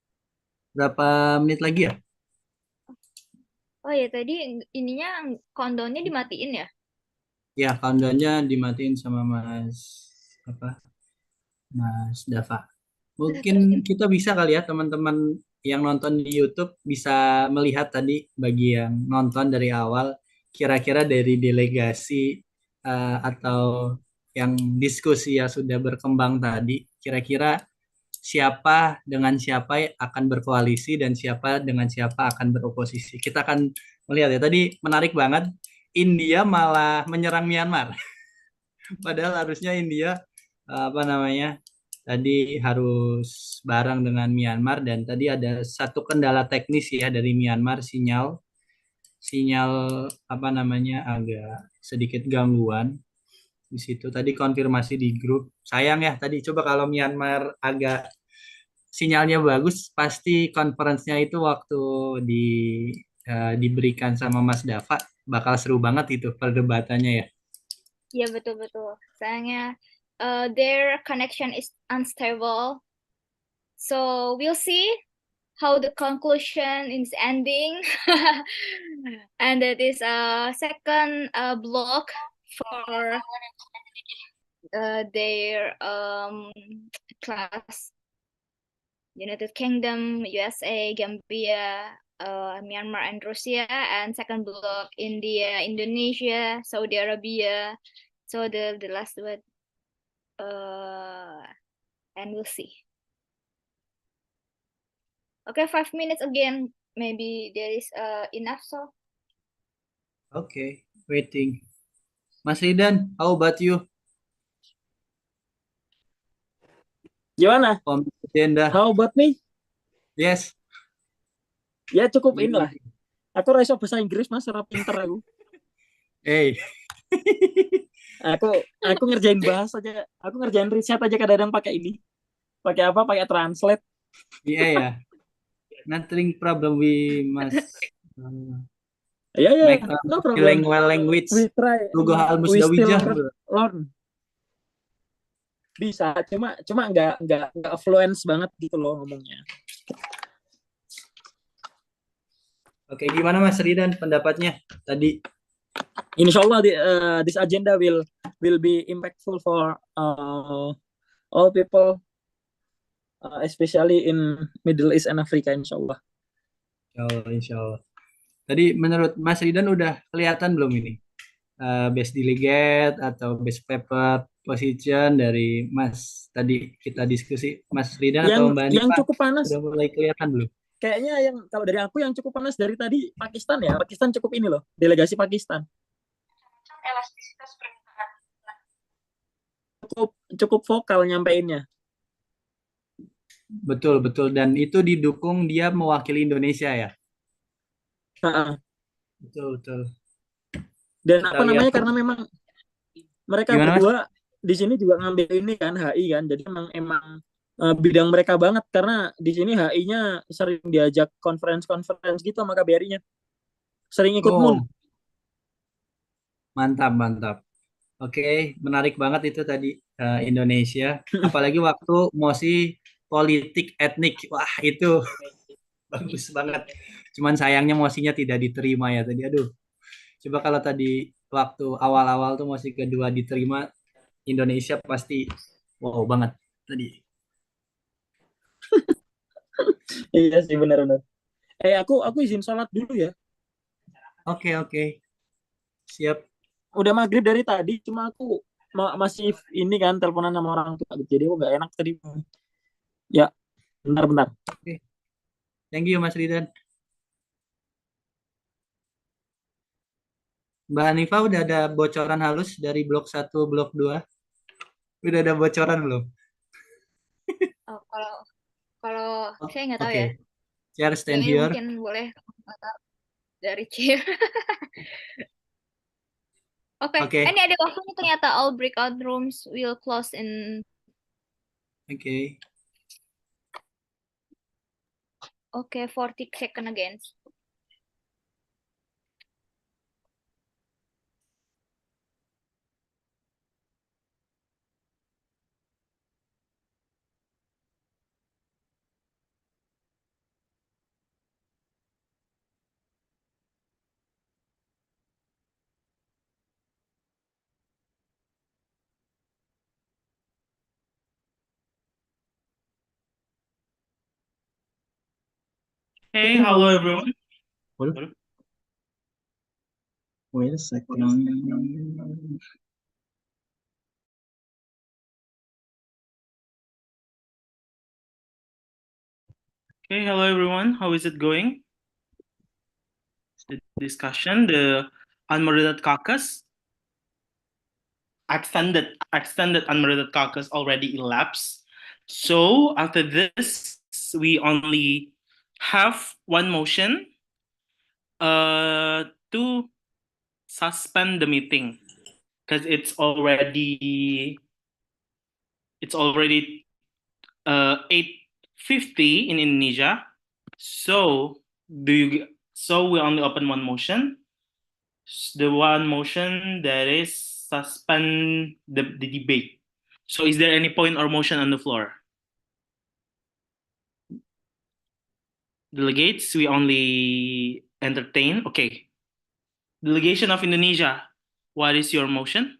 Berapa menit lagi ya?
Oh ya, tadi ininya countdown-nya dimatiin ya?
Ya, countdown-nya dimatiin sama Mas Dava. Mungkin kita bisa kali ya teman-teman yang nonton di YouTube bisa melihat tadi bagi yang nonton dari awal kira-kira dari delegasi atau yang diskusi yang sudah berkembang tadi kira-kira siapa dengan siapa akan berkoalisi dan siapa dengan siapa akan beroposisi. Kita akan melihat ya tadi menarik banget India malah menyerang Myanmar. Padahal harusnya India tadi harus bareng dengan Myanmar, dan tadi ada satu kendala teknis ya dari Myanmar, sinyal apa namanya agak sedikit gangguan di situ. Tadi konfirmasi di grup. Sayang ya tadi, coba kalau Myanmar agak sinyalnya bagus, pasti conference-nya itu waktu diberikan sama Mas Dava bakal seru banget itu perdebatannya ya.
Iya betul-betul. Sayangnya their connection is unstable. So we'll see how the conclusion is ending. And that is a second block for their class. United Kingdom, USA, Gambia, Myanmar, and Russia, and second block India, Indonesia, Saudi Arabia. So the last one, and we'll see. Okay, 5 minutes again. Maybe there is enough. So
Okay, waiting. Mas Ridan, how about you?
Gimana?
Agenda.
How about me?
Yes.
Ya cukup inilah. Aku rasa bahasa Inggris mas, ora pinter aku. Aku ngerjain bahasa aja. Aku ngerjain riset aja kadang-kadang pakai ini. Pakai apa? Pakai translate.
Iya ya. Nothing problem, we must
Yeah,
make
no problem.
bilingual language.
We try.
Google hal
We still
musdawijah.
learn. Bisa, cuma nggak fluence banget gitu loh ngomongnya.
Oke, gimana Mas Ridan pendapatnya tadi?
Insya Allah this agenda will be impactful for all people, especially in Middle East and Africa. Insya Allah.
Insya Allah. Tadi menurut Mas Ridan udah kelihatan belum ini best delegate atau best paper position dari Mas, tadi kita diskusi Mas Ridan atau Mbak Nifa?
Yang cukup panas
udah mulai kelihatan belum?
Kayaknya yang kalau dari aku yang cukup panas dari tadi Pakistan ya. Pakistan cukup ini loh, delegasi Pakistan.
Elastisitas permintaan.
Cukup vokal nyampeinnya.
Betul, dan itu didukung dia mewakili Indonesia ya. Betul.
Dan apa namanya, karena memang mereka berdua di sini juga ngambil ini kan, HI kan, jadi emang bidang mereka banget, karena di sini HI-nya sering diajak conference gitu sama KBRI-nya, sering ikut MUN.
Mantap. Oke, menarik banget itu tadi Indonesia, apalagi waktu mosi politik etnik, wah itu bagus banget. Cuman sayangnya mosinya tidak diterima ya tadi. Aduh, coba kalau tadi waktu awal-awal tuh mosi kedua diterima, Indonesia pasti wow banget tadi.
Iya sih, benar-benar. Aku izin sholat dulu ya.
Oke. Siap.
Udah maghrib dari tadi, cuma aku masih ini kan teleponan sama orang tua, jadi aku nggak enak tadi. Ya, bentar.
Oke. Thank you Mas Ridan. Mbak Hanifa udah ada bocoran halus dari blok 1, blok 2? Udah ada bocoran belum?
Oh, kalau saya nggak tahu ya.
Chair stand here.
Mungkin boleh dari chair. Oke. Ini ada waktunya ternyata, all breakout rooms will close in.
Oke.
40 seconds again.
Hey, hello everyone.
Wait a second.
Okay, hello everyone. How is it going? The discussion, the unmoderated caucus, extended unmoderated caucus already elapsed. So after this, we only have one motion to suspend the meeting because it's already 8:50 in Indonesia. So we only open one motion. The one motion that is suspend the debate. So is there any point or motion on the floor? Delegates, we only entertain. Okay. Delegation of Indonesia, what is your motion?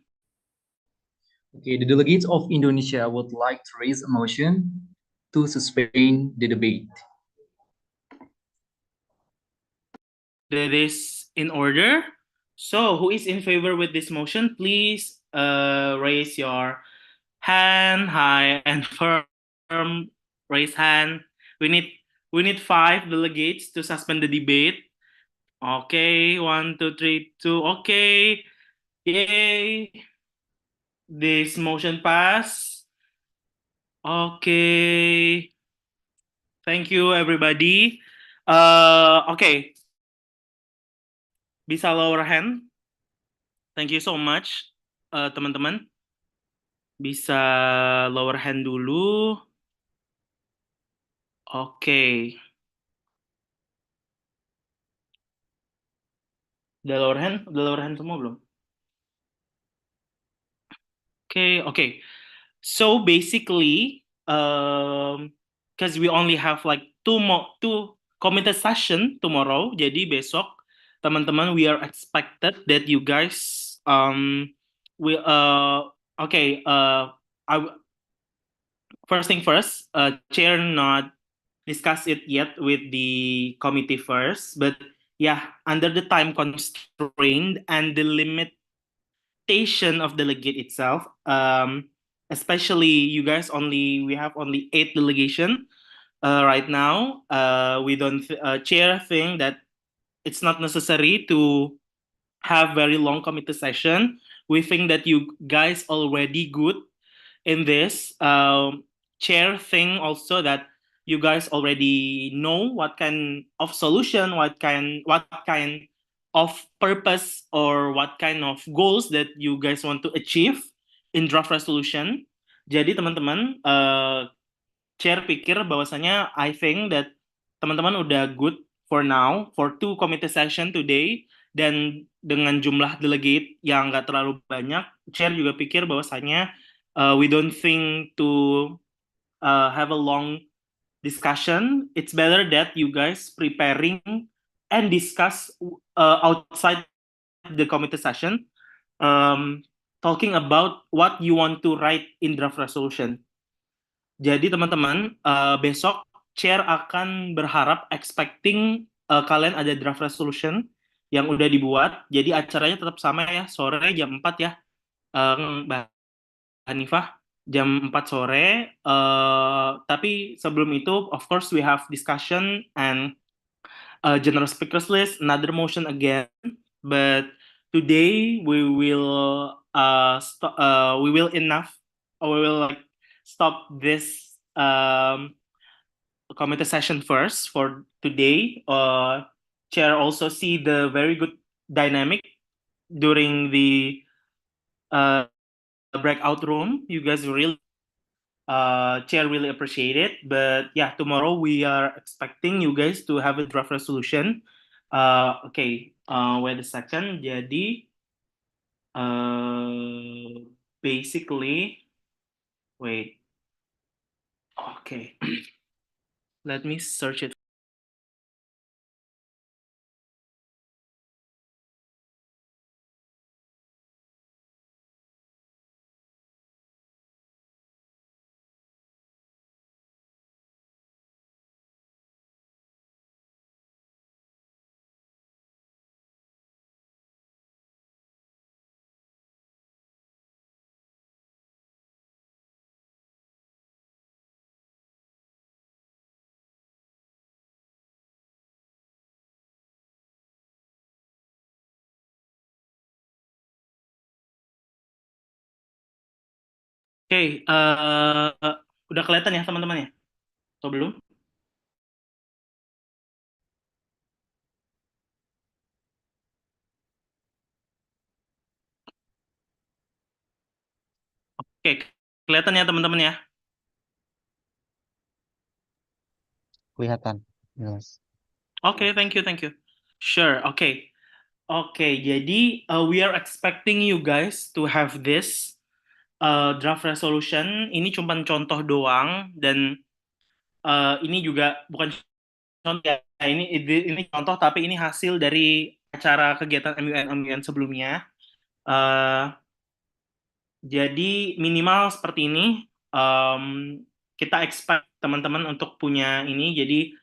Okay, the delegates of Indonesia would like to raise a motion to suspend the debate.
That is in order. So who is in favor with this motion? Please raise your hand high and firm. Raise hand. We need 5 delegates to suspend the debate. Okay, 1, 2, 3, 2. Okay, yay! This motion pass. Okay, thank you everybody. Okay, bisa lower hand. Thank you so much, teman-teman. Bisa lower hand dulu. Oke. Udah lower hand semua belum? Okay. So basically, because we only have like two committee session tomorrow, jadi besok teman-teman we are expected that you guys okay, first thing first, chair not discuss it yet with the committee first, but yeah, under the time constraint and the limitation of delegate itself, especially you guys we have only 8 delegation right now. We don't chair think that it's not necessary to have very long committee session. We think that you guys already good in this. Chair thing also that you guys already know what kind of solution, what kind of purpose or what kind of goals that you guys want to achieve in draft resolution. Jadi teman-teman, chair pikir bahwasanya I think that teman-teman udah good for now for 2 committee session today, dan dengan jumlah delegate yang nggak terlalu banyak, chair juga pikir bahwasanya we don't think to have a long discussion. It's better that you guys preparing and discuss outside the committee session, talking about what you want to write in draft resolution. Jadi teman-teman, besok chair akan berharap expecting kalian ada draft resolution yang udah dibuat. Jadi acaranya tetap sama ya, sore jam 4 ya. Mbak Hanifah, jam 4 sore. Tapi sebelum itu, of course, we have discussion and general speakers list, another motion again. But today we will stop this committee session first for today. Chair also see the very good dynamic during the breakout room. You guys really chair really appreciate it. But yeah, tomorrow we are expecting you guys to have a draft resolution. Okay, wait a second. Jadi basically, wait. Okay, let me search it. Okay, Udah kelihatan ya teman-teman ya? Atau belum? Oke, kelihatan ya teman-teman ya?
Kelihatan. Yes.
Oke, thank you, thank you. Sure, oke. Oke, jadi we are expecting you guys to have this draft resolution. Ini cuma contoh doang dan ini juga bukan contoh ya. Ini contoh tapi ini hasil dari acara kegiatan MUN sebelumnya. Jadi minimal seperti ini. Kita expect teman-teman untuk punya ini. Jadi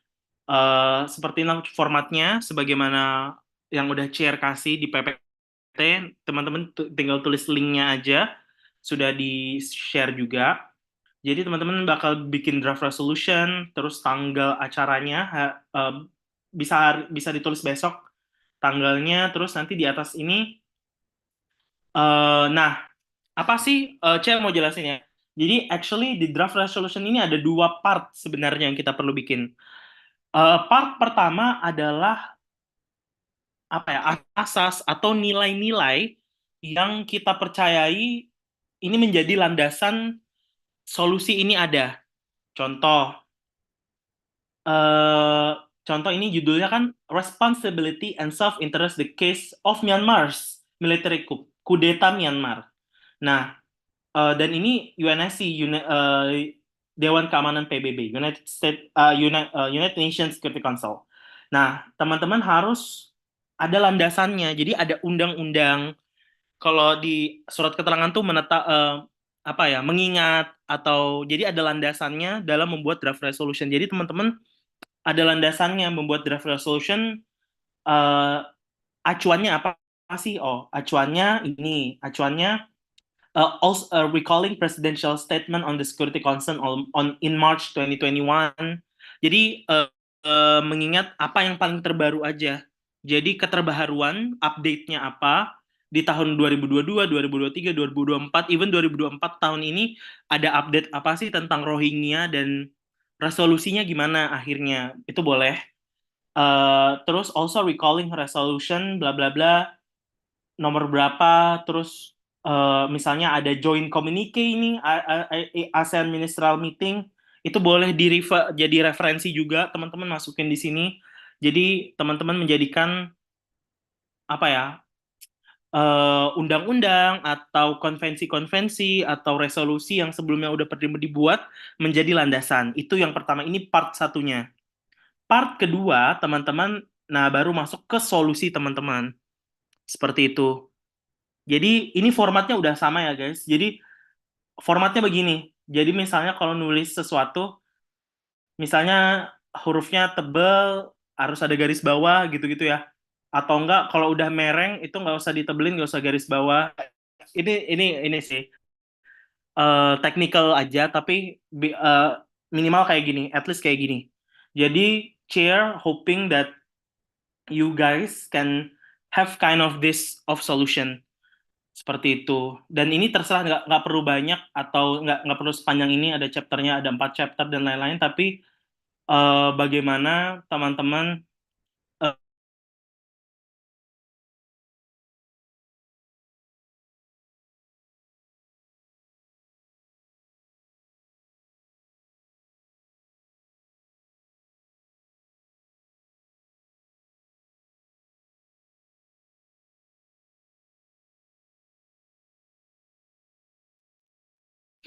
seperti ini formatnya, sebagaimana yang udah chair kasih di PPT, teman-teman tinggal tulis linknya aja, sudah di-share juga. Jadi teman-teman bakal bikin draft resolution, terus tanggal acaranya bisa ditulis besok tanggalnya, terus nanti di atas ini, nah apa sih Cel mau jelasin ya? Jadi actually di draft resolution ini ada dua part sebenarnya yang kita perlu bikin. Part pertama adalah apa ya, asas atau nilai-nilai yang kita percayai ini menjadi landasan solusi ini ada. Contoh, contoh ini judulnya kan Responsibility and Self-Interest the Case of Myanmar's Military Coup, Kudeta Myanmar. Nah, dan ini UNSC, Dewan Keamanan PBB, United Nations Security Council. Nah, teman-teman harus ada landasannya. Jadi ada undang-undang. Kalau di surat keterangan tuh apa ya, mengingat atau jadi ada landasannya dalam membuat draft resolution. Jadi teman-teman ada landasannya membuat draft resolution. Acuannya apa sih? Oh, acuannya ini. Acuannya also recalling presidential statement on the security concern in March 2021. Jadi mengingat apa yang paling terbaru aja. Jadi keterbaruan, update-nya apa di tahun 2022, 2023, 2024, even 2024 tahun ini ada update apa sih tentang Rohingya dan resolusinya gimana akhirnya. Itu boleh. Terus also recalling resolution bla bla bla nomor berapa, terus misalnya ada joint communique ini ASEAN Ministerial Meeting, itu boleh jadi referensi juga, teman-teman masukin di sini. Jadi teman-teman menjadikan apa ya, undang-undang atau konvensi-konvensi atau resolusi yang sebelumnya udah pernah dibuat menjadi landasan. Itu yang pertama, ini part satunya. Part kedua, teman-teman, nah baru masuk ke solusi teman-teman. Seperti itu. Jadi ini formatnya udah sama ya guys. Jadi formatnya begini. Jadi misalnya kalau nulis sesuatu, misalnya hurufnya tebel, harus ada garis bawah gitu-gitu ya. Atau enggak kalau udah mereng itu nggak usah ditebelin, nggak usah garis bawah. Ini sih technical aja, tapi minimal kayak gini, at least kayak gini. Jadi chair hoping that you guys can have kind of this of solution. Seperti itu. Dan ini terserah, nggak perlu banyak atau nggak perlu sepanjang ini, ada chapternya, ada 4 chapter dan lain-lain, tapi bagaimana teman-teman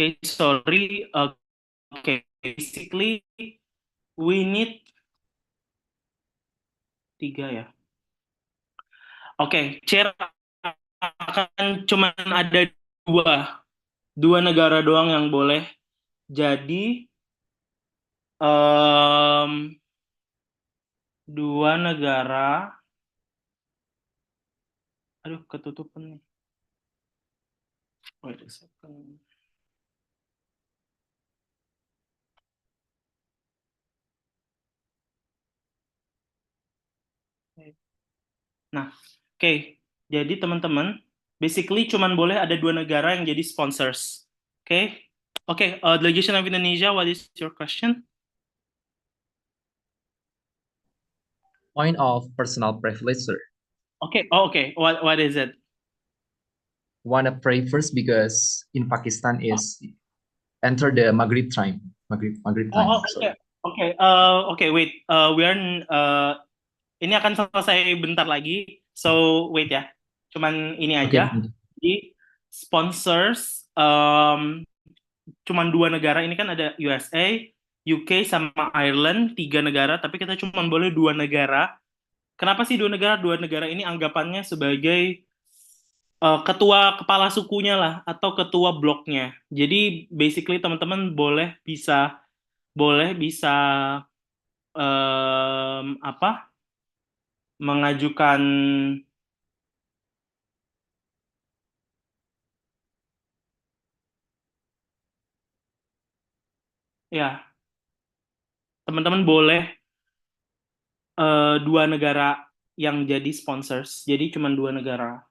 okay, sorry, okay, basically we need 3 ya. Oke, chair akan cuma ada dua negara doang yang boleh. Jadi dua negara, aduh ketutupan nih. Wait a second. Nah, oke. Jadi teman-teman, basically cuman boleh ada 2 negara yang jadi sponsors. Oke? Okay, delegation of Indonesia, what is your question?
Point of personal privilege, sir.
Okay, okay. What is it?
Wanna pray first because in Pakistan is enter the Maghrib time. Maghrib time.
Okay, okay. Okay, wait. We are ini akan selesai bentar lagi. So wait ya. Cuman ini aja. Jadi sponsors cuman 2 negara, ini kan ada USA, UK sama Ireland, 3 negara, tapi kita cuman boleh 2 negara. Kenapa sih 2 negara? 2 negara ini anggapannya sebagai ketua kepala sukunya lah atau ketua bloknya. Jadi basically teman-teman boleh bisa apa? Mengajukan ya. Teman-teman boleh 2 negara yang jadi sponsors. Jadi cuma 2 negara.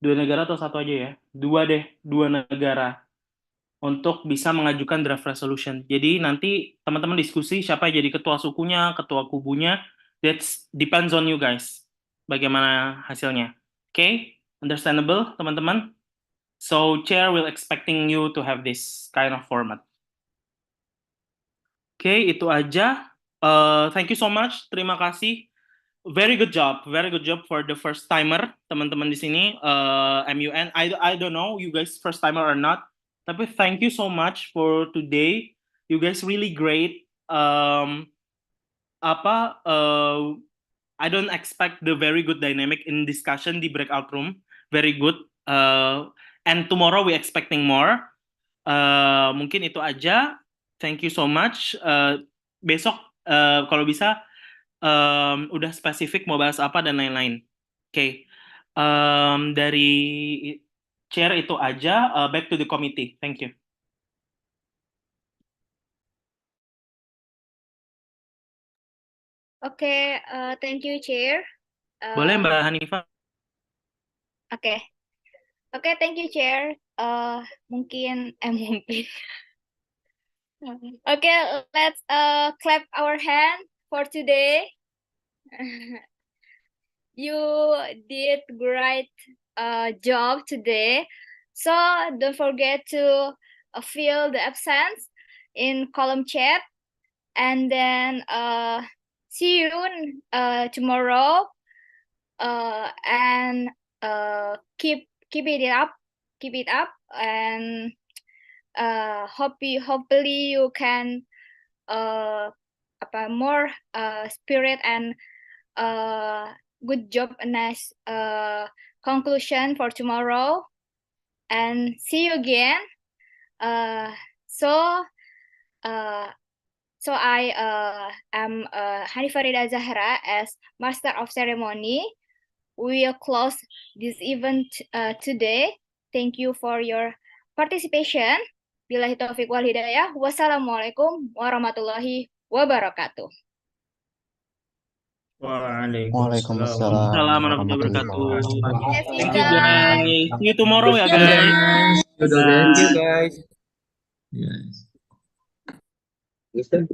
2 negara atau 1 aja ya? 2 deh, 2 negara untuk bisa mengajukan draft resolution. Jadi nanti teman-teman diskusi siapa yang jadi ketua sukunya, ketua kubunya. That depends on you guys. Bagaimana hasilnya. Okay? Understandable, teman-teman? So, chair will expecting you to have this kind of format. Okay, itu aja. Thank you so much. Terima kasih. Very good job for the first timer, teman-teman di sini. MUN, I don't know you guys first timer or not, tapi thank you so much for today. You guys really great. I don't expect the very good dynamic in discussion di breakout room. Very good. And tomorrow we expecting more. Mungkin itu aja. Thank you so much. Besok kalau bisa udah spesifik mau bahas apa dan lain-lain. Oke. Dari chair itu aja. Back to the committee. Thank you.
Okay, thank you, Chair.
Boleh Mbak Hanifah?
Okay. Okay, thank you, Chair. Mungkin. Okay, let's clap our hand for today. You did great job today. So don't forget to fill the absence in column chat, and then see you tomorrow. And keep it up, and hopefully you can more spirit and good job and nice conclusion for tomorrow, and see you again. So I am Hanifah Rida Zahra as Master of Ceremony. We will close this event today. Thank you for your participation. Billahi taufiq wal hidayah. Wassalamualaikum warahmatullahi wabarakatuh.
Waalaikumsalam warahmatullahi wabarakatuh. Thank you
guys.
guys. See you tomorrow ya guys.
Thank you guys.
Yes.
Listen.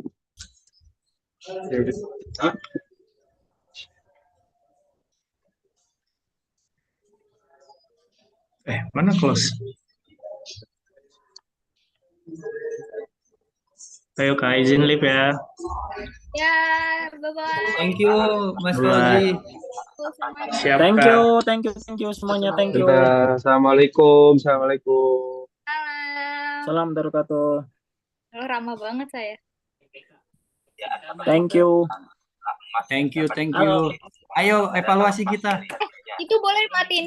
Mana close? Ayo Kak, izin live ya.
Ya, bye-bye.
Thank you, Mas Fauzi.
Siap,
Thank
Kak.
you semuanya. Thank you.
Assalamualaikum.
Salam.
Salam wabarakatuh.
Ramah banget saya.
Thank you.
Thank you. Ayo evaluasi kita.
Itu boleh matiin dulu.